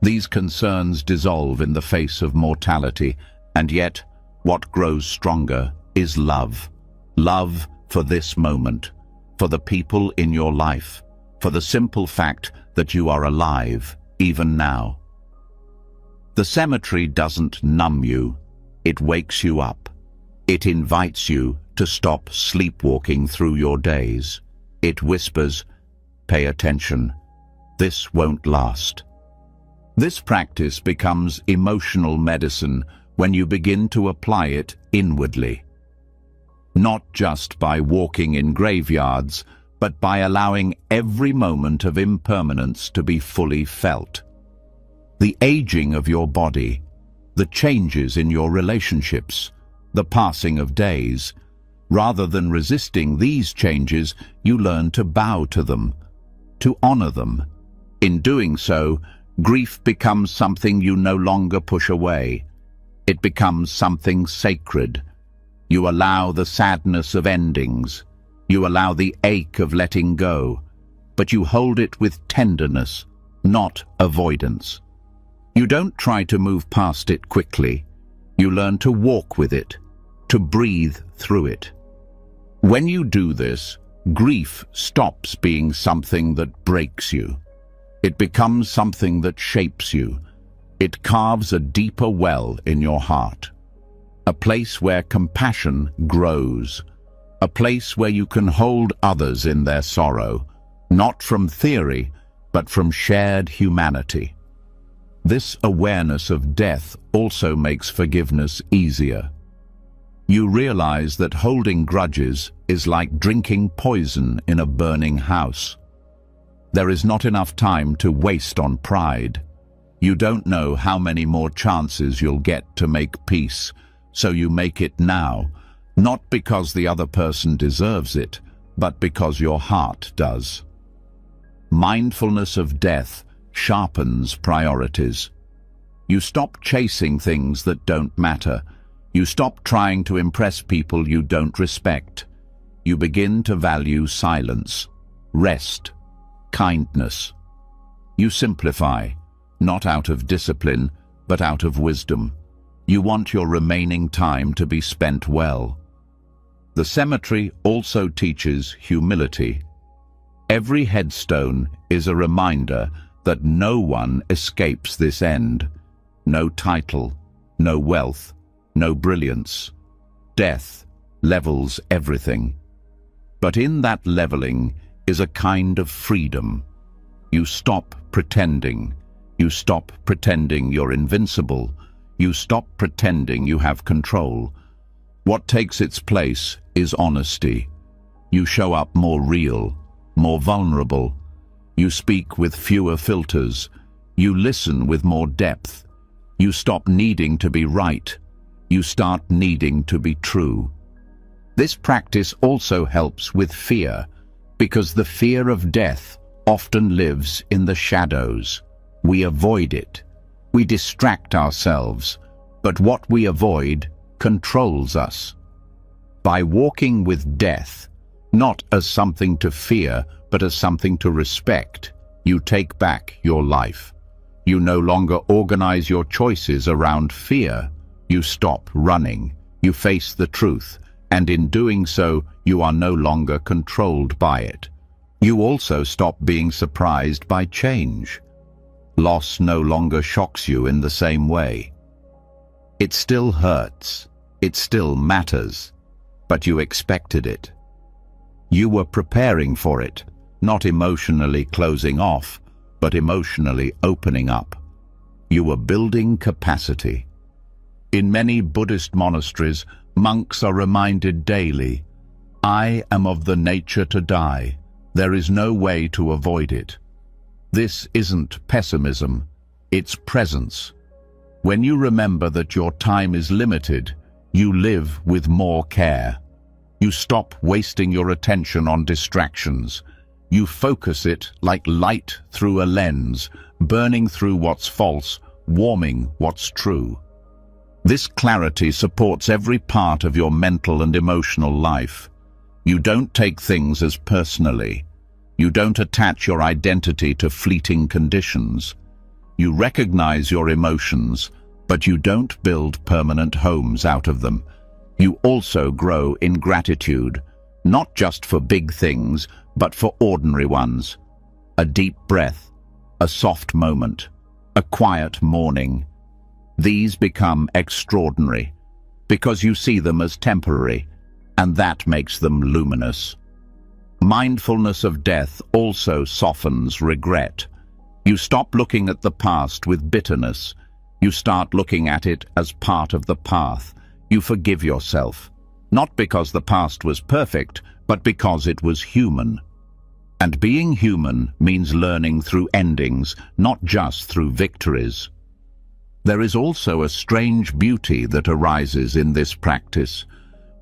These concerns dissolve in the face of mortality, and yet what grows stronger is love. Love for this moment, for the people in your life, for the simple fact that you are alive, even now. The cemetery doesn't numb you, it wakes you up. It invites you to stop sleepwalking through your days. It whispers, pay attention, this won't last. This practice becomes emotional medicine when you begin to apply it inwardly. Not just by walking in graveyards, but by allowing every moment of impermanence to be fully felt. The aging of your body, the changes in your relationships, the passing of days. Rather than resisting these changes, you learn to bow to them, to honor them. In doing so, grief becomes something you no longer push away. It becomes something sacred. You allow the sadness of endings. You allow the ache of letting go, but you hold it with tenderness, not avoidance. You don't try to move past it quickly. You learn to walk with it, to breathe through it. When you do this, grief stops being something that breaks you. It becomes something that shapes you. It carves a deeper well in your heart. a place where compassion grows, a place where you can hold others in their sorrow, not from theory, but from shared humanity. This awareness of death also makes forgiveness easier. You realize that holding grudges is like drinking poison in a burning house. There is not enough time to waste on pride. You don't know how many more chances you'll get to make peace, so you make it now, not because the other person deserves it, but because your heart does. Mindfulness of death sharpens priorities. You stop chasing things that don't matter. You stop trying to impress people you don't respect. You begin to value silence, rest, kindness. You simplify, not out of discipline, but out of wisdom. You want your remaining time to be spent well. The cemetery also teaches humility. Every headstone is a reminder that no one escapes this end. No title, no wealth, no brilliance. Death levels everything. But in that leveling is a kind of freedom. You stop pretending. You stop pretending you're invincible. You stop pretending you have control. What takes its place is honesty. You show up more real, more vulnerable. You speak with fewer filters. You listen with more depth. You stop needing to be right. You start needing to be true. This practice also helps with fear, because the fear of death often lives in the shadows. We avoid it. We distract ourselves, but what we avoid controls us. By walking with death, not as something to fear, but as something to respect, you take back your life. You no longer organize your choices around fear. You stop running. You face the truth, and in doing so, you are no longer controlled by it. You also stop being surprised by change. Loss no longer shocks you in the same way. It still hurts. It still matters. But you expected it. You were preparing for it, not emotionally closing off, but emotionally opening up. You were building capacity. In many Buddhist monasteries, monks are reminded daily, I am of the nature to die. There is no way to avoid it. This isn't pessimism, it's presence. When you remember that your time is limited, you live with more care. You stop wasting your attention on distractions. You focus it like light through a lens, burning through what's false, warming what's true. This clarity supports every part of your mental and emotional life. You don't take things as personally. You don't attach your identity to fleeting conditions. You recognize your emotions, but you don't build permanent homes out of them. You also grow in gratitude, not just for big things, but for ordinary ones. A deep breath, a soft moment, a quiet morning. These become extraordinary because you see them as temporary, and that makes them luminous. Mindfulness of death also softens regret. You stop looking at the past with bitterness. You start looking at it as part of the path. You forgive yourself, not because the past was perfect, but because it was human. And being human means learning through endings, not just through victories. There is also a strange beauty that arises in this practice.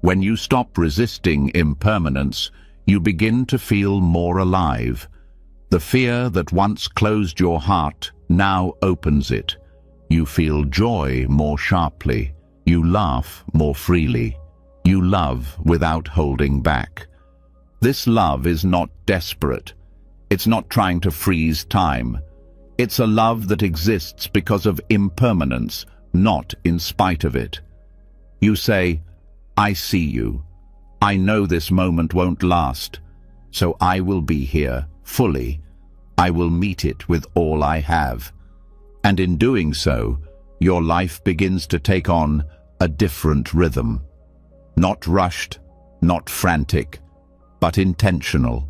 When you stop resisting impermanence, you begin to feel more alive. The fear that once closed your heart now opens it. You feel joy more sharply. You laugh more freely. You love without holding back. This love is not desperate. It's not trying to freeze time. It's a love that exists because of impermanence, not in spite of it. You say, I see you. I know this moment won't last, so I will be here fully. I will meet it with all I have. And in doing so, your life begins to take on a different rhythm. Not rushed, not frantic, but intentional.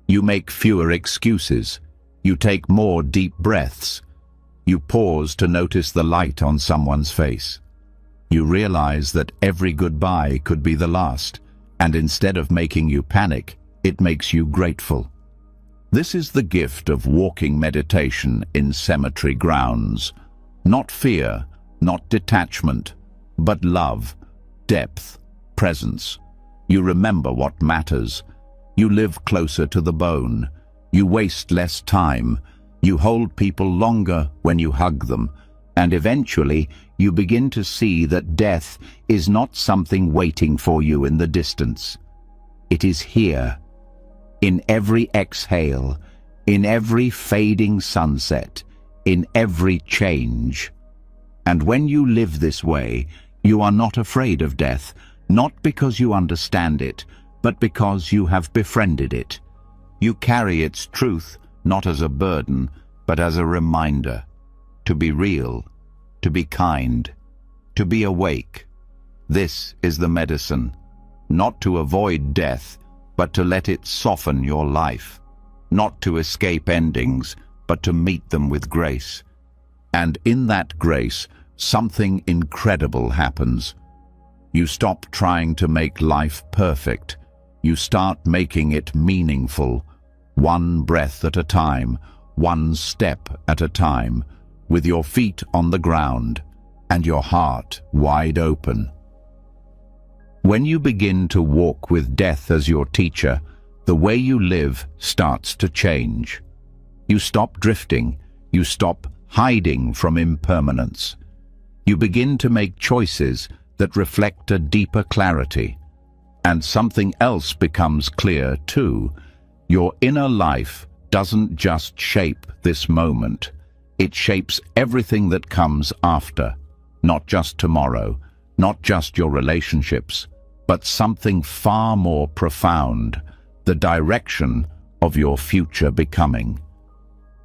You make fewer excuses. You take more deep breaths. You pause to notice the light on someone's face. You realize that every goodbye could be the last, and instead of making you panic, it makes you grateful. This is the gift of walking meditation in cemetery grounds. Not fear, not detachment, but love, depth, presence. You remember what matters. You live closer to the bone. You waste less time. You hold people longer when you hug them. And eventually, you begin to see that death is not something waiting for you in the distance. It is here, in every exhale, in every fading sunset, in every change. And when you live this way, you are not afraid of death, not because you understand it, but because you have befriended it. You carry its truth not as a burden, but as a reminder to be real, to be kind, to be awake. This is the medicine, not to avoid death, but to let it soften your life, not to escape endings, but to meet them with grace. And in that grace, something incredible happens. You stop trying to make life perfect. You start making it meaningful, one breath at a time, one step at a time, with your feet on the ground and your heart wide open. When you begin to walk with death as your teacher, the way you live starts to change. You stop drifting. You stop hiding from impermanence. You begin to make choices that reflect a deeper clarity. And something else becomes clear too. Your inner life doesn't just shape this moment. It shapes everything that comes after. Not just tomorrow, not just your relationships, but something far more profound, the direction of your future becoming.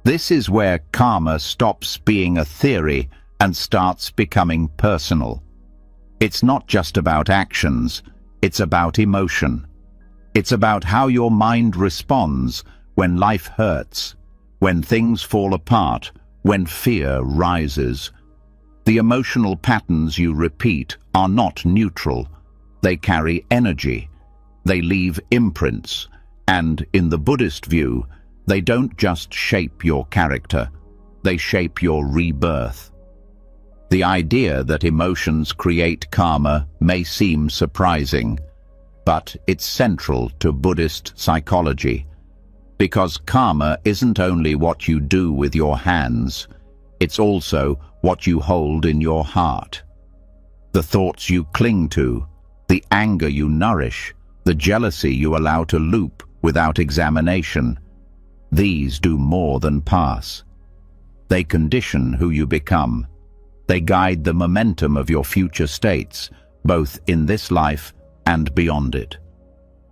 This is where karma stops being a theory and starts becoming personal. It's not just about actions, it's about emotion. It's about how your mind responds when life hurts, when things fall apart, when fear rises. The emotional patterns you repeat are not neutral. They carry energy. They leave imprints. And in the Buddhist view, they don't just shape your character, they shape your rebirth. The idea that emotions create karma may seem surprising, but it's central to Buddhist psychology. Because karma isn't only what you do with your hands, it's also what you hold in your heart. The thoughts you cling to, the anger you nourish, the jealousy you allow to loop without examination, these do more than pass. They condition who you become. They guide the momentum of your future states, both in this life and beyond it.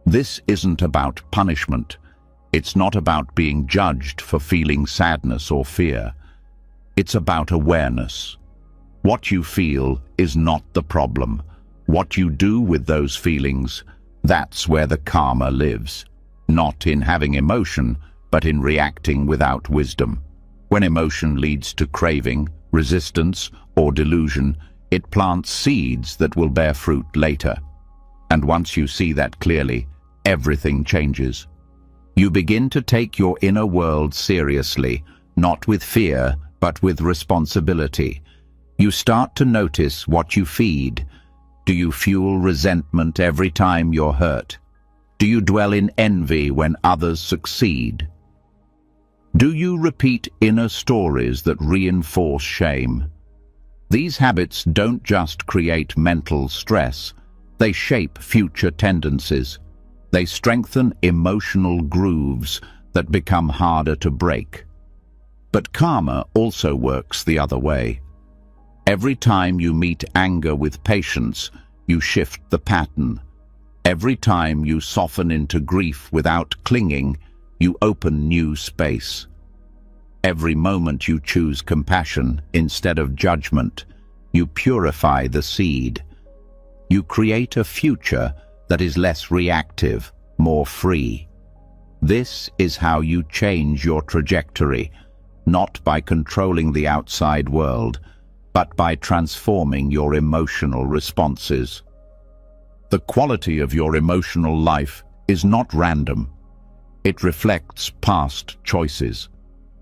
This isn't about punishment. It's not about being judged for feeling sadness or fear. It's about awareness. What you feel is not the problem. What you do with those feelings, that's where the karma lives. Not in having emotion, but in reacting without wisdom. When emotion leads to craving, resistance, or delusion, it plants seeds that will bear fruit later. And once you see that clearly, everything changes. You begin to take your inner world seriously, not with fear, but with responsibility. You start to notice what you feed. Do you fuel resentment every time you're hurt? Do you dwell in envy when others succeed? Do you repeat inner stories that reinforce shame? These habits don't just create mental stress, they shape future tendencies. They strengthen emotional grooves that become harder to break. But karma also works the other way. Every time you meet anger with patience, you shift the pattern. Every time you soften into grief without clinging, you open new space. Every moment you choose compassion instead of judgment, You purify the seed. You create a future that is less reactive, more free. This is how you change your trajectory, not by controlling the outside world, but by transforming your emotional responses. The quality of your emotional life is not random. It reflects past choices,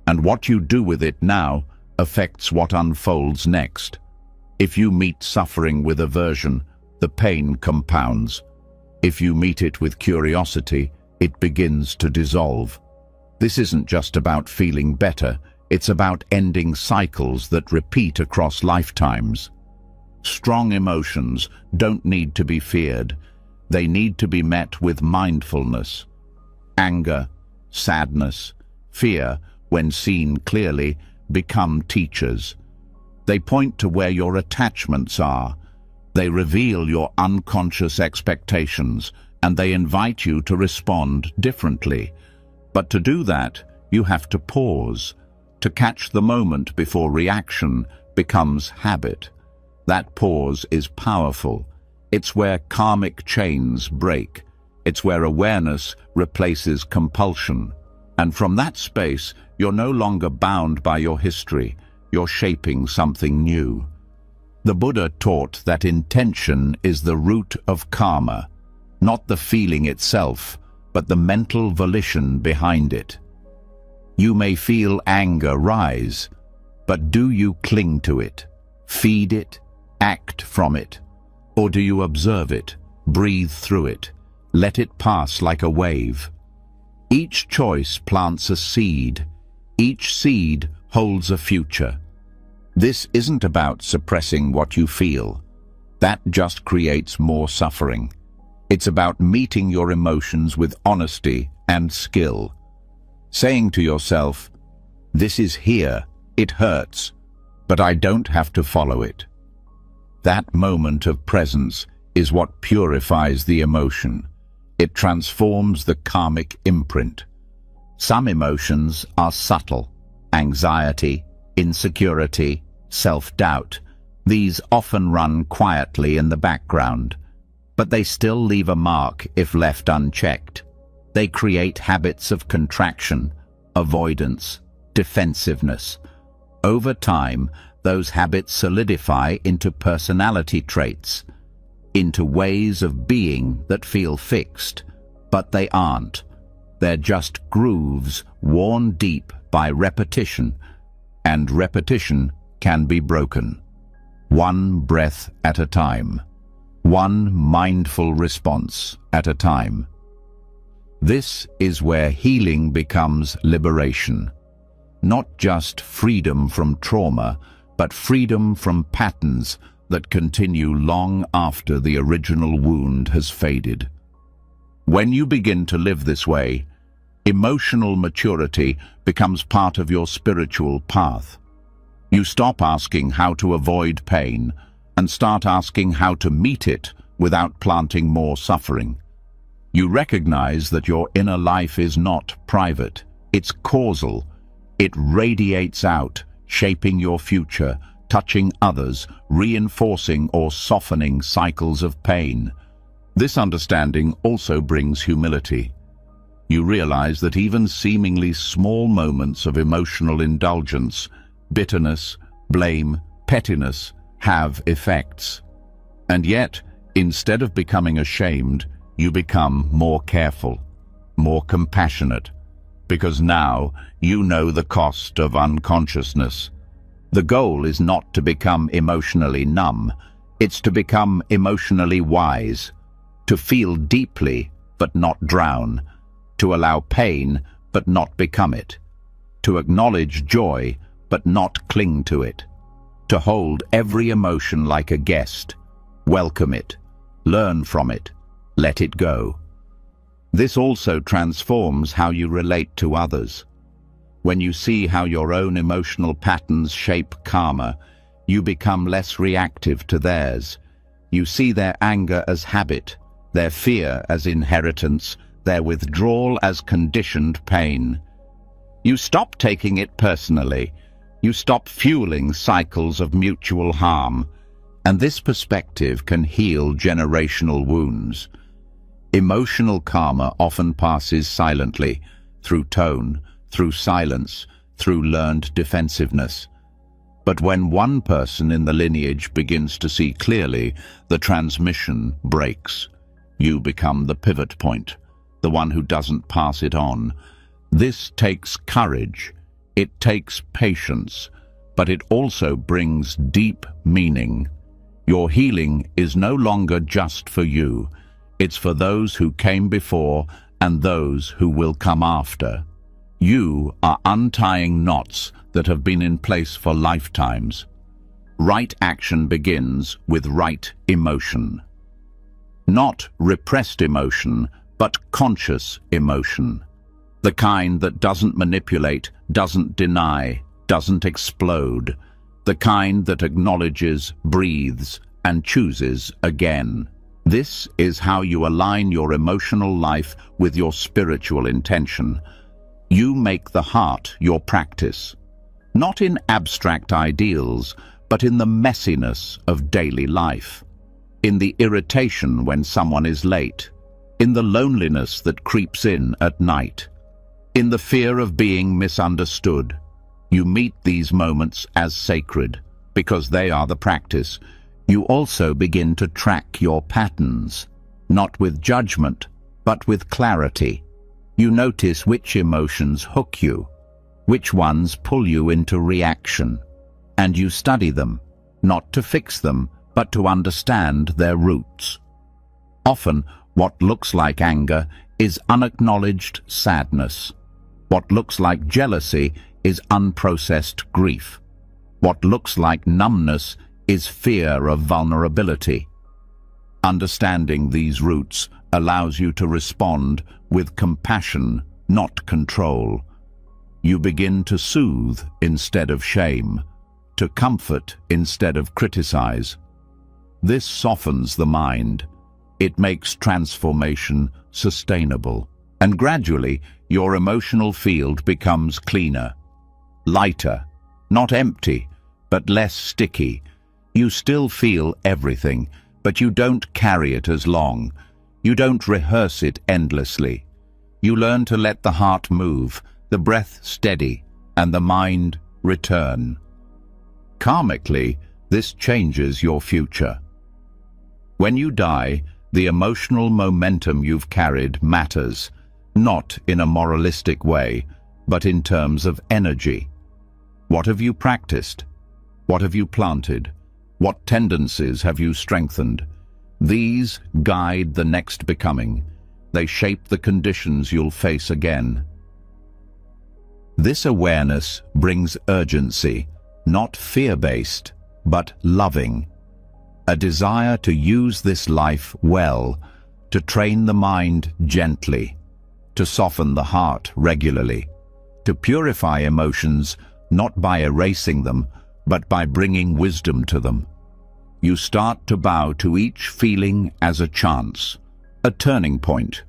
and what you do with it now affects what unfolds next. If you meet suffering with aversion, the pain compounds. If you meet it with curiosity, it begins to dissolve. This isn't just about feeling better, it's about ending cycles that repeat across lifetimes. Strong emotions don't need to be feared. They need to be met with mindfulness. Anger, sadness, fear, when seen clearly, become teachers. They point to where your attachments are. They reveal your unconscious expectations, and they invite you to respond differently. But to do that, you have to pause, to catch the moment before reaction becomes habit. That pause is powerful. It's where karmic chains break. It's where awareness replaces compulsion. And from that space, you're no longer bound by your history. You're shaping something new. The Buddha taught that intention is the root of karma, not the feeling itself, but the mental volition behind it. You may feel anger rise, but do you cling to it, feed it, act from it? Or do you observe it, breathe through it, let it pass like a wave? Each choice plants a seed. Each seed holds a future. This isn't about suppressing what you feel. That just creates more suffering. It's about meeting your emotions with honesty and skill. Saying to yourself, "This is here, it hurts, but I don't have to follow it." That moment of presence is what purifies the emotion. It transforms the karmic imprint. Some emotions are subtle: anxiety, insecurity, self-doubt. These often run quietly in the background, but they still leave a mark if left unchecked. They create habits of contraction, avoidance, defensiveness. Over time, those habits solidify into personality traits, into ways of being that feel fixed, but they aren't. They're just grooves worn deep by repetition, and repetition can be broken. One breath at a time, one mindful response at a time. This is where healing becomes liberation. Not just freedom from trauma, but freedom from patterns that continue long after the original wound has faded. When you begin to live this way, emotional maturity becomes part of your spiritual path. You stop asking how to avoid pain and start asking how to meet it without planting more suffering. You recognize that your inner life is not private, it's causal. It radiates out, shaping your future, touching others, reinforcing or softening cycles of pain. This understanding also brings humility. You realize that even seemingly small moments of emotional indulgence, bitterness, blame, pettiness, have effects. And yet, instead of becoming ashamed, you become more careful, more compassionate, because now you know the cost of unconsciousness. The goal is not to become emotionally numb, it's to become emotionally wise, to feel deeply but not drown, to allow pain but not become it, to acknowledge joy but not cling to it, to hold every emotion like a guest, welcome it, learn from it, let it go. This also transforms how you relate to others. When you see how your own emotional patterns shape karma, you become less reactive to theirs. You see their anger as habit, their fear as inheritance, their withdrawal as conditioned pain. You stop taking it personally. You stop fueling cycles of mutual harm. And this perspective can heal generational wounds. Emotional karma often passes silently, through tone, through silence, through learned defensiveness. But when one person in the lineage begins to see clearly, the transmission breaks. You become the pivot point, the one who doesn't pass it on. This takes courage, it takes patience, but it also brings deep meaning. Your healing is no longer just for you. It's for those who came before and those who will come after. You are untying knots that have been in place for lifetimes. Right action begins with right emotion. Not repressed emotion, but conscious emotion. The kind that doesn't manipulate, doesn't deny, doesn't explode. The kind that acknowledges, breathes, and chooses again. This is how you align your emotional life with your spiritual intention. You make the heart your practice, not in abstract ideals, but in the messiness of daily life, in the irritation when someone is late, in the loneliness that creeps in at night, in the fear of being misunderstood. You meet these moments as sacred, because they are the practice. You also begin to track your patterns, not with judgment, but with clarity. You notice which emotions hook you, which ones pull you into reaction, and you study them, not to fix them, but to understand their roots. Often, what looks like anger is unacknowledged sadness. What looks like jealousy is unprocessed grief. What looks like numbness is fear of vulnerability. Understanding these roots allows you to respond with compassion, not control. You begin to soothe instead of shame, to comfort instead of criticize. This softens the mind. It makes transformation sustainable. And gradually, your emotional field becomes cleaner, lighter, not empty, but less sticky. You still feel everything, but you don't carry it as long. You don't rehearse it endlessly. You learn to let the heart move, the breath steady, and the mind return. Karmically, this changes your future. When you die, the emotional momentum you've carried matters, not in a moralistic way, but in terms of energy. What have you practiced? What have you planted? What tendencies have you strengthened? These guide the next becoming. They shape the conditions you'll face again. This awareness brings urgency, not fear-based, but loving. A desire to use this life well, to train the mind gently, to soften the heart regularly, to purify emotions not by erasing them, but by bringing wisdom to them. You start to bow to each feeling as a chance, a turning point,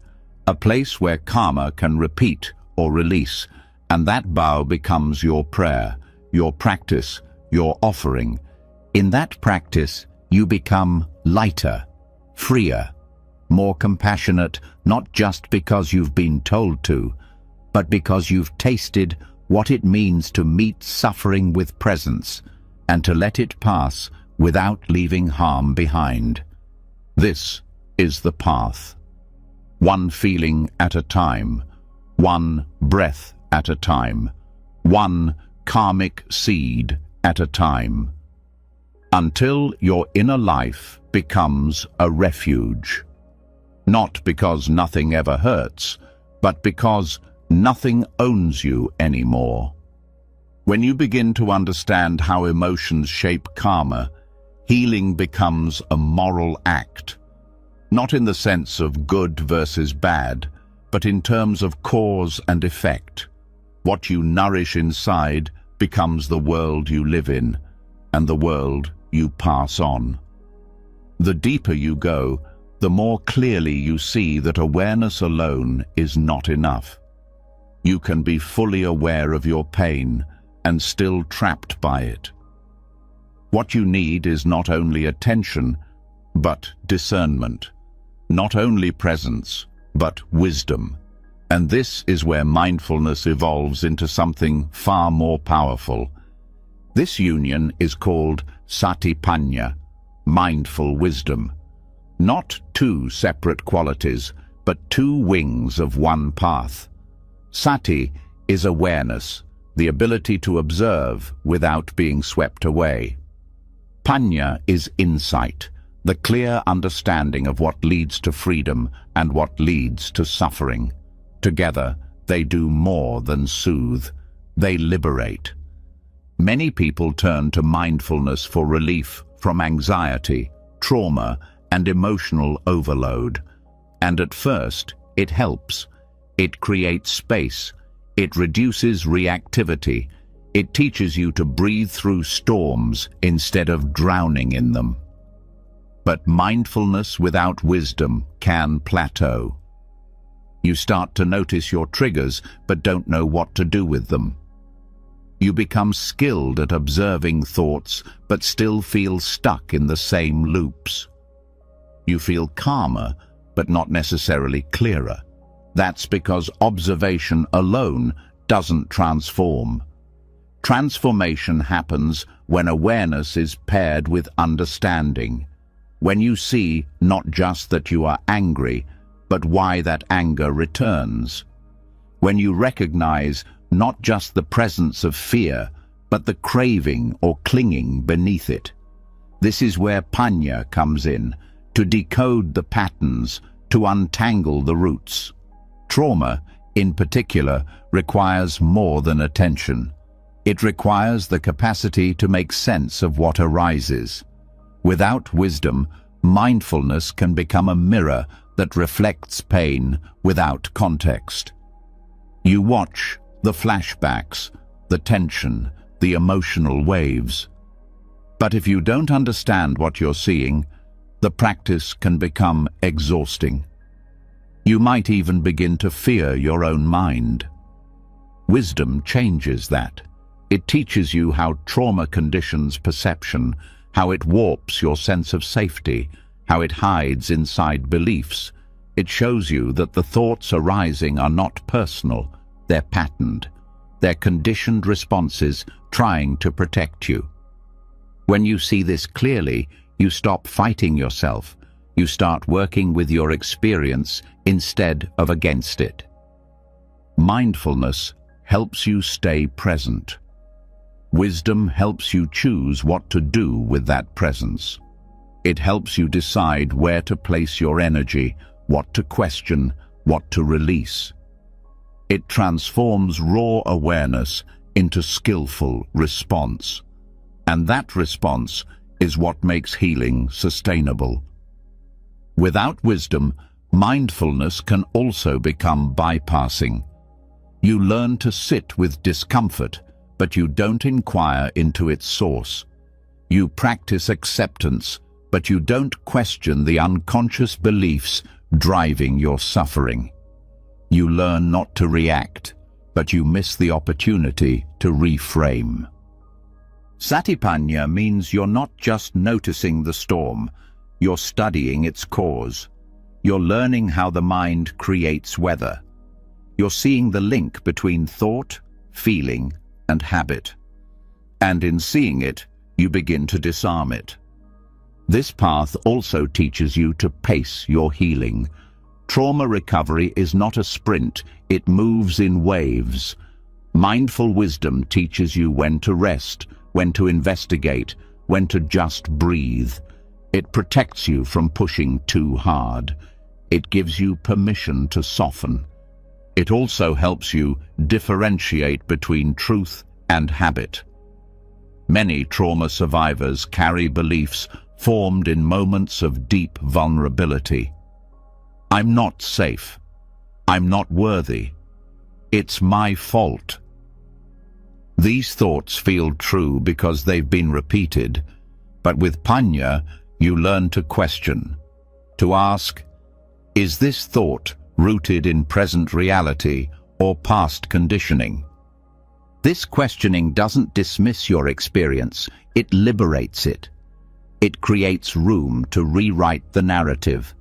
a place where karma can repeat or release, and that bow becomes your prayer, your practice, your offering. In that practice, you become lighter, freer, more compassionate, not just because you've been told to, but because you've tasted what it means to meet suffering with presence and to let it pass without leaving harm behind. This is the path. One feeling at a time, one breath at a time, one karmic seed at a time, until your inner life becomes a refuge. Not because nothing ever hurts, but because nothing owns you anymore. When you begin to understand how emotions shape karma, healing becomes a moral act, not in the sense of good versus bad, but in terms of cause and effect. What you nourish inside becomes the world you live in, and the world you pass on. The deeper you go, the more clearly you see that awareness alone is not enough. You can be fully aware of your pain and still trapped by it. What you need is not only attention, but discernment. Not only presence, but wisdom. And this is where mindfulness evolves into something far more powerful. This union is called satipanya, mindful wisdom. Not two separate qualities, but two wings of one path. Sati is awareness, the ability to observe without being swept away. Panya is insight, the clear understanding of what leads to freedom and what leads to suffering. Together, they do more than soothe. They liberate. Many people turn to mindfulness for relief from anxiety, trauma, and emotional overload. And at first, it helps. It creates space. It reduces reactivity. It teaches you to breathe through storms instead of drowning in them. But mindfulness without wisdom can plateau. You start to notice your triggers but don't know what to do with them. You become skilled at observing thoughts but still feel stuck in the same loops. You feel calmer but not necessarily clearer. That's because observation alone doesn't transform. Transformation happens when awareness is paired with understanding. When you see not just that you are angry, but why that anger returns. When you recognize not just the presence of fear, but the craving or clinging beneath it. This is where panya comes in, to decode the patterns, to untangle the roots. Trauma, in particular, requires more than attention. It requires the capacity to make sense of what arises. Without wisdom, mindfulness can become a mirror that reflects pain without context. You watch the flashbacks, the tension, the emotional waves. But if you don't understand what you're seeing, the practice can become exhausting. You might even begin to fear your own mind. Wisdom changes that. It teaches you how trauma conditions perception, how it warps your sense of safety, how it hides inside beliefs. It shows you that the thoughts arising are not personal, they're patterned. They're conditioned responses trying to protect you. When you see this clearly, you stop fighting yourself. You start working with your experience instead of against it. Mindfulness helps you stay present. Wisdom helps you choose what to do with that presence. It helps you decide where to place your energy, what to question, what to release. It transforms raw awareness into skillful response. And that response is what makes healing sustainable. Without wisdom, mindfulness can also become bypassing. You learn to sit with discomfort, but you don't inquire into its source. You practice acceptance, but you don't question the unconscious beliefs driving your suffering. You learn not to react, but you miss the opportunity to reframe. Satipanya means you're not just noticing the storm, you're studying its cause. You're learning how the mind creates weather. You're seeing the link between thought, feeling, and habit. And in seeing it, you begin to disarm it. This path also teaches you to pace your healing. Trauma recovery is not a sprint, it moves in waves. Mindful wisdom teaches you when to rest, when to investigate, when to just breathe. It protects you from pushing too hard. It gives you permission to soften. It also helps you differentiate between truth and habit. Many trauma survivors carry beliefs formed in moments of deep vulnerability. I'm not safe. I'm not worthy. It's my fault. These thoughts feel true because they've been repeated, but with Panya, you learn to question, to ask, is this thought rooted in present reality or past conditioning? This questioning doesn't dismiss your experience, it liberates it. It creates room to rewrite the narrative,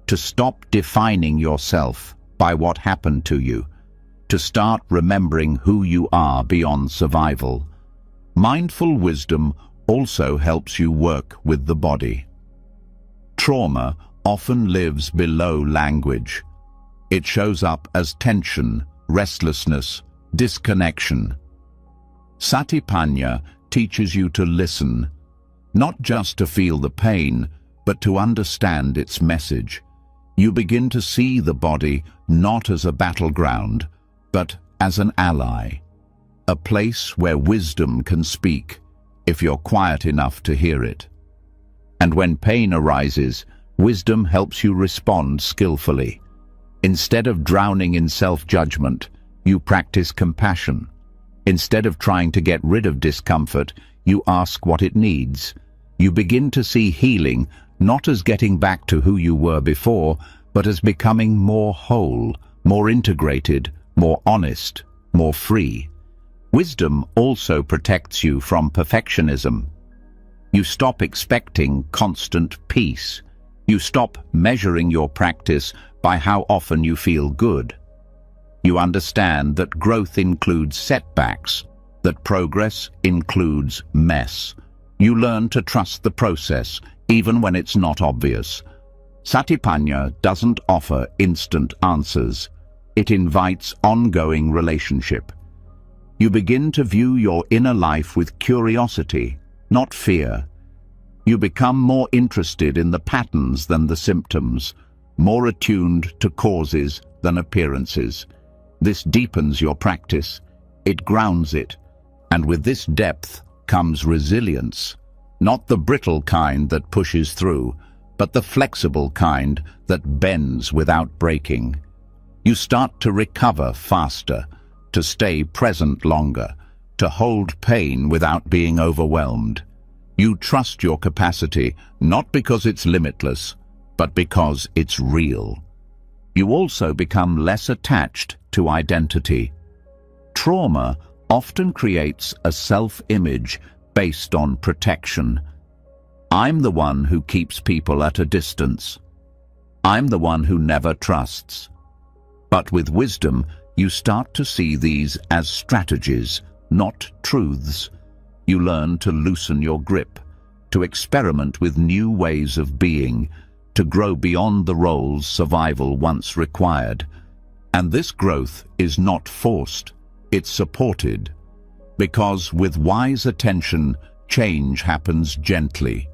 to stop defining yourself by what happened to you, to start remembering who you are beyond survival. Mindful wisdom also helps you work with the body. Trauma often lives below language. It shows up as tension, restlessness, disconnection. Satipanya teaches you to listen, not just to feel the pain, but to understand its message. You begin to see the body not as a battleground, but as an ally, a place where wisdom can speak, if you're quiet enough to hear it. And when pain arises, wisdom helps you respond skillfully. Instead of drowning in self-judgment, you practice compassion. Instead of trying to get rid of discomfort, you ask what it needs. You begin to see healing not as getting back to who you were before, but as becoming more whole, more integrated, more honest, more free. Wisdom also protects you from perfectionism. You stop expecting constant peace. You stop measuring your practice by how often you feel good. You understand that growth includes setbacks, that progress includes mess. You learn to trust the process, even when it's not obvious. Satipanya doesn't offer instant answers. It invites ongoing relationship. You begin to view your inner life with curiosity, not fear. You become more interested in the patterns than the symptoms, more attuned to causes than appearances. This deepens your practice. It grounds it. And with this depth comes resilience, not the brittle kind that pushes through, but the flexible kind that bends without breaking. You start to recover faster, to stay present longer, to hold pain without being overwhelmed. You trust your capacity, not because it's limitless, but because it's real. You also become less attached to identity. Trauma often creates a self-image based on protection. I'm the one who keeps people at a distance. I'm the one who never trusts. But with wisdom, you start to see these as strategies, not truths. You learn to loosen your grip, to experiment with new ways of being, to grow beyond the roles survival once required. And this growth is not forced, it's supported. Because with wise attention, change happens gently.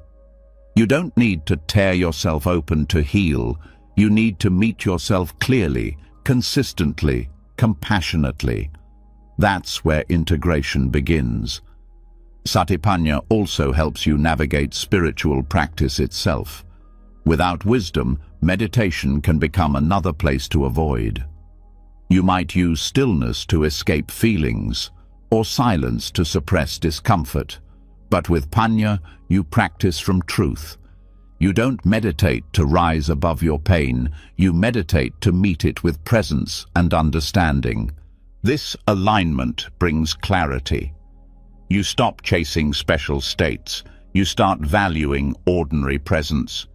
You don't need to tear yourself open to heal. You need to meet yourself clearly, consistently, compassionately. That's where integration begins. Satipanya also helps you navigate spiritual practice itself. Without wisdom, meditation can become another place to avoid. You might use stillness to escape feelings, or silence to suppress discomfort. But with Panya, you practice from truth. You don't meditate to rise above your pain, you meditate to meet it with presence and understanding. This alignment brings clarity. You stop chasing special states, you start valuing ordinary presence.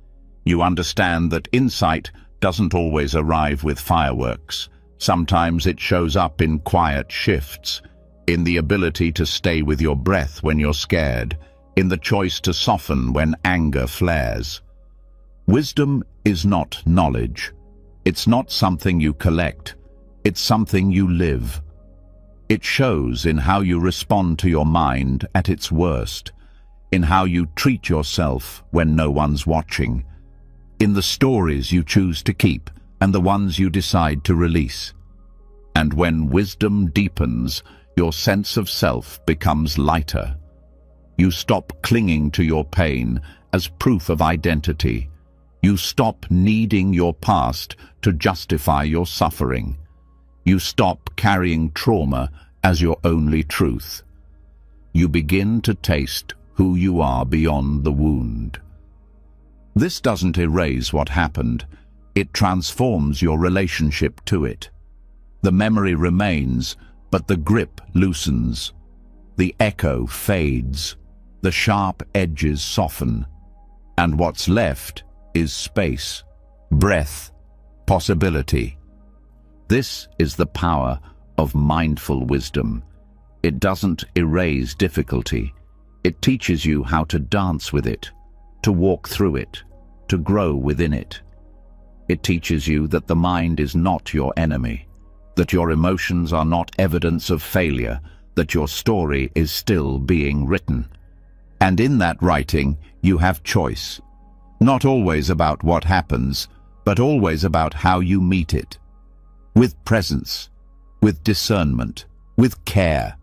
You understand that insight doesn't always arrive with fireworks. Sometimes it shows up in quiet shifts, in the ability to stay with your breath when you're scared, in the choice to soften when anger flares. Wisdom is not knowledge. It's not something you collect. It's something you live. It shows in how you respond to your mind at its worst, in how you treat yourself when no one's watching, in the stories you choose to keep and the ones you decide to release. And when wisdom deepens, your sense of self becomes lighter. You stop clinging to your pain as proof of identity. You stop needing your past to justify your suffering. You stop carrying trauma as your only truth. You begin to taste who you are beyond the wound. This doesn't erase what happened. It transforms your relationship to it. The memory remains, but the grip loosens. The echo fades. The sharp edges soften. And what's left is space, breath, possibility. This is the power of mindful wisdom. It doesn't erase difficulty. It teaches you how to dance with it, to walk through it, to grow within it. It teaches you that the mind is not your enemy, that your emotions are not evidence of failure, that your story is still being written. And in that writing, you have choice. Not always about what happens, but always about how you meet it. With presence, with discernment, with care.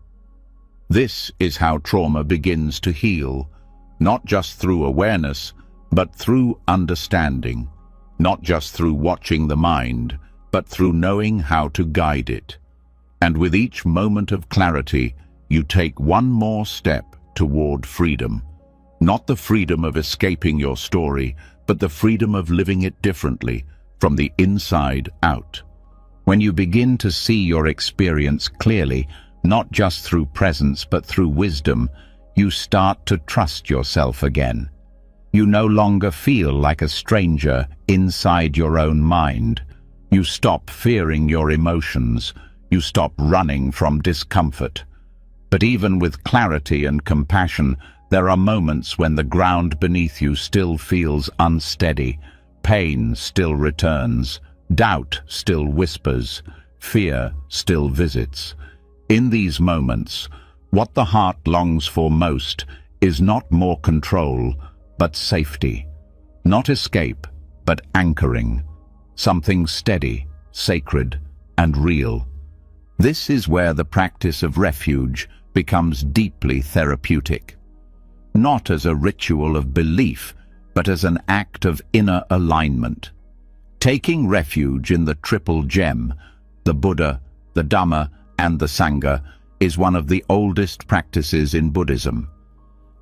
This is how trauma begins to heal, not just through awareness, but through understanding. Not just through watching the mind, but through knowing how to guide it. And with each moment of clarity, you take one more step toward freedom. Not the freedom of escaping your story, but the freedom of living it differently, from the inside out. When you begin to see your experience clearly, not just through presence but through wisdom, you start to trust yourself again. You no longer feel like a stranger inside your own mind. You stop fearing your emotions. You stop running from discomfort. But even with clarity and compassion, there are moments when the ground beneath you still feels unsteady. Pain still returns. Doubt still whispers. Fear still visits. In these moments, what the heart longs for most is not more control, but safety. Not escape, but anchoring. Something steady, sacred, and real. This is where the practice of refuge becomes deeply therapeutic. Not as a ritual of belief, but as an act of inner alignment. Taking refuge in the triple gem, the Buddha, the Dhamma, and the Sangha, is one of the oldest practices in Buddhism.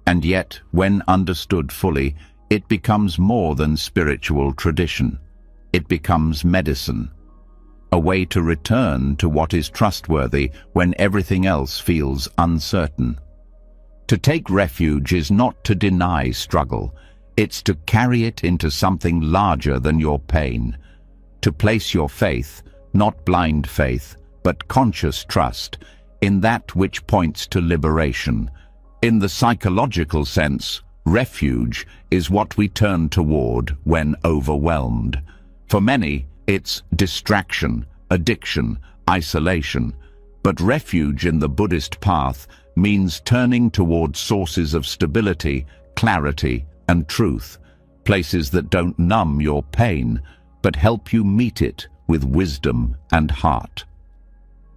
And yet, when understood fully, it becomes more than spiritual tradition. It becomes medicine, a way to return to what is trustworthy when everything else feels uncertain. To take refuge is not to deny struggle. It's to carry it into something larger than your pain. To place your faith, not blind faith, but conscious trust, in that which points to liberation. In the psychological sense, refuge is what we turn toward when overwhelmed. For many, it's distraction, addiction, isolation. But refuge in the Buddhist path means turning toward sources of stability, clarity, and truth, places that don't numb your pain, but help you meet it with wisdom and heart.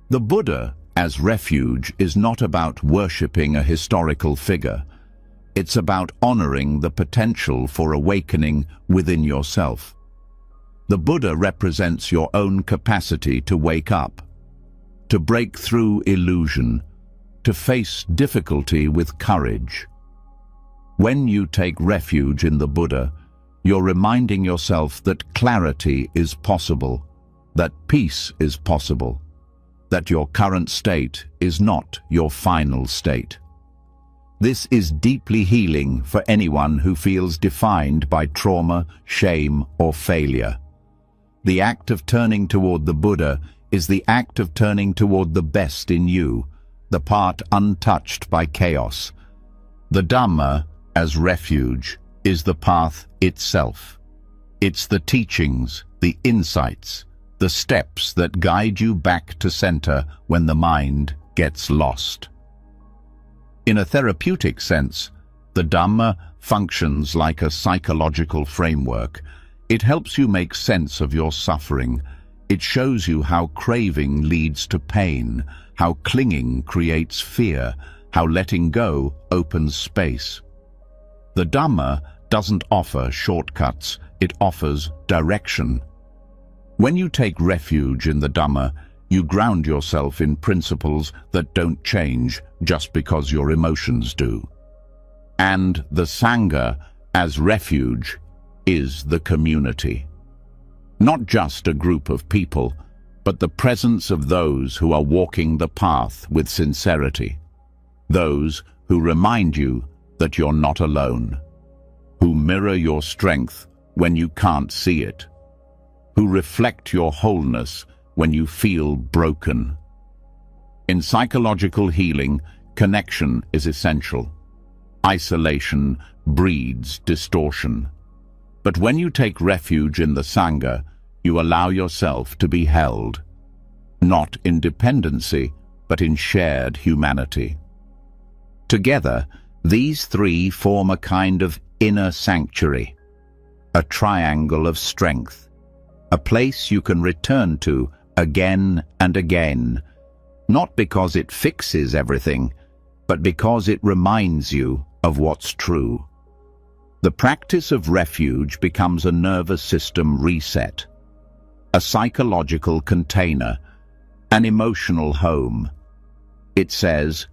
The Buddha as refuge is not about worshipping a historical figure. It's about honoring the potential for awakening within yourself. The Buddha represents your own capacity to wake up, to break through illusion, to face difficulty with courage. When you take refuge in the Buddha, you're reminding yourself that clarity is possible, that peace is possible, that your current state is not your final state. This is deeply healing for anyone who feels defined by trauma, shame, or failure. The act of turning toward the Buddha is the act of turning toward the best in you, the part untouched by chaos. The Dhamma, as refuge, is the path itself. It's the teachings, the insights, the steps that guide you back to center when the mind gets lost. In a therapeutic sense, the Dhamma functions like a psychological framework. It helps you make sense of your suffering. It shows you how craving leads to pain, how clinging creates fear, how letting go opens space. The Dhamma doesn't offer shortcuts, it offers direction. When you take refuge in the Dhamma, you ground yourself in principles that don't change just because your emotions do. And the Sangha, as refuge, is the community. Not just a group of people, but the presence of those who are walking the path with sincerity. Those who remind you that you're not alone, who mirror your strength when you can't see it, who reflect your wholeness when you feel broken. In psychological healing, connection is essential. Isolation breeds distortion. But when you take refuge in the Sangha, you allow yourself to be held, not in dependency, but in shared humanity. Together, these three form a kind of inner sanctuary, a triangle of strength, a place you can return to again and again, not because it fixes everything, but because it reminds you of what's true. The practice of refuge becomes a nervous system reset, a psychological container, an emotional home. It says,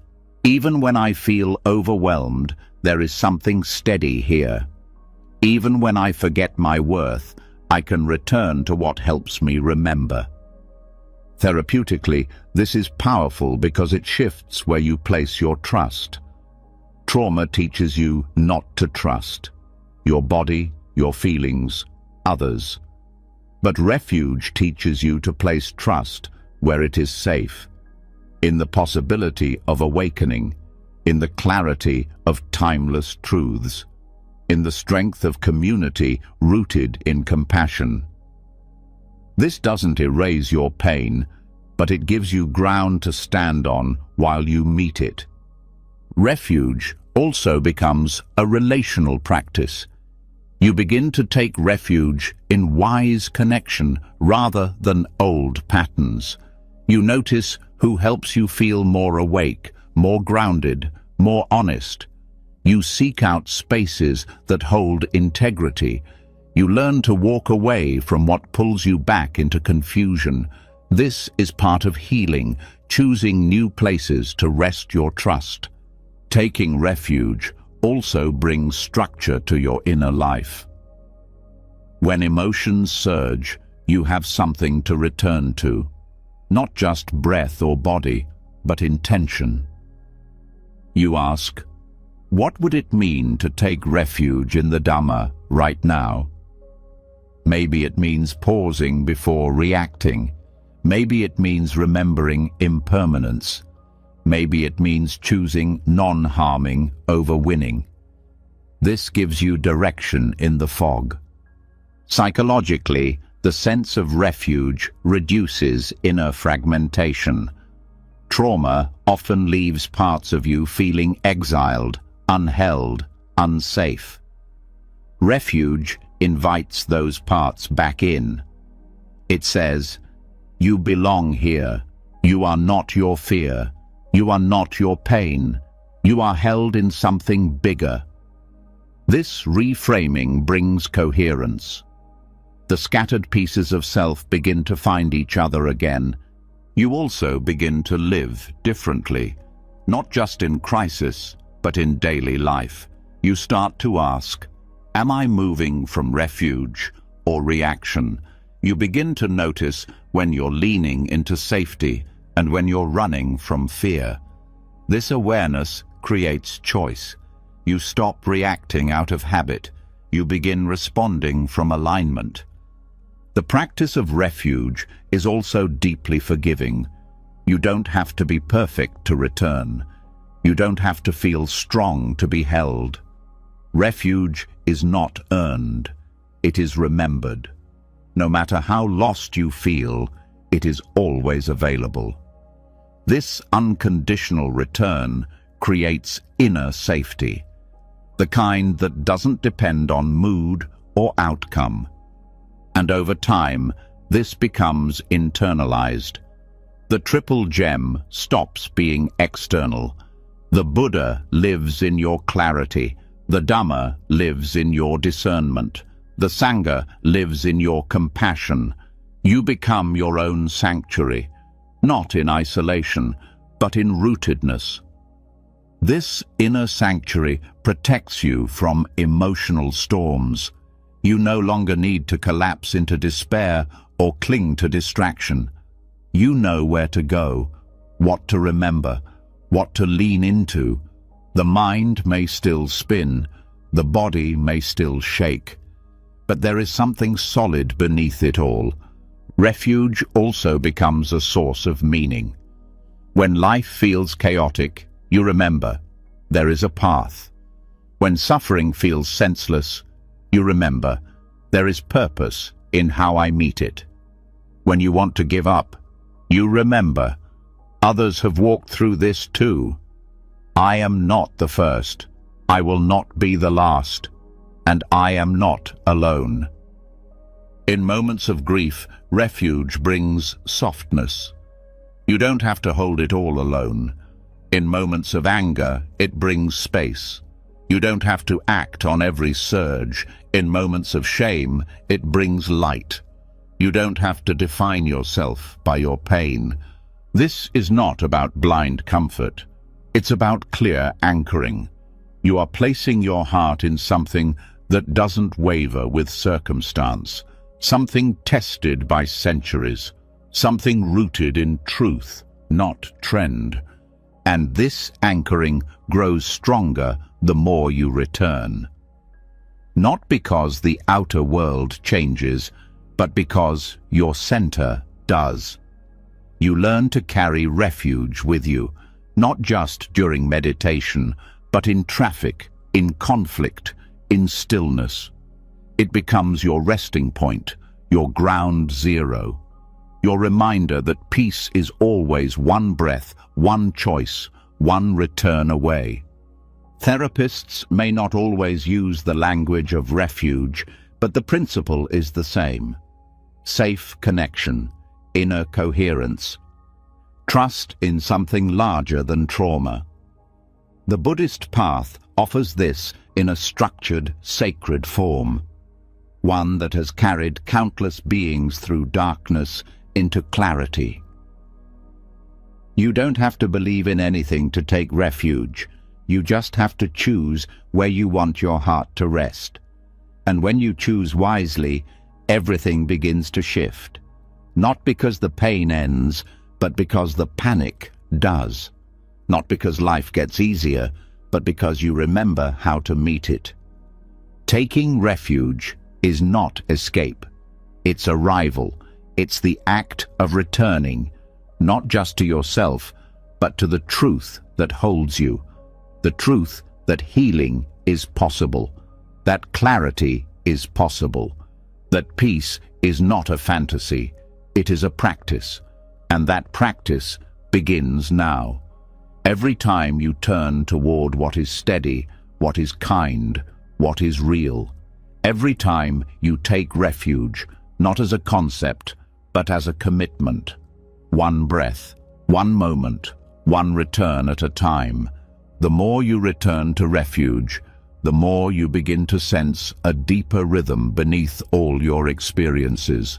even when I feel overwhelmed, there is something steady here. Even when I forget my worth, I can return to what helps me remember. Therapeutically, this is powerful because it shifts where you place your trust. Trauma teaches you not to trust your body, your feelings, others. But refuge teaches you to place trust where it is safe, in the possibility of awakening, in the clarity of timeless truths, in the strength of community rooted in compassion. This doesn't erase your pain, but it gives you ground to stand on while you meet it. Refuge also becomes a relational practice. You begin to take refuge in wise connection rather than old patterns. You notice who helps you feel more awake, more grounded, more honest. You seek out spaces that hold integrity. You learn to walk away from what pulls you back into confusion. This is part of healing, choosing new places to rest your trust. Taking refuge also brings structure to your inner life. When emotions surge, you have something to return to. Not just breath or body, but intention. You ask, what would it mean to take refuge in the Dhamma right now? Maybe it means pausing before reacting. Maybe it means remembering impermanence. Maybe it means choosing non-harming over winning. This gives you direction in the fog. Psychologically, the sense of refuge reduces inner fragmentation. Trauma often leaves parts of you feeling exiled, unheld, unsafe. Refuge invites those parts back in. It says, you belong here. You are not your fear. You are not your pain. You are held in something bigger. This reframing brings coherence. The scattered pieces of self begin to find each other again. You also begin to live differently, not just in crisis, but in daily life. You start to ask, am I moving from refuge or reaction? You begin to notice when you're leaning into safety and when you're running from fear. This awareness creates choice. You stop reacting out of habit. You begin responding from alignment. The practice of refuge is also deeply forgiving. You don't have to be perfect to return. You don't have to feel strong to be held. Refuge is not earned. It is remembered. No matter how lost you feel, it is always available. This unconditional return creates inner safety, the kind that doesn't depend on mood or outcome. And over time, this becomes internalized. The triple gem stops being external. The Buddha lives in your clarity. The Dhamma lives in your discernment. The Sangha lives in your compassion. You become your own sanctuary, not in isolation, but in rootedness. This inner sanctuary protects you from emotional storms. You no longer need to collapse into despair or cling to distraction. You know where to go, what to remember, what to lean into. The mind may still spin, the body may still shake, but there is something solid beneath it all. Refuge also becomes a source of meaning. When life feels chaotic, you remember there is a path. When suffering feels senseless, you remember there is purpose in how I meet it. When you want to give up, you remember others have walked through this too. I am not the first, I will not be the last, and I am not alone. In moments of grief, refuge brings softness. You don't have to hold it all alone. In moments of anger, it brings space. You don't have to act on every surge. In moments of shame, it brings light. You don't have to define yourself by your pain. This is not about blind comfort. It's about clear anchoring. You are placing your heart in something that doesn't waver with circumstance, something tested by centuries, something rooted in truth, not trend. And this anchoring grows stronger the more you return. Not because the outer world changes, but because your center does. You learn to carry refuge with you, not just during meditation, but in traffic, in conflict, in stillness. It becomes your resting point, your ground zero, your reminder that peace is always one breath, one choice, one return away. Therapists may not always use the language of refuge, but the principle is the same. Safe connection, inner coherence, trust in something larger than trauma. The Buddhist path offers this in a structured, sacred form, one that has carried countless beings through darkness into clarity. You don't have to believe in anything to take refuge. You just have to choose where you want your heart to rest. And when you choose wisely, everything begins to shift. Not because the pain ends, but because the panic does. Not because life gets easier, but because you remember how to meet it. Taking refuge is not escape. It's arrival. It's the act of returning, not just to yourself, but to the truth that holds you. The truth that healing is possible, that clarity is possible, that peace is not a fantasy, it is a practice, and that practice begins now. Every time you turn toward what is steady, what is kind, what is real. Every time you take refuge, not as a concept, but as a commitment. One breath, one moment, one return at a time. The more you return to refuge, the more you begin to sense a deeper rhythm beneath all your experiences,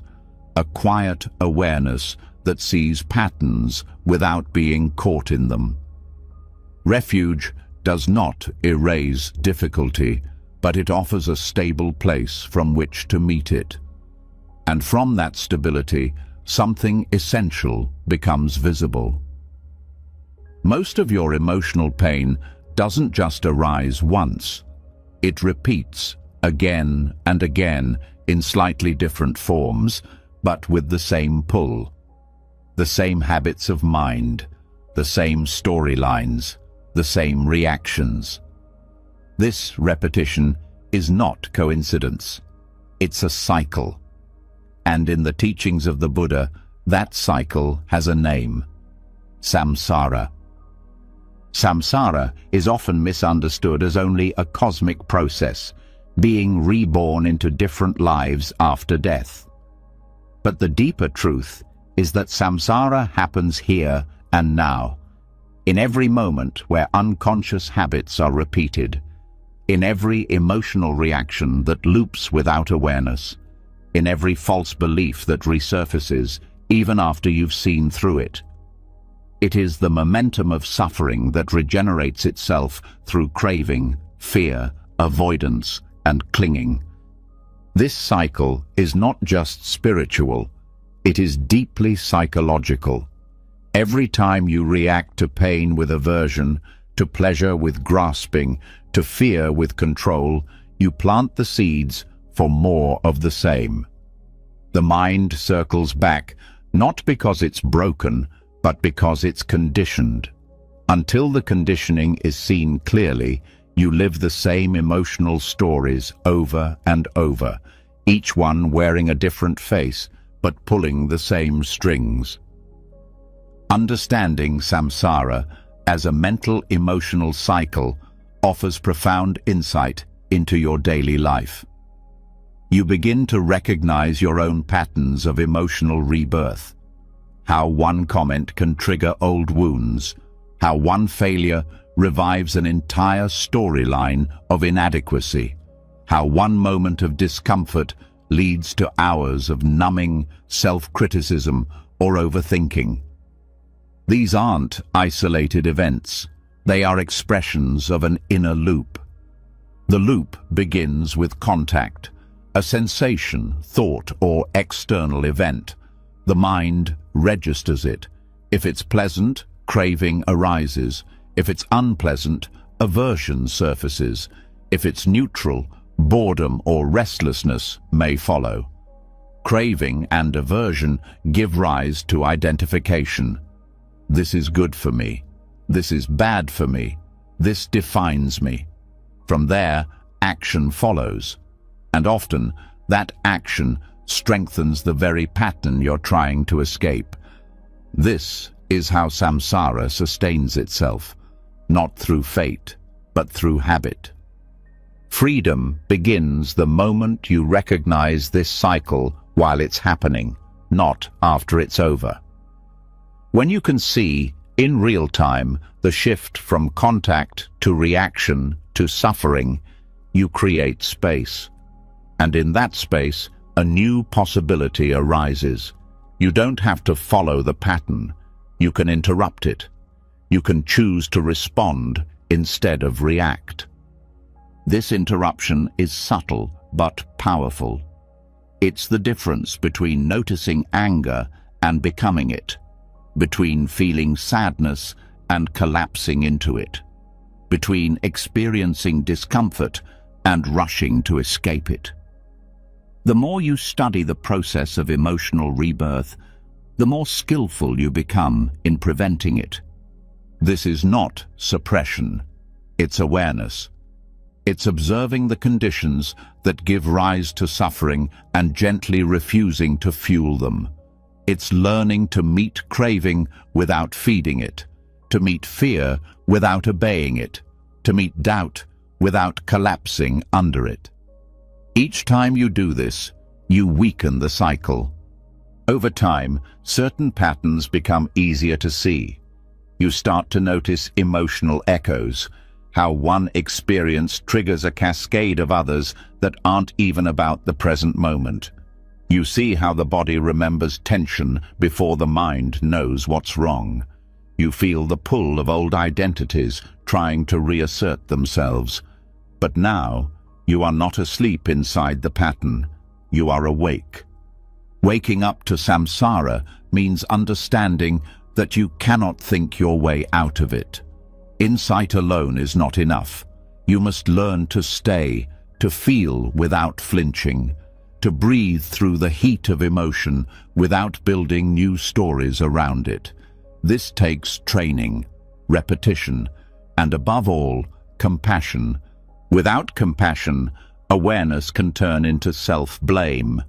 a quiet awareness that sees patterns without being caught in them. Refuge does not erase difficulty, but it offers a stable place from which to meet it. And from that stability, something essential becomes visible. Most of your emotional pain doesn't just arise once. It repeats again and again in slightly different forms, but with the same pull. The same habits of mind, the same storylines, the same reactions. This repetition is not coincidence. It's a cycle. And in the teachings of the Buddha, that cycle has a name: samsara. Samsara is often misunderstood as only a cosmic process, being reborn into different lives after death. But the deeper truth is that samsara happens here and now, in every moment where unconscious habits are repeated, in every emotional reaction that loops without awareness, in every false belief that resurfaces even after you've seen through it. It is the momentum of suffering that regenerates itself through craving, fear, avoidance, and clinging. This cycle is not just spiritual, It is deeply psychological. Every time you react to pain with aversion, to pleasure with grasping, to fear with control, you plant the seeds for more of the same. The mind circles back, not because it's broken, but because it's conditioned. Until the conditioning is seen clearly, you live the same emotional stories over and over, each one wearing a different face, but pulling the same strings. Understanding samsara as a mental emotional cycle offers profound insight into your daily life. You begin to recognize your own patterns of emotional rebirth, how one comment can trigger old wounds, how one failure revives an entire storyline of inadequacy, how one moment of discomfort leads to hours of numbing self-criticism or overthinking. These aren't isolated events. They are expressions of an inner loop. The loop begins with contact, a sensation, thought, or external event. The mind registers it. If it's pleasant, craving arises. If it's unpleasant, aversion surfaces. If it's neutral, boredom or restlessness may follow. Craving and aversion give rise to identification. This is good for me. This is bad for me. This defines me. From there, action follows. And often, that action strengthens the very pattern you're trying to escape. This is how samsara sustains itself, not through fate, but through habit. Freedom begins the moment you recognize this cycle while it's happening, not after it's over. When you can see, in real time, the shift from contact to reaction to suffering, you create space. And in that space, a new possibility arises. You don't have to follow the pattern. You can interrupt it. You can choose to respond instead of react. This interruption is subtle but powerful. It's the difference between noticing anger and becoming it, between feeling sadness and collapsing into it, between experiencing discomfort and rushing to escape it. The more you study the process of emotional rebirth, the more skillful you become in preventing it. This is not suppression, it's awareness. It's observing the conditions that give rise to suffering and gently refusing to fuel them. It's learning to meet craving without feeding it, to meet fear without obeying it, to meet doubt without collapsing under it. Each time you do this, you weaken the cycle. Over time, certain patterns become easier to see. You start to notice emotional echoes, how one experience triggers a cascade of others that aren't even about the present moment. You see how the body remembers tension before the mind knows what's wrong. You feel the pull of old identities trying to reassert themselves. But now, you are not asleep inside the pattern. You are awake. Waking up to samsara means understanding that you cannot think your way out of it. Insight alone is not enough. You must learn to stay, to feel without flinching, to breathe through the heat of emotion without building new stories around it. This takes training, repetition, and above all, compassion. Without compassion, awareness can turn into self-blame.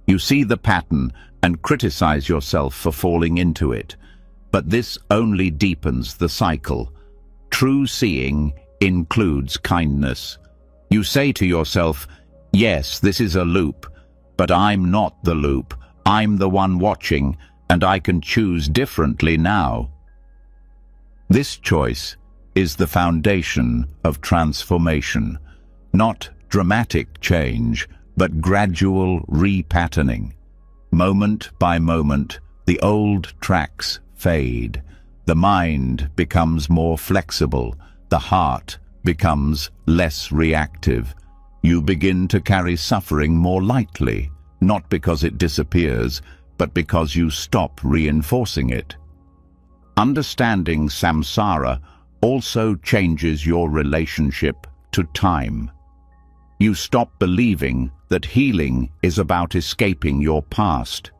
You see the pattern and criticize yourself for falling into it. But this only deepens the cycle. True seeing includes kindness. You say to yourself, yes, this is a loop, but I'm not the loop. I'm the one watching, and I can choose differently now. This choice is the foundation of transformation, not dramatic change, but gradual repatterning. Moment by moment, the old tracks fade. The mind becomes more flexible. The heart becomes less reactive. You begin to carry suffering more lightly, not because it disappears, but because you stop reinforcing it. Understanding samsara also changes your relationship to time. You stop believing that healing is about escaping your past.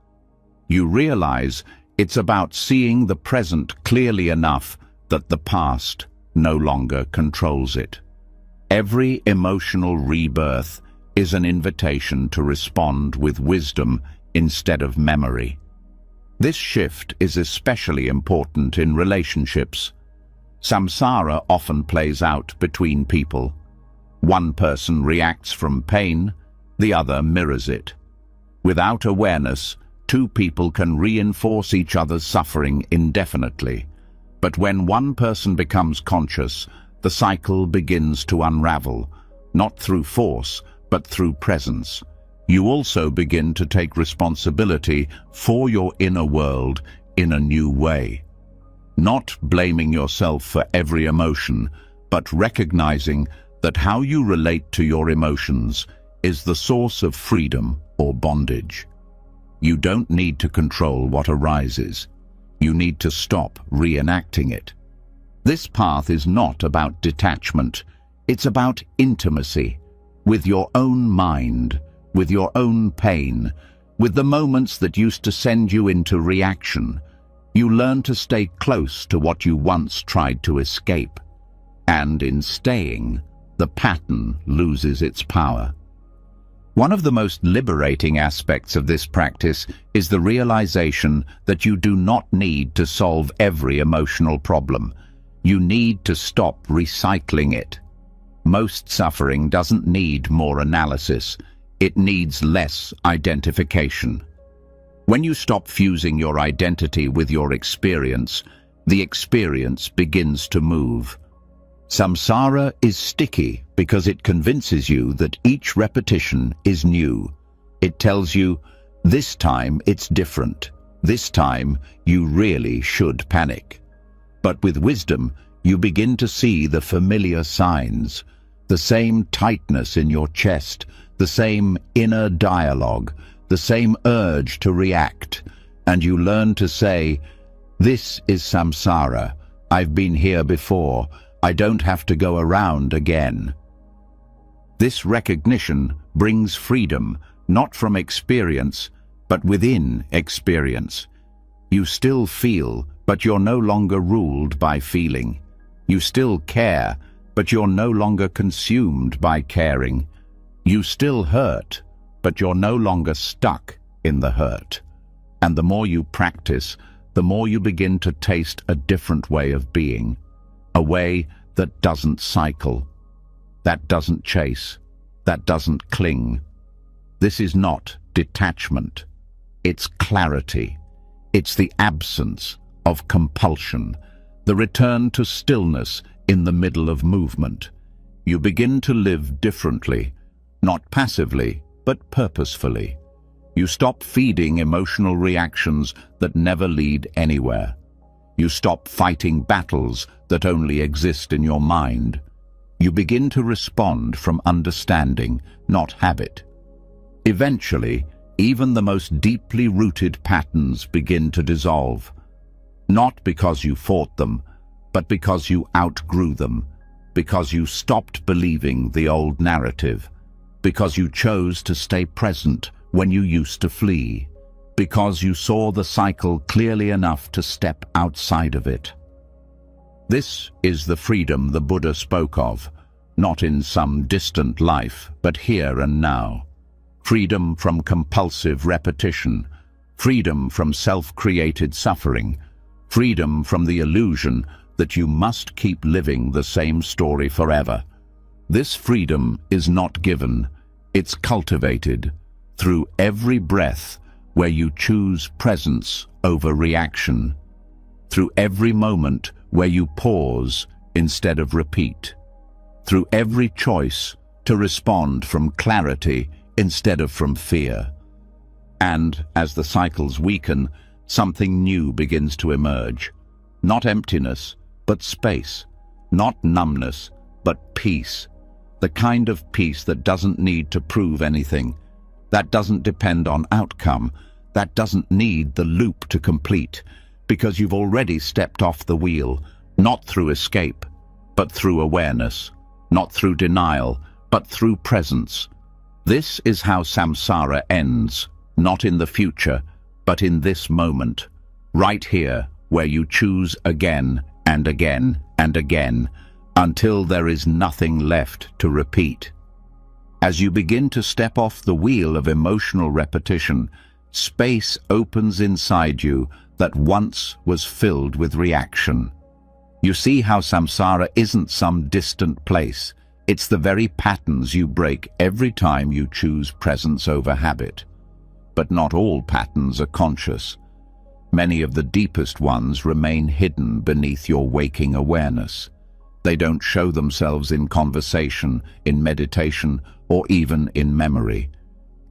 You realize it's about seeing the present clearly enough that the past no longer controls it. Every emotional rebirth is an invitation to respond with wisdom instead of memory. This shift is especially important in relationships. Samsara often plays out between people. One person reacts from pain, the other mirrors it. Without awareness, two people can reinforce each other's suffering indefinitely. But when one person becomes conscious, the cycle begins to unravel, not through force, but through presence. You also begin to take responsibility for your inner world in a new way. Not blaming yourself for every emotion, but recognizing that how you relate to your emotions is the source of freedom or bondage. You don't need to control what arises. You need to stop reenacting it. This path is not about detachment. It's about intimacy with your own mind, with your own pain, with the moments that used to send you into reaction. You learn to stay close to what you once tried to escape. And in staying, the pattern loses its power. One of the most liberating aspects of this practice is the realization that you do not need to solve every emotional problem. You need to stop recycling it. Most suffering doesn't need more analysis. It needs less identification. When you stop fusing your identity with your experience, the experience begins to move. Samsara is sticky because it convinces you that each repetition is new. It tells you, this time it's different. This time you really should panic. But with wisdom, you begin to see the familiar signs, the same tightness in your chest, the same inner dialogue, the same urge to react, and you learn to say, this is samsara. I've been here before. I don't have to go around again. This recognition brings freedom, not from experience, but within experience. You still feel, but you're no longer ruled by feeling. You still care, but you're no longer consumed by caring. You still hurt, but you're no longer stuck in the hurt. And the more you practice, the more you begin to taste a different way of being. A way that doesn't cycle, that doesn't chase, that doesn't cling. This is not detachment. It's clarity. It's the absence of compulsion, the return to stillness in the middle of movement. You begin to live differently, not passively, but purposefully. You stop feeding emotional reactions that never lead anywhere. You stop fighting battles that only exist in your mind. You begin to respond from understanding, not habit. Eventually, even the most deeply rooted patterns begin to dissolve. Not because you fought them, but because you outgrew them, because you stopped believing the old narrative, because you chose to stay present when you used to flee, because you saw the cycle clearly enough to step outside of it. This is the freedom the Buddha spoke of, not in some distant life, but here and now. Freedom from compulsive repetition, freedom from self-created suffering, freedom from the illusion that you must keep living the same story forever. This freedom is not given, it's cultivated through every breath where you choose presence over reaction, through every moment where you pause instead of repeat, through every choice to respond from clarity instead of from fear. And as the cycles weaken, something new begins to emerge. Not emptiness, but space. Not numbness, but peace. The kind of peace that doesn't need to prove anything, that doesn't depend on outcome, that doesn't need the loop to complete, because you've already stepped off the wheel, not through escape, but through awareness, not through denial, but through presence. This is how samsara ends, not in the future, but in this moment, right here, where you choose again and again and again, until there is nothing left to repeat. As you begin to step off the wheel of emotional repetition, space opens inside you that once was filled with reaction. You see how samsara isn't some distant place. It's the very patterns you break every time you choose presence over habit. But not all patterns are conscious. Many of the deepest ones remain hidden beneath your waking awareness. They don't show themselves in conversation, in meditation, or even in memory.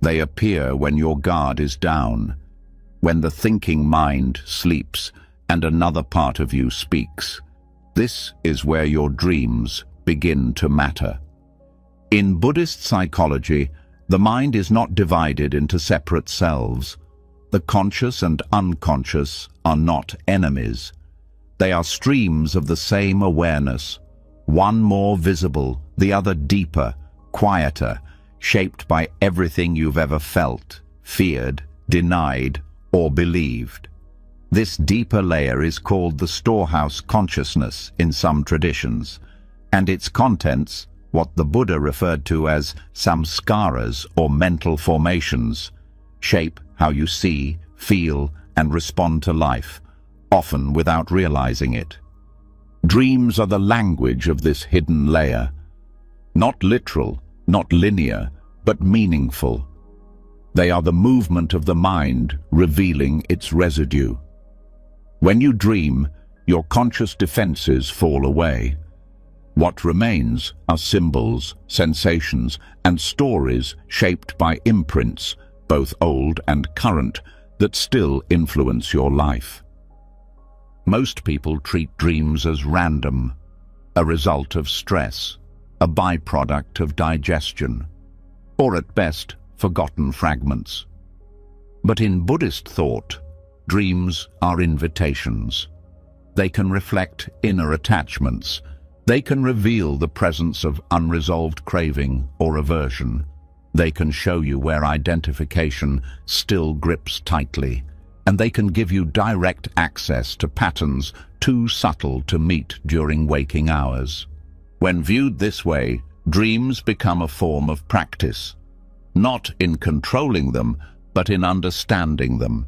They appear when your guard is down, when the thinking mind sleeps and another part of you speaks. This is where your dreams begin to matter. In Buddhist psychology, the mind is not divided into separate selves. The conscious and unconscious are not enemies. They are streams of the same awareness, one more visible, the other deeper, quieter, shaped by everything you've ever felt, feared, denied, or believed. This deeper layer is called the storehouse consciousness in some traditions, and its contents, what the Buddha referred to as samskaras or mental formations, shape how you see, feel, and respond to life, often without realizing it. Dreams are the language of this hidden layer. Not literal, not linear, but meaningful. They are the movement of the mind revealing its residue. When you dream, your conscious defenses fall away. What remains are symbols, sensations, and stories shaped by imprints, both old and current, that still influence your life. Most people treat dreams as random, a result of stress, a byproduct of digestion, or at best, forgotten fragments. But in Buddhist thought, dreams are invitations. They can reflect inner attachments. They can reveal the presence of unresolved craving or aversion. They can show you where identification still grips tightly, and they can give you direct access to patterns too subtle to meet during waking hours. When viewed this way, dreams become a form of practice, not in controlling them, but in understanding them.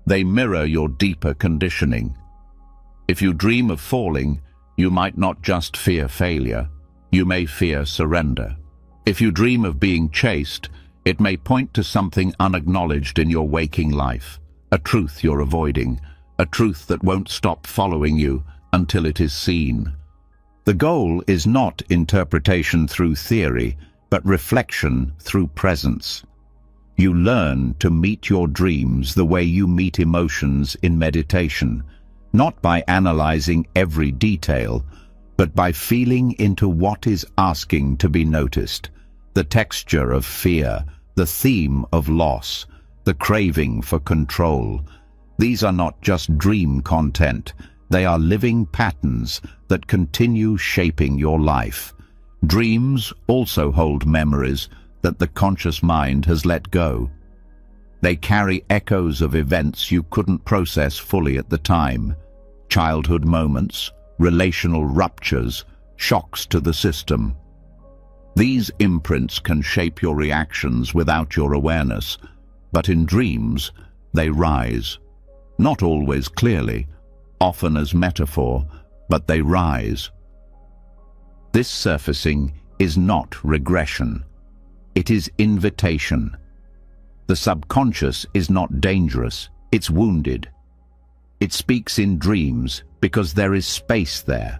They mirror your deeper conditioning. If you dream of falling, you might not just fear failure, you may fear surrender. If you dream of being chased, it may point to something unacknowledged in your waking life, a truth you're avoiding, a truth that won't stop following you until it is seen. The goal is not interpretation through theory, but reflection through presence. You learn to meet your dreams the way you meet emotions in meditation, not by analyzing every detail, but by feeling into what is asking to be noticed, the texture of fear, the theme of loss, the craving for control. These are not just dream content, they are living patterns that continue shaping your life. Dreams also hold memories that the conscious mind has let go. They carry echoes of events you couldn't process fully at the time, childhood moments, relational ruptures, shocks to the system. These imprints can shape your reactions without your awareness, but in dreams, they rise. Not always clearly, often as metaphor, but they rise. This surfacing is not regression. It is invitation. The subconscious is not dangerous, it's wounded. It speaks in dreams because there is space there.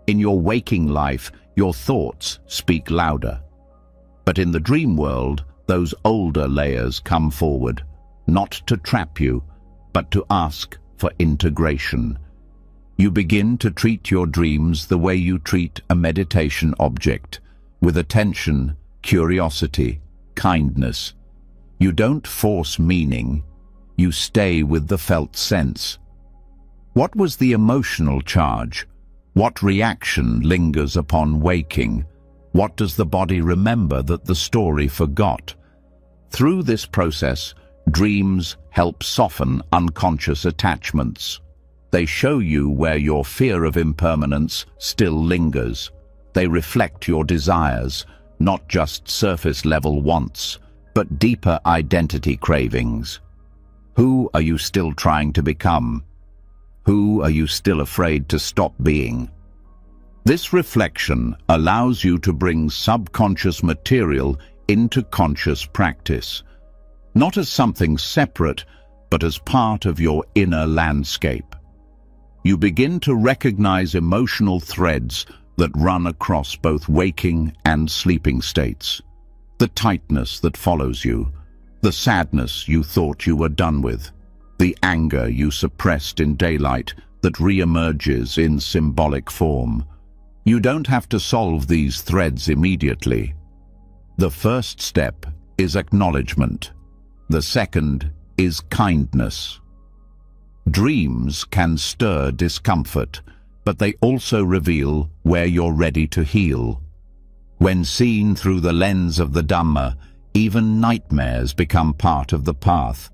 In your waking life, your thoughts speak louder. But in the dream world, those older layers come forward, not to trap you, but to ask for integration. You begin to treat your dreams the way you treat a meditation object, with attention, curiosity, kindness. You don't force meaning, you stay with the felt sense. What was the emotional charge? What reaction lingers upon waking? What does the body remember that the story forgot? Through this process, dreams help soften unconscious attachments. They show you where your fear of impermanence still lingers. They reflect your desires, not just surface-level wants, but deeper identity cravings. Who are you still trying to become? Who are you still afraid to stop being? This reflection allows you to bring subconscious material into conscious practice, not as something separate, but as part of your inner landscape. You begin to recognize emotional threads that run across both waking and sleeping states. The tightness that follows you, the sadness you thought you were done with, the anger you suppressed in daylight that re-emerges in symbolic form. You don't have to solve these threads immediately. The first step is acknowledgement. The second is kindness. Dreams can stir discomfort, but they also reveal where you're ready to heal. When seen through the lens of the Dhamma, even nightmares become part of the path.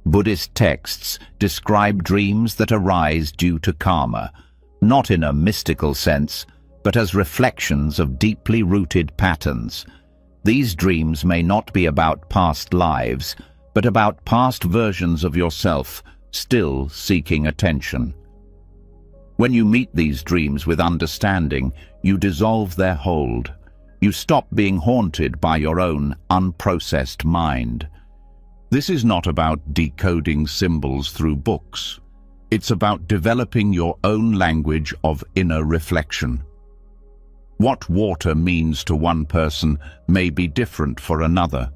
Buddhist texts describe dreams that arise due to karma, not in a mystical sense, but as reflections of deeply rooted patterns. These dreams may not be about past lives, but about past versions of yourself still seeking attention. When you meet these dreams with understanding, you dissolve their hold. You stop being haunted by your own unprocessed mind. This is not about decoding symbols through books. It's about developing your own language of inner reflection. What water means to one person may be different for another.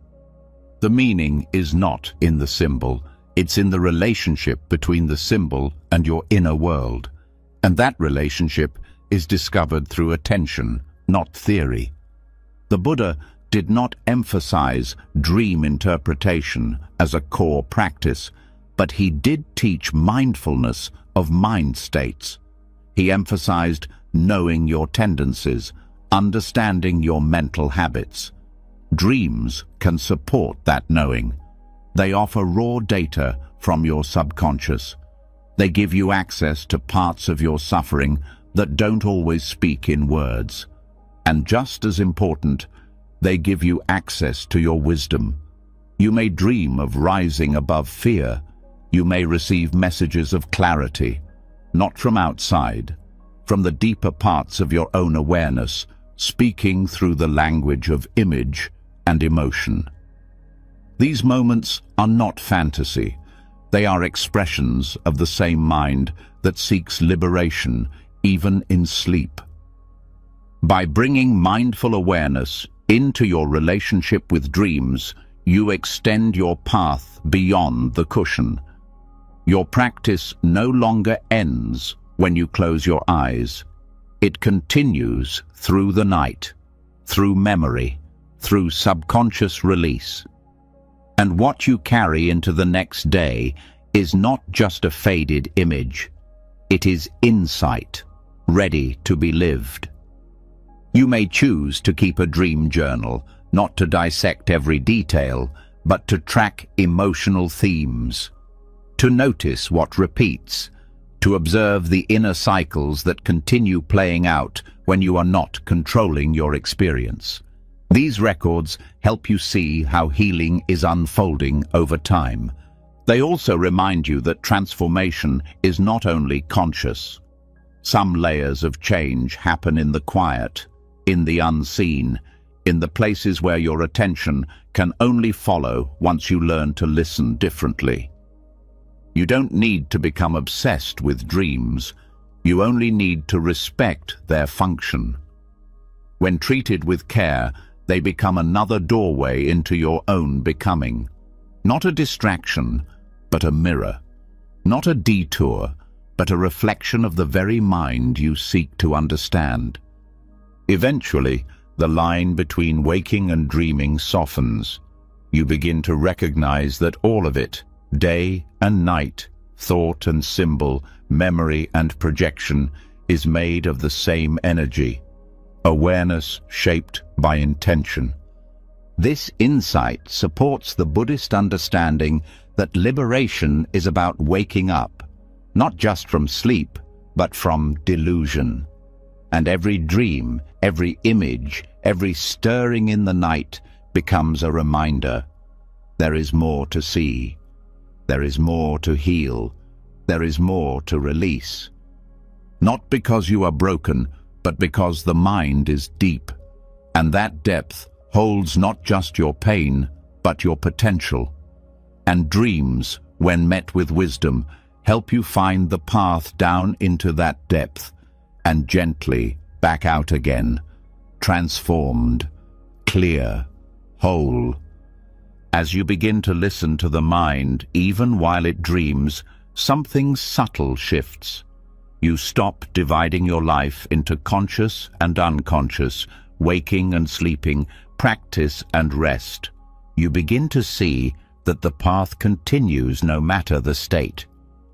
The meaning is not in the symbol, it's in the relationship between the symbol and your inner world. And that relationship is discovered through attention, not theory. The Buddha did not emphasize dream interpretation as a core practice, but he did teach mindfulness of mind states. He emphasized knowing your tendencies, understanding your mental habits. Dreams can support that knowing. They offer raw data from your subconscious. They give you access to parts of your suffering that don't always speak in words. And just as important, they give you access to your wisdom. You may dream of rising above fear. You may receive messages of clarity, not from outside, from the deeper parts of your own awareness, speaking through the language of image and emotion. These moments are not fantasy. They are expressions of the same mind that seeks liberation, even in sleep. By bringing mindful awareness into your relationship with dreams, you extend your path beyond the cushion. Your practice no longer ends when you close your eyes. It continues through the night, through memory, through subconscious release. And what you carry into the next day is not just a faded image. It is insight, ready to be lived. You may choose to keep a dream journal, not to dissect every detail, but to track emotional themes, to notice what repeats, to observe the inner cycles that continue playing out when you are not controlling your experience. These records help you see how healing is unfolding over time. They also remind you that transformation is not only conscious. Some layers of change happen in the quiet, in the unseen, in the places where your attention can only follow once you learn to listen differently. You don't need to become obsessed with dreams. You only need to respect their function. When treated with care, they become another doorway into your own becoming. Not a distraction, but a mirror. Not a detour, but a reflection of the very mind you seek to understand. Eventually, the line between waking and dreaming softens. You begin to recognize that all of it, day and night, thought and symbol, memory and projection, is made of the same energy, awareness shaped by intention. This insight supports the Buddhist understanding that liberation is about waking up, not just from sleep, but from delusion. And every dream, every image, every stirring in the night becomes a reminder. There is more to see. There is more to heal. There is more to release. Not because you are broken, but because the mind is deep. And that depth holds not just your pain, but your potential. And dreams, when met with wisdom, help you find the path down into that depth and gently back out again, transformed, clear, whole. As you begin to listen to the mind, even while it dreams, something subtle shifts. You stop dividing your life into conscious and unconscious, waking and sleeping, practice and rest. You begin to see that the path continues no matter the state.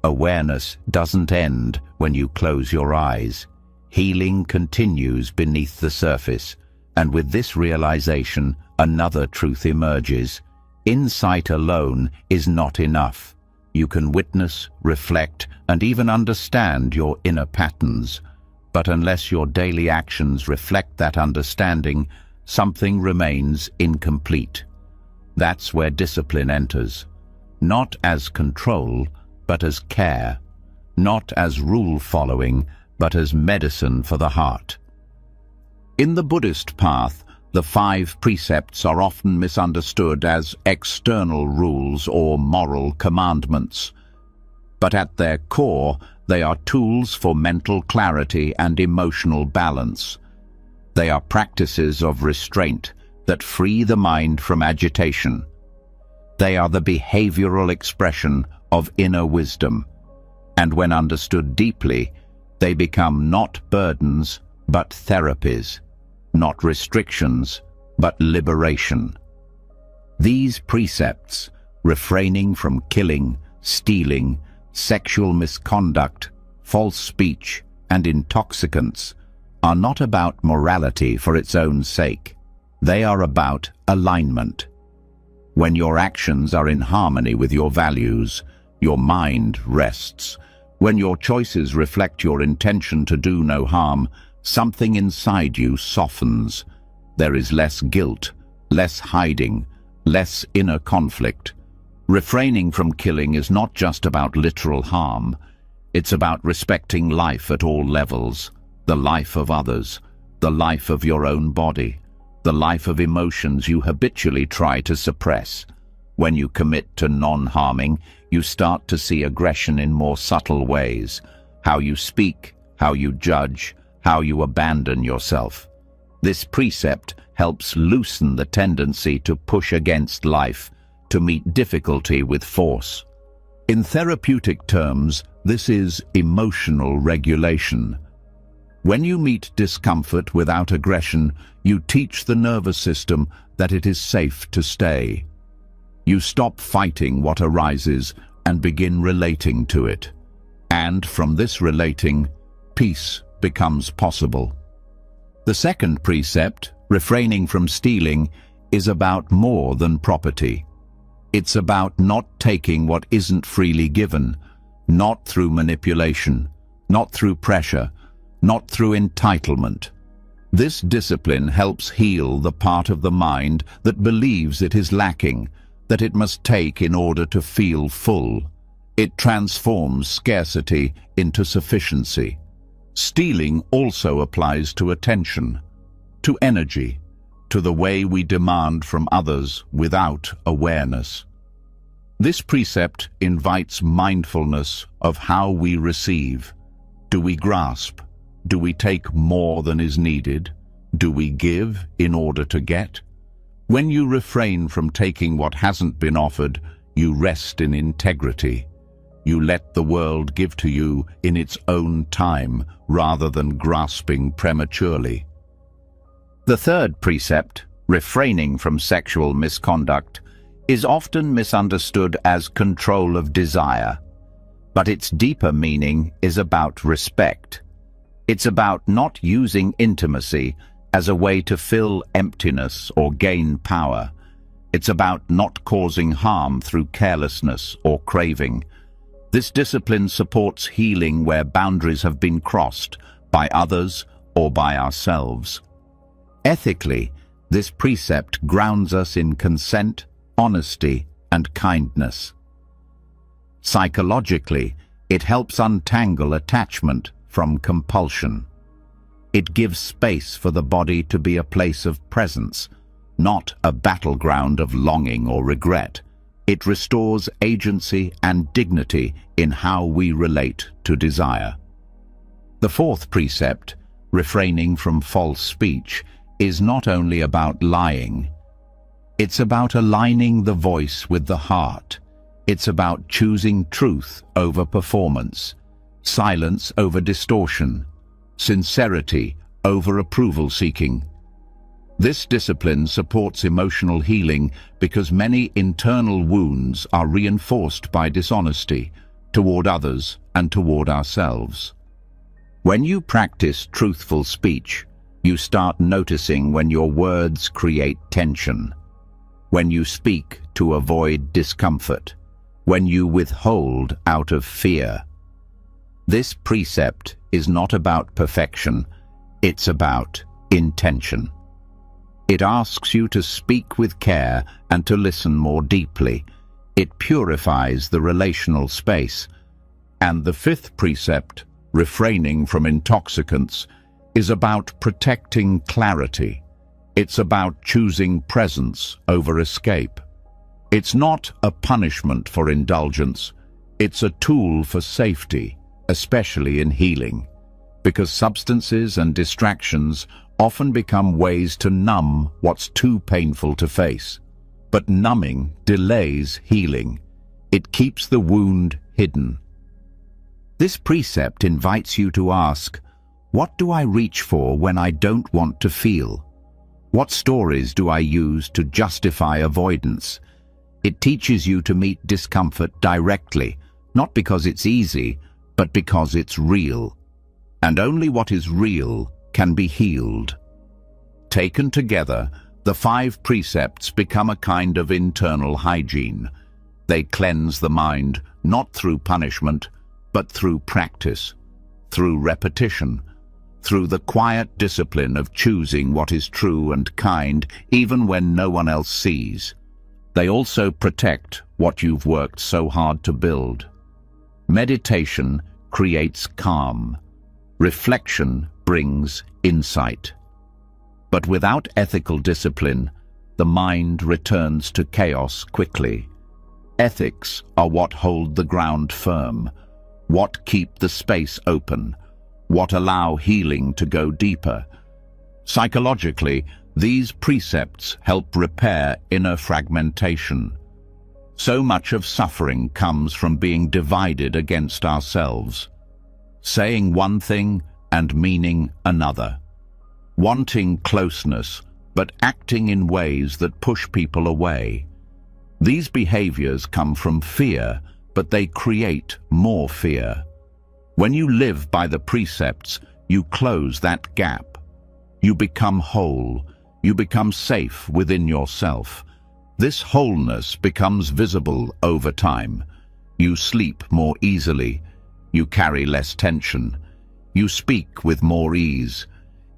Awareness doesn't end when you close your eyes. Healing continues beneath the surface, and with this realization, another truth emerges. Insight alone is not enough. You can witness, reflect, and even understand your inner patterns. But unless your daily actions reflect that understanding, something remains incomplete. That's where discipline enters. Not as control, but as care. Not as rule-following, but as medicine for the heart. In the Buddhist path, the 5 precepts are often misunderstood as external rules or moral commandments. But at their core, they are tools for mental clarity and emotional balance. They are practices of restraint that free the mind from agitation. They are the behavioral expression of inner wisdom, and when understood deeply, they become not burdens, but therapies, not restrictions, but liberation. These precepts, refraining from killing, stealing, sexual misconduct, false speech, and intoxicants, are not about morality for its own sake. They are about alignment. When your actions are in harmony with your values, your mind rests. When your choices reflect your intention to do no harm, something inside you softens. There is less guilt, less hiding, less inner conflict. Refraining from killing is not just about literal harm. It's about respecting life at all levels, the life of others, the life of your own body, the life of emotions you habitually try to suppress. When you commit to non-harming, you start to see aggression in more subtle ways. How you speak, how you judge, how you abandon yourself. This precept helps loosen the tendency to push against life, to meet difficulty with force. In therapeutic terms, this is emotional regulation. When you meet discomfort without aggression, you teach the nervous system that it is safe to stay. You stop fighting what arises and begin relating to it. And from this relating, peace becomes possible. The second precept, refraining from stealing, is about more than property. It's about not taking what isn't freely given, not through manipulation, not through pressure, not through entitlement. This discipline helps heal the part of the mind that believes it is lacking, that it must take in order to feel full. It transforms scarcity into sufficiency. Stealing also applies to attention, to energy, to the way we demand from others without awareness. This precept invites mindfulness of how we receive. Do we grasp? Do we take more than is needed? Do we give in order to get? When you refrain from taking what hasn't been offered, you rest in integrity. You let the world give to you in its own time rather than grasping prematurely. The third precept, refraining from sexual misconduct, is often misunderstood as control of desire, but its deeper meaning is about respect. It's about not using intimacy as a way to fill emptiness or gain power. It's about not causing harm through carelessness or craving. This discipline supports healing where boundaries have been crossed by others or by ourselves. Ethically, this precept grounds us in consent, honesty, and kindness. Psychologically, it helps untangle attachment from compulsion. It gives space for the body to be a place of presence, not a battleground of longing or regret. It restores agency and dignity in how we relate to desire. The fourth precept, refraining from false speech, is not only about lying. It's about aligning the voice with the heart. It's about choosing truth over performance, silence over distortion, sincerity over approval-seeking. This discipline supports emotional healing because many internal wounds are reinforced by dishonesty toward others and toward ourselves. When you practice truthful speech, you start noticing when your words create tension, when you speak to avoid discomfort, when you withhold out of fear. This precept is not about perfection, it's about intention. It asks you to speak with care and to listen more deeply. It purifies the relational space. And the fifth precept, refraining from intoxicants, is about protecting clarity. It's about choosing presence over escape. It's not a punishment for indulgence. It's a tool for safety, especially in healing, because substances and distractions often become ways to numb what's too painful to face. But numbing delays healing. It keeps the wound hidden. This precept invites you to ask, what do I reach for when I don't want to feel? What stories do I use to justify avoidance? It teaches you to meet discomfort directly, not because it's easy, but because it's real. And only what is real can be healed. Taken together, the 5 precepts become a kind of internal hygiene. They cleanse the mind, not through punishment, but through practice, through repetition, through the quiet discipline of choosing what is true and kind, even when no one else sees. They also protect what you've worked so hard to build. Meditation creates calm. Reflection brings insight. But without ethical discipline, the mind returns to chaos quickly. Ethics are what hold the ground firm, what keep the space open, what allow healing to go deeper. Psychologically, these precepts help repair inner fragmentation. So much of suffering comes from being divided against ourselves, saying one thing and meaning another, wanting closeness but acting in ways that push people away. These behaviors come from fear, but they create more fear. When you live by the precepts, you close that gap. You become whole. You become safe within yourself. This wholeness becomes visible over time. You sleep more easily. You carry less tension. You speak with more ease.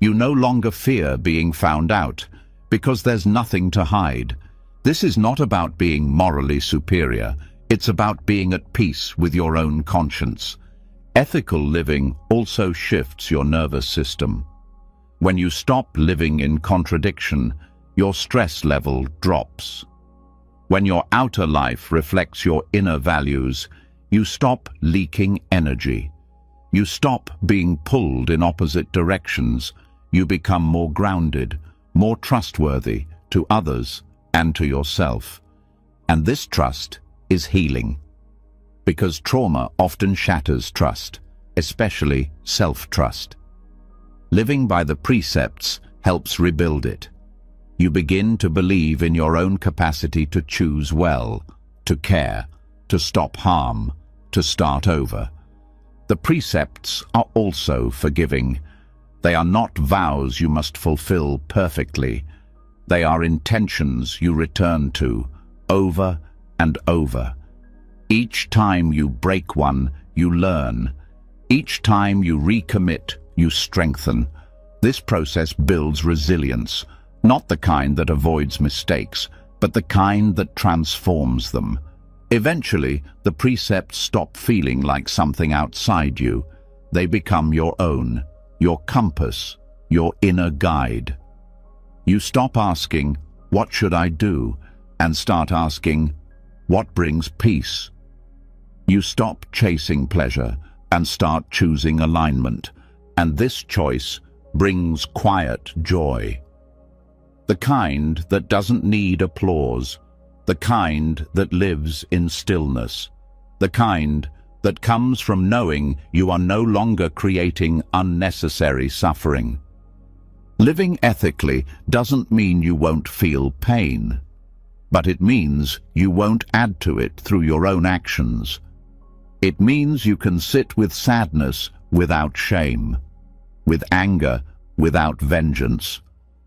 You no longer fear being found out, because there's nothing to hide. This is not about being morally superior. It's about being at peace with your own conscience. Ethical living also shifts your nervous system. When you stop living in contradiction, your stress level drops. When your outer life reflects your inner values, you stop leaking energy. You stop being pulled in opposite directions. You become more grounded, more trustworthy to others and to yourself. And this trust is healing. Because trauma often shatters trust, especially self-trust. Living by the precepts helps rebuild it. You begin to believe in your own capacity to choose well, to care, to stop harm, to start over. The precepts are also forgiving. They are not vows you must fulfill perfectly. They are intentions you return to, over and over. Each time you break one, you learn. Each time you recommit, you strengthen. This process builds resilience, not the kind that avoids mistakes, but the kind that transforms them. Eventually, the precepts stop feeling like something outside you. They become your own, your compass, your inner guide. You stop asking, "What should I do?" and start asking, "What brings peace?" You stop chasing pleasure and start choosing alignment, and this choice brings quiet joy. The kind that doesn't need applause, the kind that lives in stillness, the kind that comes from knowing you are no longer creating unnecessary suffering. Living ethically doesn't mean you won't feel pain, but it means you won't add to it through your own actions. It means you can sit with sadness without shame, with anger without vengeance,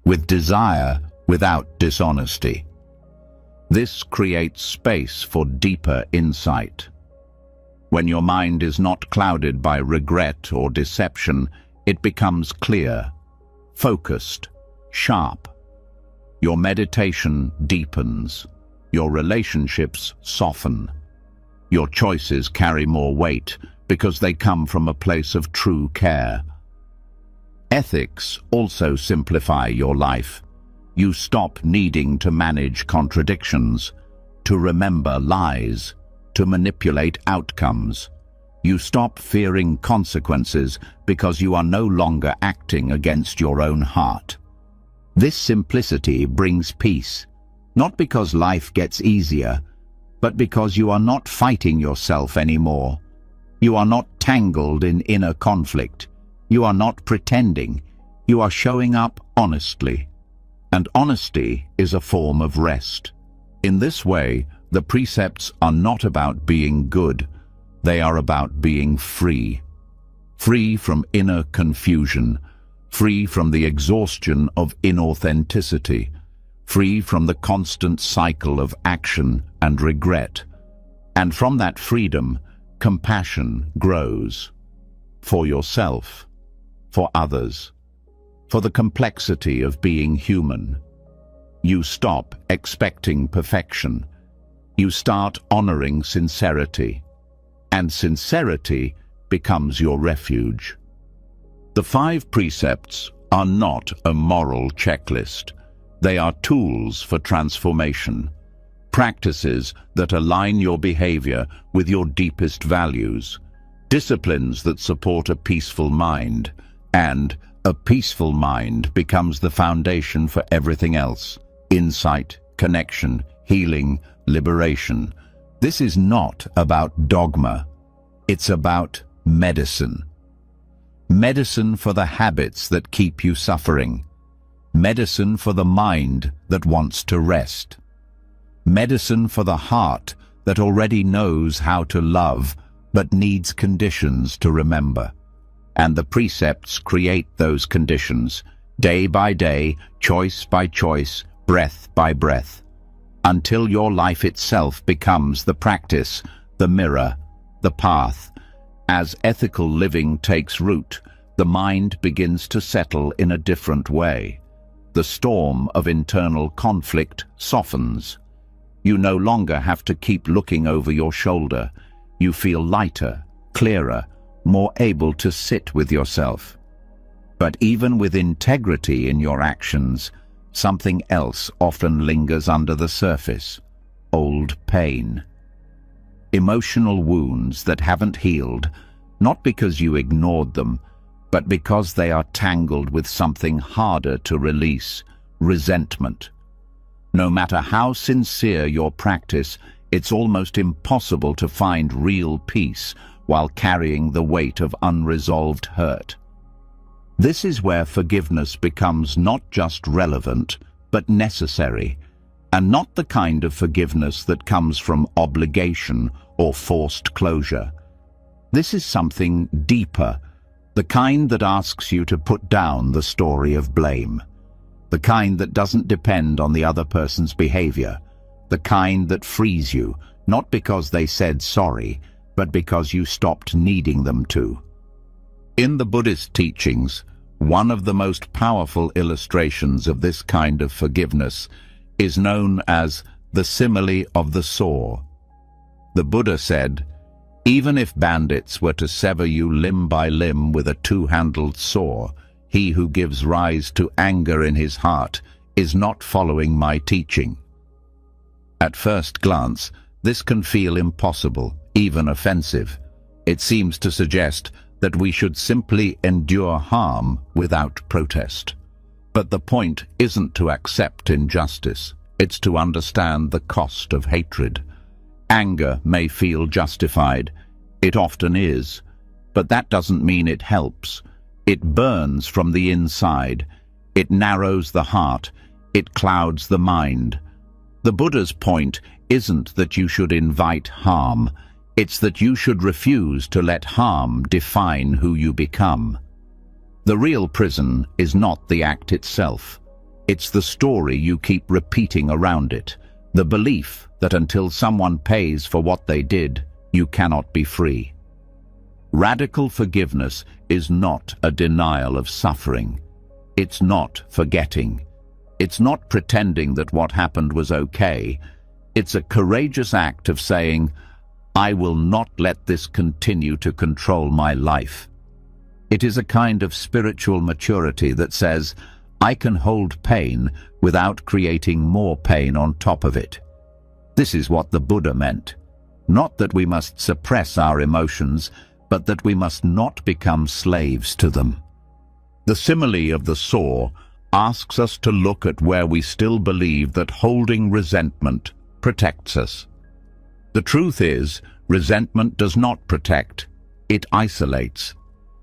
with desire without dishonesty. This creates space for deeper insight. When your mind is not clouded by regret or deception, it becomes clear, focused, sharp. Your meditation deepens. Your relationships soften. Your choices carry more weight because they come from a place of true care. Ethics also simplify your life. You stop needing to manage contradictions, to remember lies, to manipulate outcomes. You stop fearing consequences because you are no longer acting against your own heart. This simplicity brings peace, not because life gets easier, but because you are not fighting yourself anymore. You are not tangled in inner conflict. You are not pretending. You are showing up honestly. And honesty is a form of rest. In this way, the precepts are not about being good. They are about being free. Free from inner confusion, free from the exhaustion of inauthenticity, free from the constant cycle of action and regret. And from that freedom, compassion grows. For yourself, for others, for the complexity of being human. You stop expecting perfection. You start honoring sincerity. And sincerity becomes your refuge. The 5 precepts are not a moral checklist. They are tools for transformation, practices that align your behavior with your deepest values, disciplines that support a peaceful mind, and a peaceful mind becomes the foundation for everything else: insight, connection, healing, liberation. This is not about dogma. It's about medicine. Medicine for the habits that keep you suffering. Medicine for the mind that wants to rest. Medicine for the heart that already knows how to love but needs conditions to remember. And the precepts create those conditions, day by day, choice by choice, breath by breath, until your life itself becomes the practice, the mirror, the path. As ethical living takes root, the mind begins to settle in a different way. The storm of internal conflict softens. You no longer have to keep looking over your shoulder. You feel lighter, clearer, more able to sit with yourself. But even with integrity in your actions, something else often lingers under the surface: old pain. Emotional wounds that haven't healed, not because you ignored them, but because they are tangled with something harder to release: resentment. No matter how sincere your practice, it's almost impossible to find real peace while carrying the weight of unresolved hurt. This is where forgiveness becomes not just relevant, but necessary, and not the kind of forgiveness that comes from obligation or forced closure. This is something deeper, the kind that asks you to put down the story of blame, the kind that doesn't depend on the other person's behavior, the kind that frees you, not because they said sorry, but because you stopped needing them to. In the Buddhist teachings, one of the most powerful illustrations of this kind of forgiveness is known as the simile of the saw. The Buddha said, "Even if bandits were to sever you limb by limb with a two-handled saw, he who gives rise to anger in his heart is not following my teaching." At first glance, this can feel impossible, even offensive. It seems to suggest that we should simply endure harm without protest. But the point isn't to accept injustice, it's to understand the cost of hatred. Anger may feel justified, it often is, but that doesn't mean it helps. It burns from the inside, it narrows the heart, it clouds the mind. The Buddha's point isn't that you should invite harm, it's that you should refuse to let harm define who you become. The real prison is not the act itself. It's the story you keep repeating around it, the belief that until someone pays for what they did, you cannot be free. Radical forgiveness is not a denial of suffering. It's not forgetting. It's not pretending that what happened was okay. It's a courageous act of saying, "I will not let this continue to control my life." It is a kind of spiritual maturity that says, I can hold pain without creating more pain on top of it. This is what the Buddha meant. Not that we must suppress our emotions, but that we must not become slaves to them. The simile of the saw asks us to look at where we still believe that holding resentment protects us. The truth is, resentment does not protect, it isolates.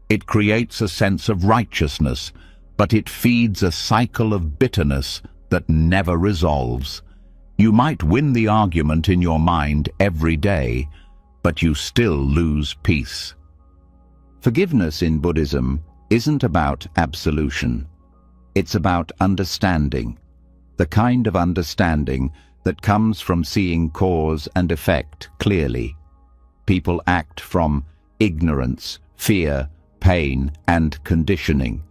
It creates a sense of righteousness, but it feeds a cycle of bitterness that never resolves. You might win the argument in your mind every day, but you still lose peace. Forgiveness in Buddhism isn't about absolution. It's about understanding, the kind of understanding that comes from seeing cause and effect clearly. People act from ignorance, fear, pain, and conditioning.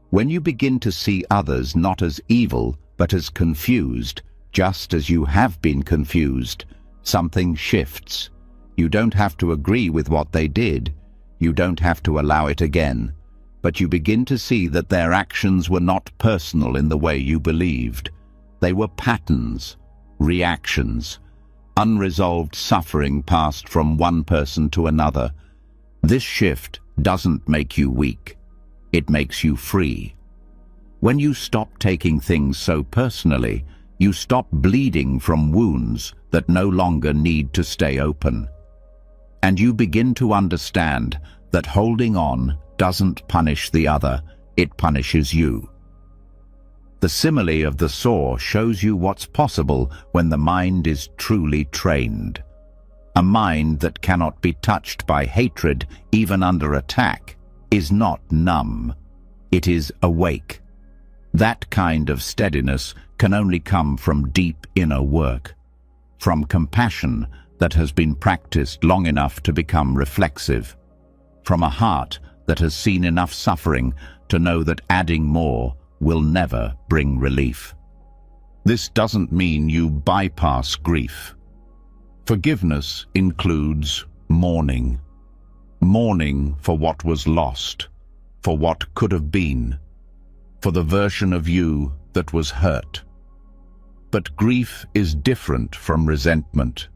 When you begin to see others not as evil, but as confused, just as you have been confused, something shifts. You don't have to agree with what they did. You don't have to allow it again. But you begin to see that their actions were not personal in the way you believed. They were patterns, reactions, unresolved suffering passed from one person to another. This shift doesn't make you weak. It makes you free. When you stop taking things so personally, you stop bleeding from wounds that no longer need to stay open. And you begin to understand that holding on doesn't punish the other, it punishes you. The simile of the saw shows you what's possible when the mind is truly trained. A mind that cannot be touched by hatred, even under attack, is not numb. It is awake. That kind of steadiness can only come from deep inner work, from compassion that has been practiced long enough to become reflexive, from a heart that has seen enough suffering to know that adding more will never bring relief. This doesn't mean you bypass grief. Forgiveness includes mourning. Mourning for what was lost, for what could have been, for the version of you that was hurt. But grief is different from resentment.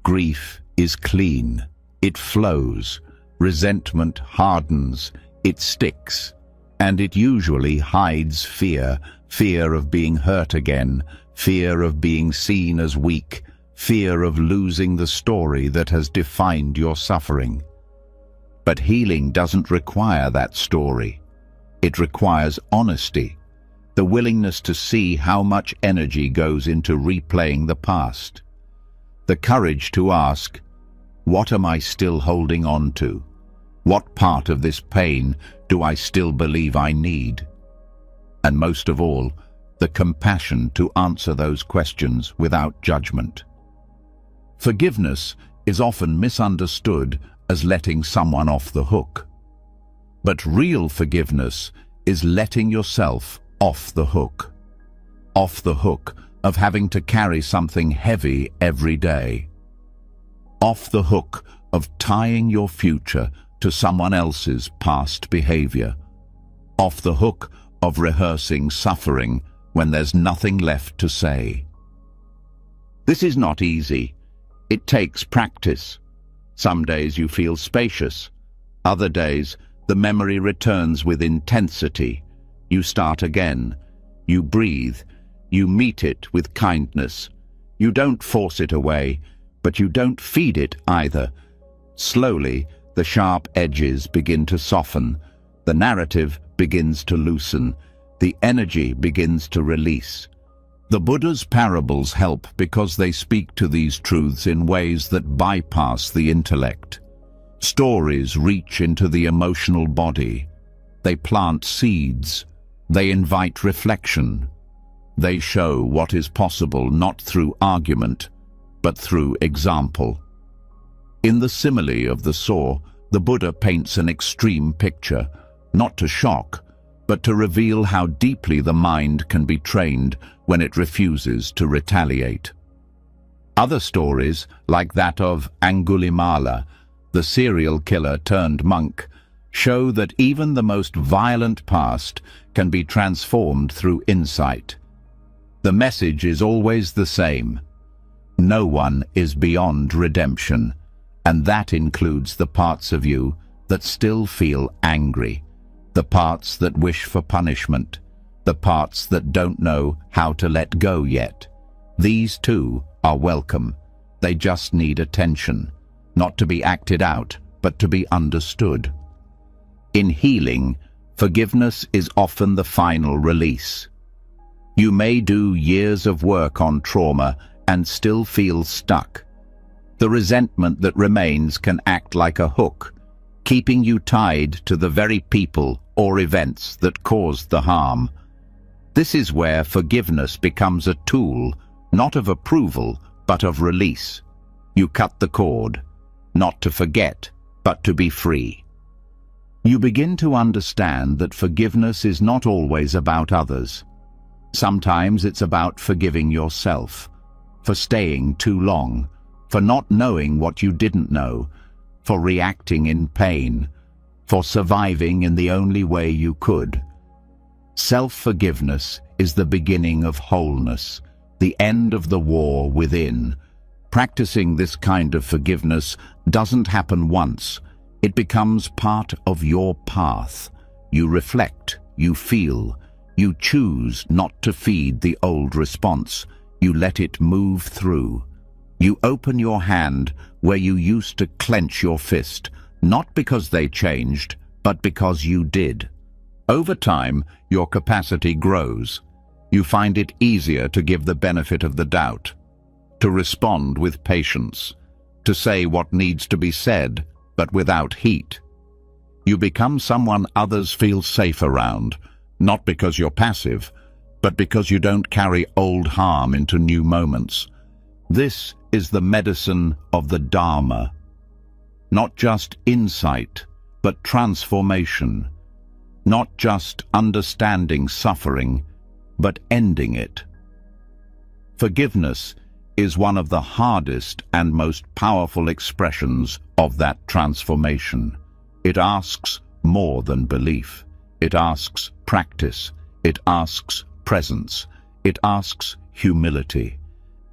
Grief is clean. It flows. Resentment hardens. It sticks. And it usually hides fear, fear of being hurt again, fear of being seen as weak, fear of losing the story that has defined your suffering. But healing doesn't require that story. It requires honesty. the willingness to see how much energy goes into replaying the past, the courage to ask, what am I still holding on to? What part of this pain do I still believe I need? And most of all, the compassion to answer those questions without judgment. Forgiveness is often misunderstood as letting someone off the hook. But real forgiveness is letting yourself off the hook. Off the hook of having to carry something heavy every day. Off the hook of tying your future to someone else's past behavior. Off the hook of rehearsing suffering when there's nothing left to say. This is not easy. It takes practice. Some days you feel spacious. Other days, the memory returns with intensity. You start again. You breathe. You meet it with kindness. You don't force it away, but you don't feed it either. Slowly, the sharp edges begin to soften. The narrative begins to loosen. The energy begins to release. The Buddha's parables help because they speak to these truths in ways that bypass the intellect. Stories reach into the emotional body. They plant seeds. They invite reflection. They show what is possible not through argument, but through example. In the simile of the saw, the Buddha paints an extreme picture, not to shock, but to reveal how deeply the mind can be trained when it refuses to retaliate. Other stories, like that of Angulimala, the serial killer turned monk, show that even the most violent past can be transformed through insight. The message is always the same. No one is beyond redemption, and that includes the parts of you that still feel angry, the parts that wish for punishment, the parts that don't know how to let go yet. These too are welcome. They just need attention, not to be acted out, but to be understood. In healing, forgiveness is often the final release. You may do years of work on trauma and still feel stuck. The resentment that remains can act like a hook, keeping you tied to the very people or events that caused the harm. This is where forgiveness becomes a tool, not of approval, but of release. You cut the cord, not to forget, but to be free. You begin to understand that forgiveness is not always about others. Sometimes it's about forgiving yourself, for staying too long, for not knowing what you didn't know, for reacting in pain, for surviving in the only way you could. Self-forgiveness is the beginning of wholeness, the end of the war within. Practicing this kind of forgiveness doesn't happen once. It becomes part of your path. You reflect, you feel, you choose not to feed the old response. You let it move through. You open your hand where you used to clench your fist, not because they changed, but because you did. Over time, your capacity grows. You find it easier to give the benefit of the doubt, to respond with patience, to say what needs to be said, but without heat. You become someone others feel safe around, not because you're passive, but because you don't carry old harm into new moments. This is the medicine of the Dharma. Not just insight, but transformation. Not just understanding suffering, but ending it. Forgiveness is one of the hardest and most powerful expressions of that transformation. It asks more than belief. It asks practice. It asks presence. It asks humility.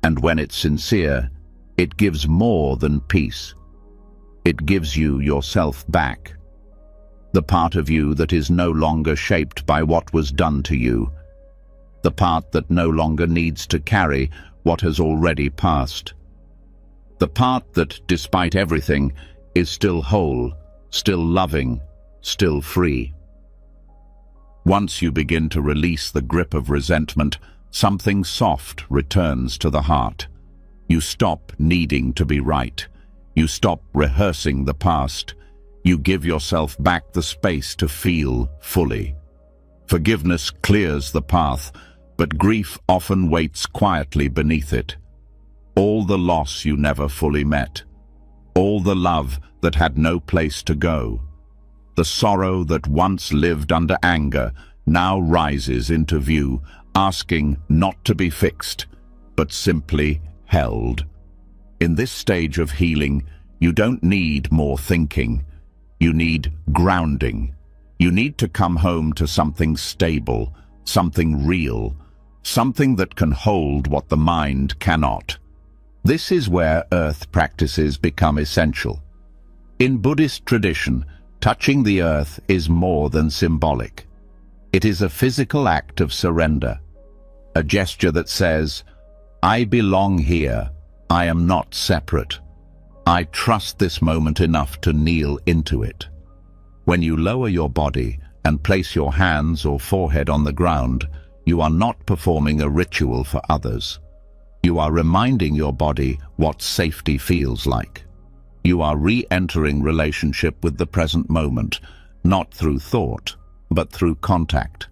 And when it's sincere, it gives more than peace. It gives you yourself back. The part of you that is no longer shaped by what was done to you. The part that no longer needs to carry what has already passed. The part that, despite everything, is still whole, still loving, still free. Once you begin to release the grip of resentment, something soft returns to the heart. You stop needing to be right. You stop rehearsing the past. You give yourself back the space to feel fully. Forgiveness clears the path, but grief often waits quietly beneath it. All the loss you never fully met. All the love that had no place to go. The sorrow that once lived under anger now rises into view, asking not to be fixed, but simply held. In this stage of healing, you don't need more thinking. You need grounding. You need to come home to something stable, something real, something that can hold what the mind cannot. This is where earth practices become essential. In Buddhist tradition, touching the earth is more than symbolic. It is a physical act of surrender, a gesture that says, I belong here, I am not separate. I trust this moment enough to kneel into it. When you lower your body and place your hands or forehead on the ground, you are not performing a ritual for others. You are reminding your body what safety feels like. You are re-entering relationship with the present moment, not through thought, but through contact.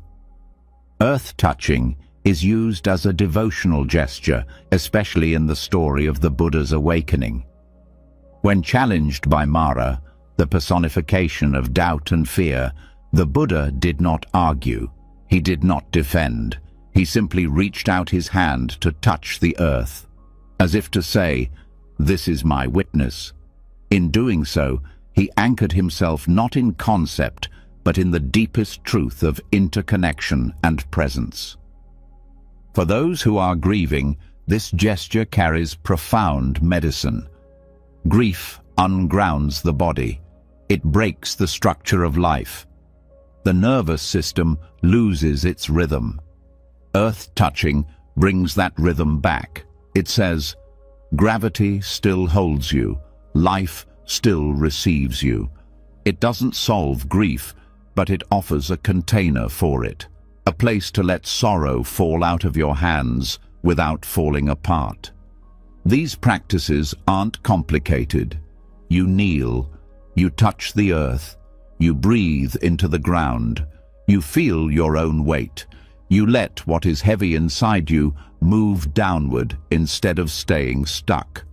Earth touching is used as a devotional gesture, especially in the story of the Buddha's awakening. When challenged by Mara, the personification of doubt and fear, the Buddha did not argue. He did not defend. He simply reached out his hand to touch the earth, as if to say, "This is my witness." In doing so, he anchored himself not in concept, but in the deepest truth of interconnection and presence. For those who are grieving, this gesture carries profound medicine. Grief ungrounds the body. It breaks the structure of life. The nervous system loses its rhythm. Earth touching brings that rhythm back. It says, gravity still holds you, life still receives you. It doesn't solve grief, but it offers a container for it, a place to let sorrow fall out of your hands without falling apart. These practices aren't complicated. You kneel, you touch the earth, you breathe into the ground, you feel your own weight, you let what is heavy inside you move downward instead of staying stuck.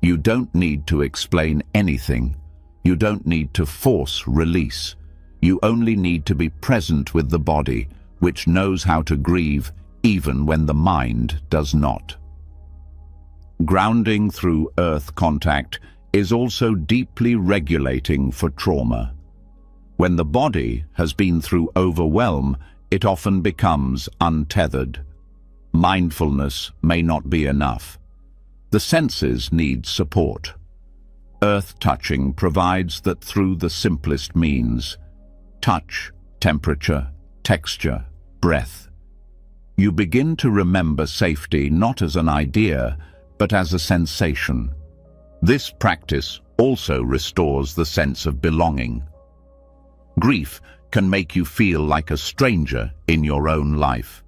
You don't need to explain anything. You don't need to force release. You only need to be present with the body, which knows how to grieve even when the mind does not. Grounding through earth contact is also deeply regulating for trauma. When the body has been through overwhelm, it often becomes untethered. Mindfulness may not be enough. The senses need support. Earth touching provides that through the simplest means: touch, temperature, texture, breath. You begin to remember safety not as an idea, but as a sensation. This practice also restores the sense of belonging. Grief can make you feel like a stranger in your own life,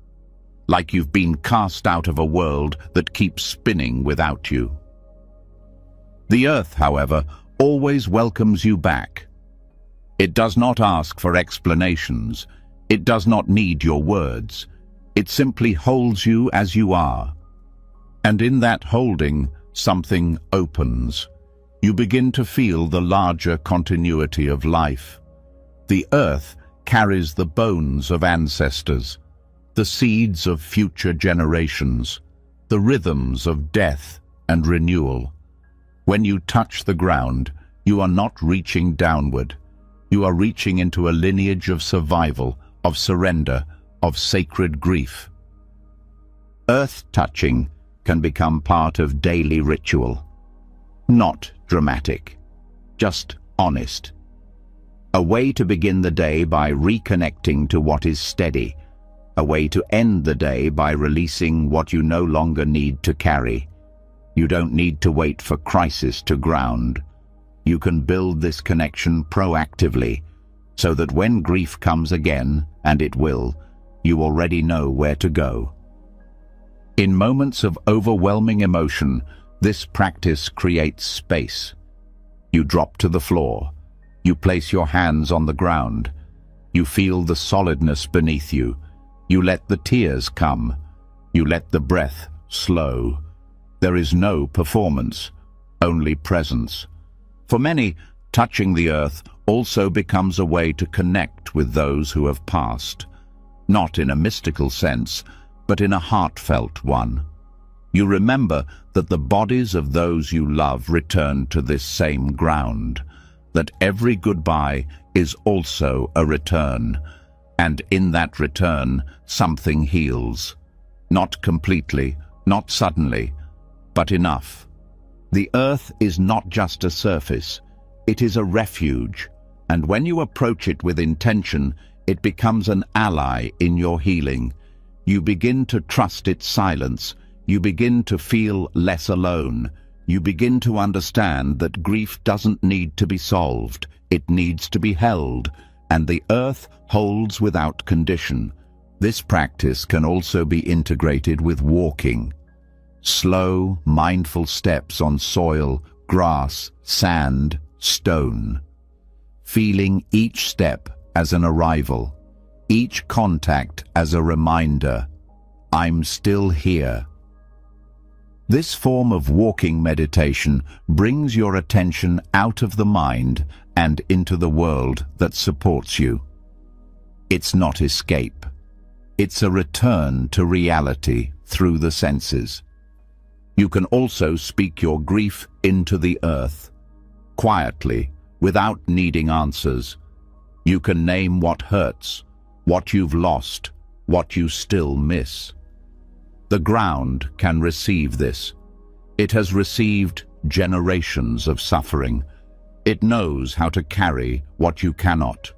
like you've been cast out of a world that keeps spinning without you. The earth, however, always welcomes you back. It does not ask for explanations. It does not need your words. It simply holds you as you are. And in that holding, something opens. You begin to feel the larger continuity of life. The earth carries the bones of ancestors, the seeds of future generations, the rhythms of death and renewal. When you touch the ground, you are not reaching downward. You are reaching into a lineage of survival, of surrender, of sacred grief. Earth touching can become part of daily ritual. Not dramatic, just honest. A way to begin the day by reconnecting to what is steady. A way to end the day by releasing what you no longer need to carry. You don't need to wait for crisis to ground. You can build this connection proactively, so that when grief comes again, and it will, you already know where to go. In moments of overwhelming emotion, this practice creates space. You drop to the floor. You place your hands on the ground. You feel the solidness beneath you. You let the tears come. You let the breath slow. There is no performance, only presence. For many, touching the earth also becomes a way to connect with those who have passed, not in a mystical sense, but in a heartfelt one. You remember that the bodies of those you love return to this same ground, that every goodbye is also a return, and in that return something heals. Not completely, not suddenly, but enough. The earth is not just a surface, it is a refuge, and when you approach it with intention, it becomes an ally in your healing. You begin to trust its silence. You begin to feel less alone. You begin to understand that grief doesn't need to be solved. It needs to be held, and the earth holds without condition. This practice can also be integrated with walking. Slow, mindful steps on soil, grass, sand, stone. Feeling each step as an arrival, each contact as a reminder, I'm still here. This form of walking meditation brings your attention out of the mind and into the world that supports you. It's not escape. It's a return to reality through the senses. You can also speak your grief into the earth, quietly, without needing answers. You can name what hurts, what you've lost, what you still miss. The ground can receive this. It has received generations of suffering. It knows how to carry what you cannot.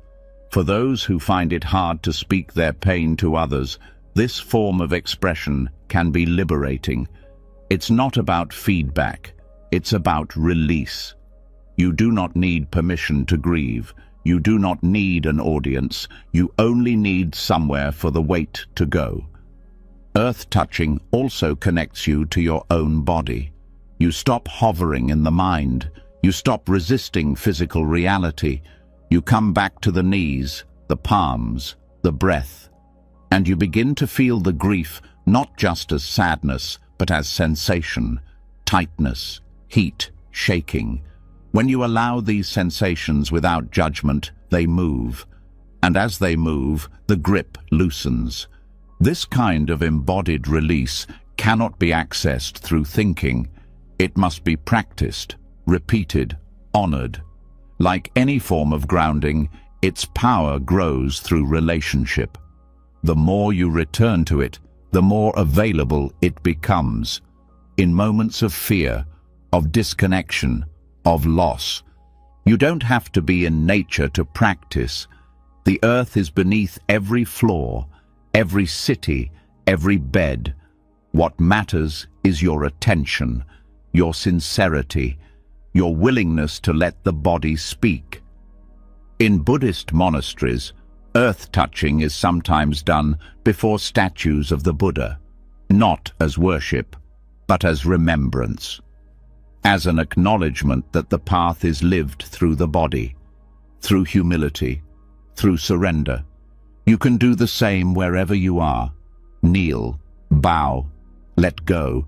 For those who find it hard to speak their pain to others, this form of expression can be liberating. It's not about feedback, it's about release. You do not need permission to grieve. You do not need an audience. You only need somewhere for the weight to go. Earth touching also connects you to your own body. You stop hovering in the mind. You stop resisting physical reality. You come back to the knees, the palms, the breath, and you begin to feel the grief not just as sadness, but as sensation, tightness, heat, shaking. When you allow these sensations without judgment, they move, and as they move, the grip loosens. This kind of embodied release cannot be accessed through thinking. It must be practiced, repeated, honored. Like any form of grounding, its power grows through relationship. The more you return to it, the more available it becomes. In moments of fear, of disconnection, of loss. You don't have to be in nature to practice. The earth is beneath every floor, every city, every bed. What matters is your attention, your sincerity, your willingness to let the body speak. In Buddhist monasteries, earth touching is sometimes done before statues of the Buddha, not as worship, but as remembrance, as an acknowledgement that the path is lived through the body, through humility, through surrender. You can do the same wherever you are. Kneel, bow, let go.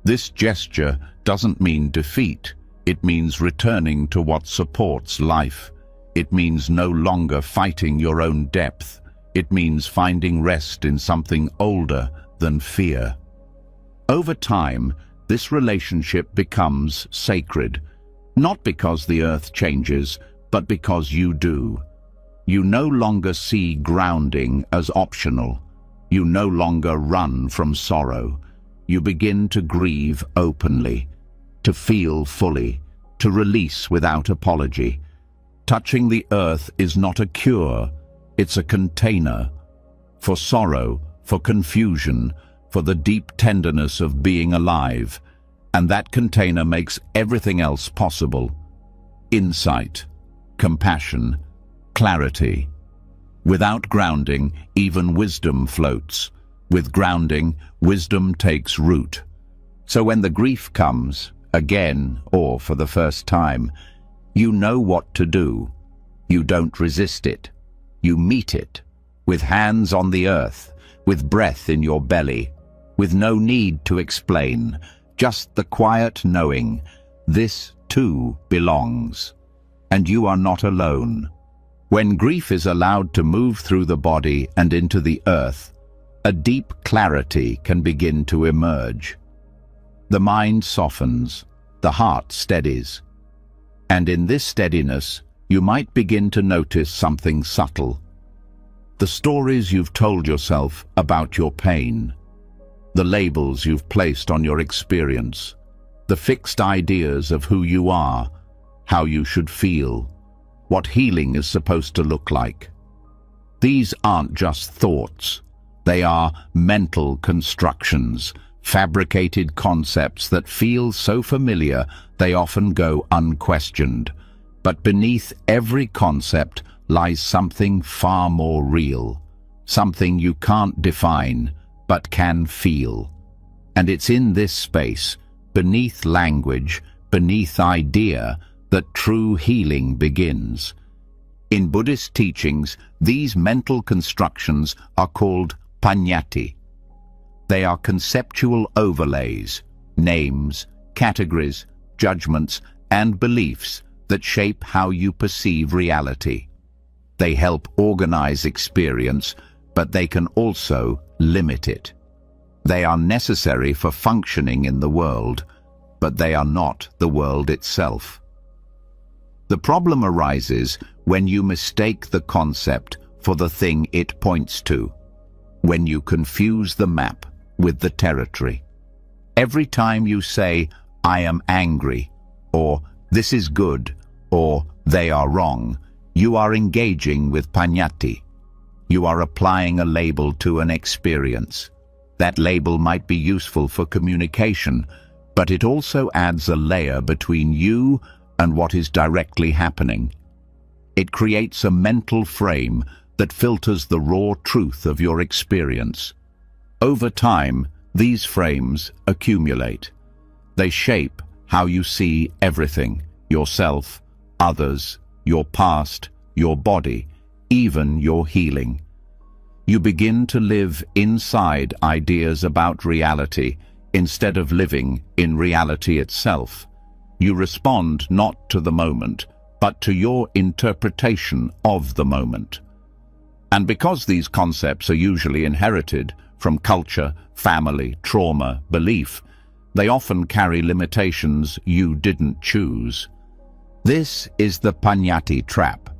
This gesture doesn't mean defeat. It means returning to what supports life. It means no longer fighting your own depth. It means finding rest in something older than fear. Over time, this relationship becomes sacred, not because the earth changes, but because you do. You no longer see grounding as optional. You no longer run from sorrow. You begin to grieve openly, to feel fully, to release without apology. Touching the earth is not a cure, it's a container for sorrow, for confusion, for the deep tenderness of being alive, and that container makes everything else possible. Insight, compassion, Clarity. Without grounding, even wisdom floats. With grounding, wisdom takes root. So when the grief comes, again or for the first time, you know what to do. You don't resist it. You meet it, with hands on the earth, with breath in your belly, with no need to explain, just the quiet knowing, this too belongs. And you are not alone. When grief is allowed to move through the body and into the earth, a deep clarity can begin to emerge. The mind softens, the heart steadies. And in this steadiness, you might begin to notice something subtle. The stories you've told yourself about your pain, the labels you've placed on your experience, the fixed ideas of who you are, how you should feel, what healing is supposed to look like. These aren't just thoughts. They are mental constructions, fabricated concepts that feel so familiar they often go unquestioned. But beneath every concept lies something far more real, something you can't define but can feel. And it's in this space, beneath language, beneath idea, that true healing begins. In Buddhist teachings, these mental constructions are called paññatti. They are conceptual overlays, names, categories, judgments, and beliefs that shape how you perceive reality. They help organize experience, but they can also limit it. They are necessary for functioning in the world, but they are not the world itself. The problem arises when you mistake the concept for the thing it points to, when you confuse the map with the territory. Every time you say, "I am angry," or "this is good," or "they are wrong," you are engaging with paññatti. You are applying a label to an experience. That label might be useful for communication, but it also adds a layer between you and what is directly happening. It creates a mental frame that filters the raw truth of your experience. Over time, these frames accumulate. They shape how you see everything: yourself, others, your past, your body, even your healing. You begin to live inside ideas about reality instead of living in reality itself. You respond not to the moment, but to your interpretation of the moment. And because these concepts are usually inherited from culture, family, trauma, belief, they often carry limitations you didn't choose. This is the paññatti trap.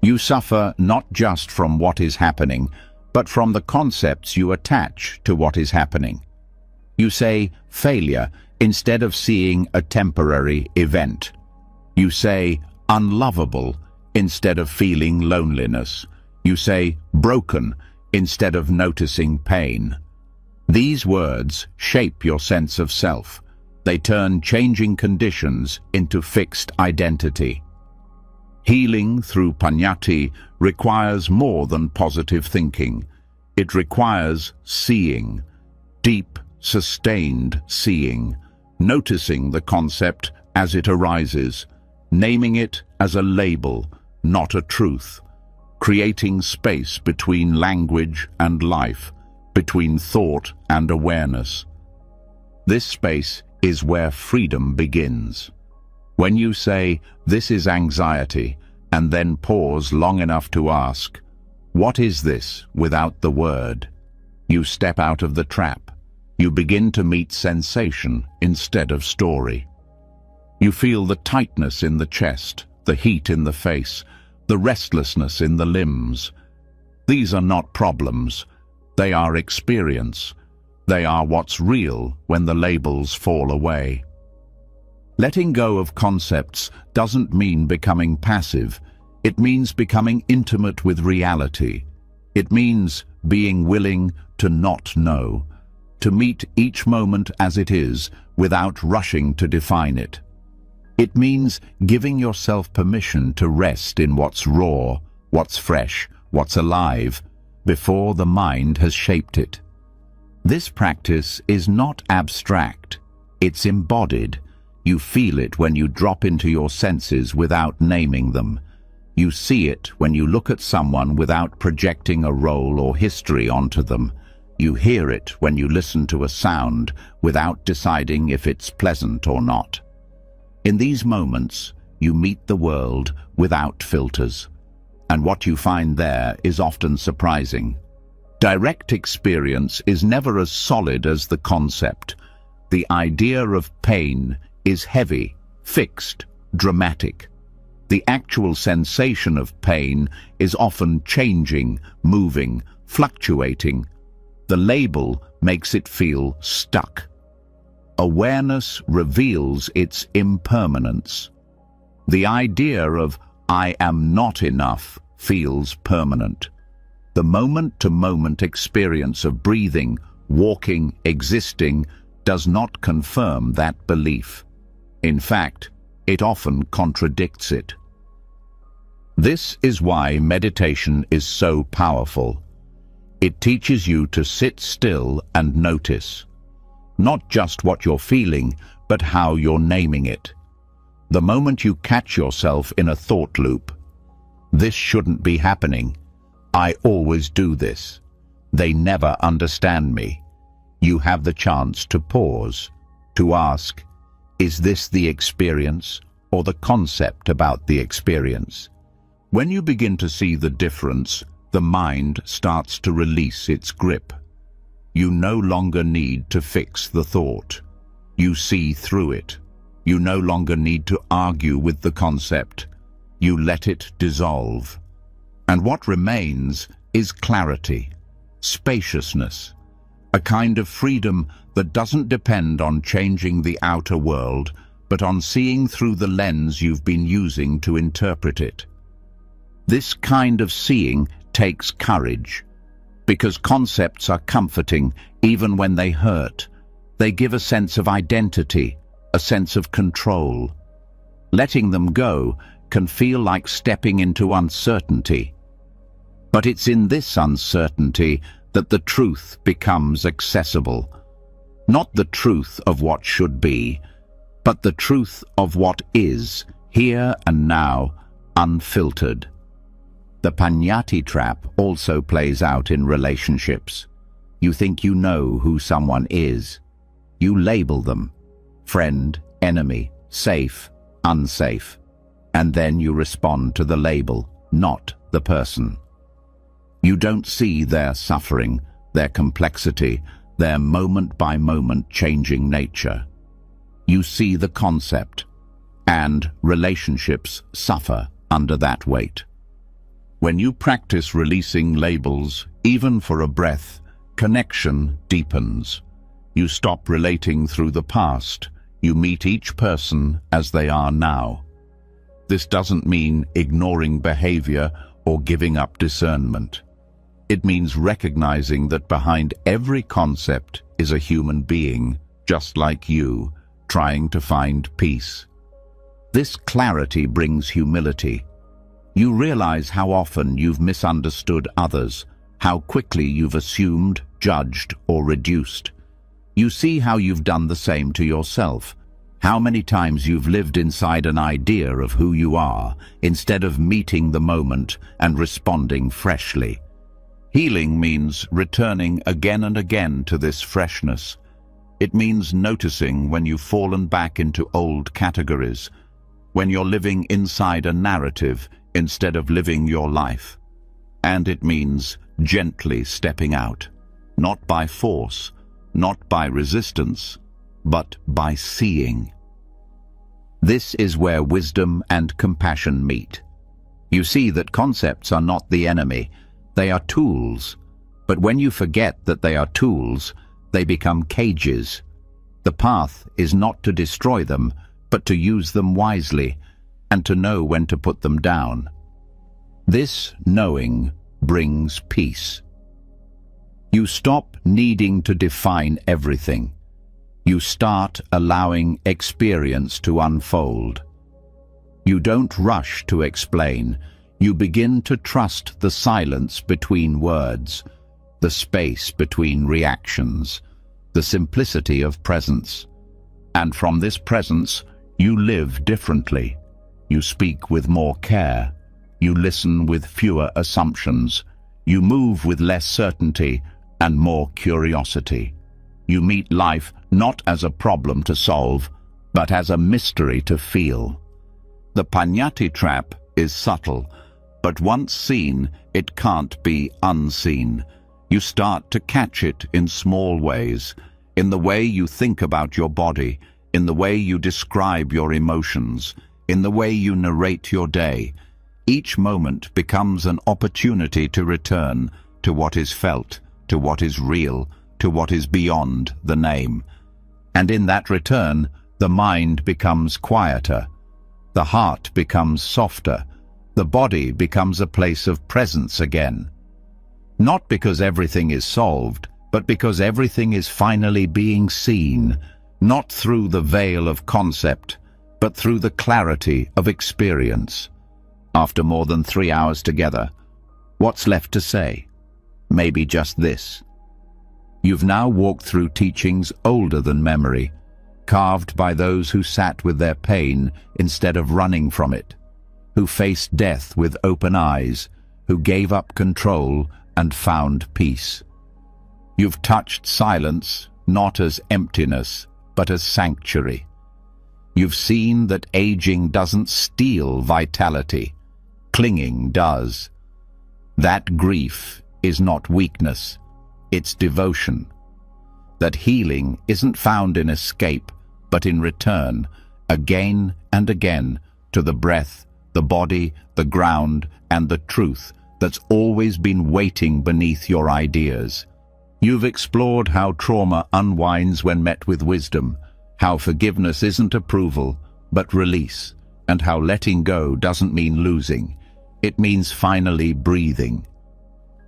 You suffer not just from what is happening, but from the concepts you attach to what is happening. You say failure instead of seeing a temporary event. You say unlovable instead of feeling loneliness. You say broken instead of noticing pain. These words shape your sense of self. They turn changing conditions into fixed identity. Healing through paññatti requires more than positive thinking. It requires seeing, deep, sustained seeing, noticing the concept as it arises, naming it as a label, not a truth, creating space between language and life, between thought and awareness. This space is where freedom begins. When you say, "This is anxiety," and then pause long enough to ask, "What is this?" without the word, you step out of the trap. You begin to meet sensation instead of story. You feel the tightness in the chest, the heat in the face, the restlessness in the limbs. These are not problems. They are experience. They are what's real when the labels fall away. Letting go of concepts doesn't mean becoming passive. It means becoming intimate with reality. It means being willing to not know, to meet each moment as it is without rushing to define it. It means giving yourself permission to rest in what's raw, what's fresh, what's alive, before the mind has shaped it. This practice is not abstract, it's embodied. You feel it when you drop into your senses without naming them. You see it when you look at someone without projecting a role or history onto them. You hear it when you listen to a sound without deciding if it's pleasant or not. In these moments, you meet the world without filters, and what you find there is often surprising. Direct experience is never as solid as the concept. The idea of pain is heavy, fixed, dramatic. The actual sensation of pain is often changing, moving, fluctuating. The label makes it feel stuck. Awareness reveals its impermanence. The idea of "I am not enough" feels permanent. The moment-to-moment experience of breathing, walking, existing does not confirm that belief. In fact, it often contradicts it. This is why meditation is so powerful. It teaches you to sit still and notice, not just what you're feeling, but how you're naming it. The moment you catch yourself in a thought loop, "This shouldn't be happening. I always do this. They never understand me," you have the chance to pause, to ask, is this the experience or the concept about the experience? When you begin to see the difference, the mind starts to release its grip. You no longer need to fix the thought. You see through it. You no longer need to argue with the concept. You let it dissolve. And what remains is clarity, spaciousness, a kind of freedom that doesn't depend on changing the outer world, but on seeing through the lens you've been using to interpret it. This kind of seeing takes courage, because concepts are comforting even when they hurt. They give a sense of identity, a sense of control. Letting them go can feel like stepping into uncertainty. But it's in this uncertainty that the truth becomes accessible. Not the truth of what should be, but the truth of what is, here and now, unfiltered. The Panyati trap also plays out in relationships. You think you know who someone is. You label them: friend, enemy, safe, unsafe. And then you respond to the label, not the person. You don't see their suffering, their complexity, their moment-by-moment changing nature. You see the concept, and relationships suffer under that weight. When you practice releasing labels, even for a breath, connection deepens. You stop relating through the past. You meet each person as they are now. This doesn't mean ignoring behavior or giving up discernment. It means recognizing that behind every concept is a human being, just like you, trying to find peace. This clarity brings humility. You realize how often you've misunderstood others, how quickly you've assumed, judged, or reduced. You see how you've done the same to yourself, how many times you've lived inside an idea of who you are, instead of meeting the moment and responding freshly. Healing means returning again and again to this freshness. It means noticing when you've fallen back into old categories, when you're living inside a narrative instead of living your life. And it means gently stepping out, not by force, not by resistance, but by seeing. This is where wisdom and compassion meet. You see that concepts are not the enemy, they are tools. But when you forget that they are tools, they become cages. The path is not to destroy them, but to use them wisely, and to know when to put them down. This knowing brings peace. You stop needing to define everything. You start allowing experience to unfold. You don't rush to explain. You begin to trust the silence between words, the space between reactions, the simplicity of presence. And from this presence, you live differently. You speak with more care. You listen with fewer assumptions. You move with less certainty and more curiosity. You meet life not as a problem to solve, but as a mystery to feel. The Paññatti trap is subtle, but once seen, it can't be unseen. You start to catch it in small ways, in the way you think about your body, in the way you describe your emotions, in the way you narrate your day. Each moment becomes an opportunity to return to what is felt, to what is real, to what is beyond the name. And in that return, the mind becomes quieter, the heart becomes softer, the body becomes a place of presence again. Not because everything is solved, but because everything is finally being seen, not through the veil of concept, but through the clarity of experience. After more than 3 hours together, what's left to say? Maybe just this. You've now walked through teachings older than memory, carved by those who sat with their pain instead of running from it, who faced death with open eyes, who gave up control and found peace. You've touched silence not as emptiness, but as sanctuary. You've seen that aging doesn't steal vitality, clinging does. That grief is not weakness, it's devotion. That healing isn't found in escape, but in return, again and again, to the breath, the body, the ground, and the truth that's always been waiting beneath your ideas. You've explored how trauma unwinds when met with wisdom, how forgiveness isn't approval, but release, and how letting go doesn't mean losing. It means finally breathing.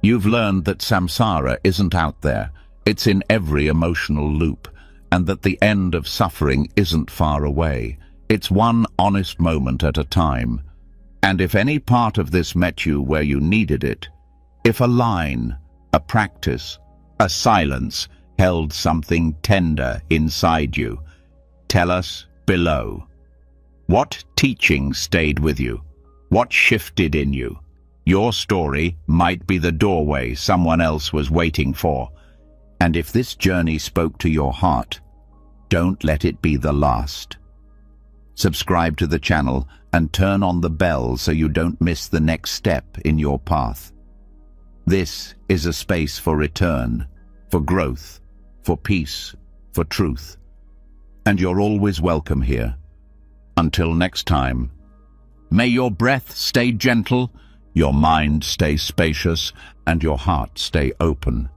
You've learned that samsara isn't out there, it's in every emotional loop, and that the end of suffering isn't far away. It's one honest moment at a time. And if any part of this met you where you needed it, if a line, a practice, a silence held something tender inside you, tell us below. What teaching stayed with you? What shifted in you? Your story might be the doorway someone else was waiting for. And if this journey spoke to your heart, don't let it be the last. Subscribe to the channel and turn on the bell so you don't miss the next step in your path. This is a space for return, for growth, for peace, for truth. And you're always welcome here. Until next time, may your breath stay gentle, your mind stay spacious, and your heart stay open.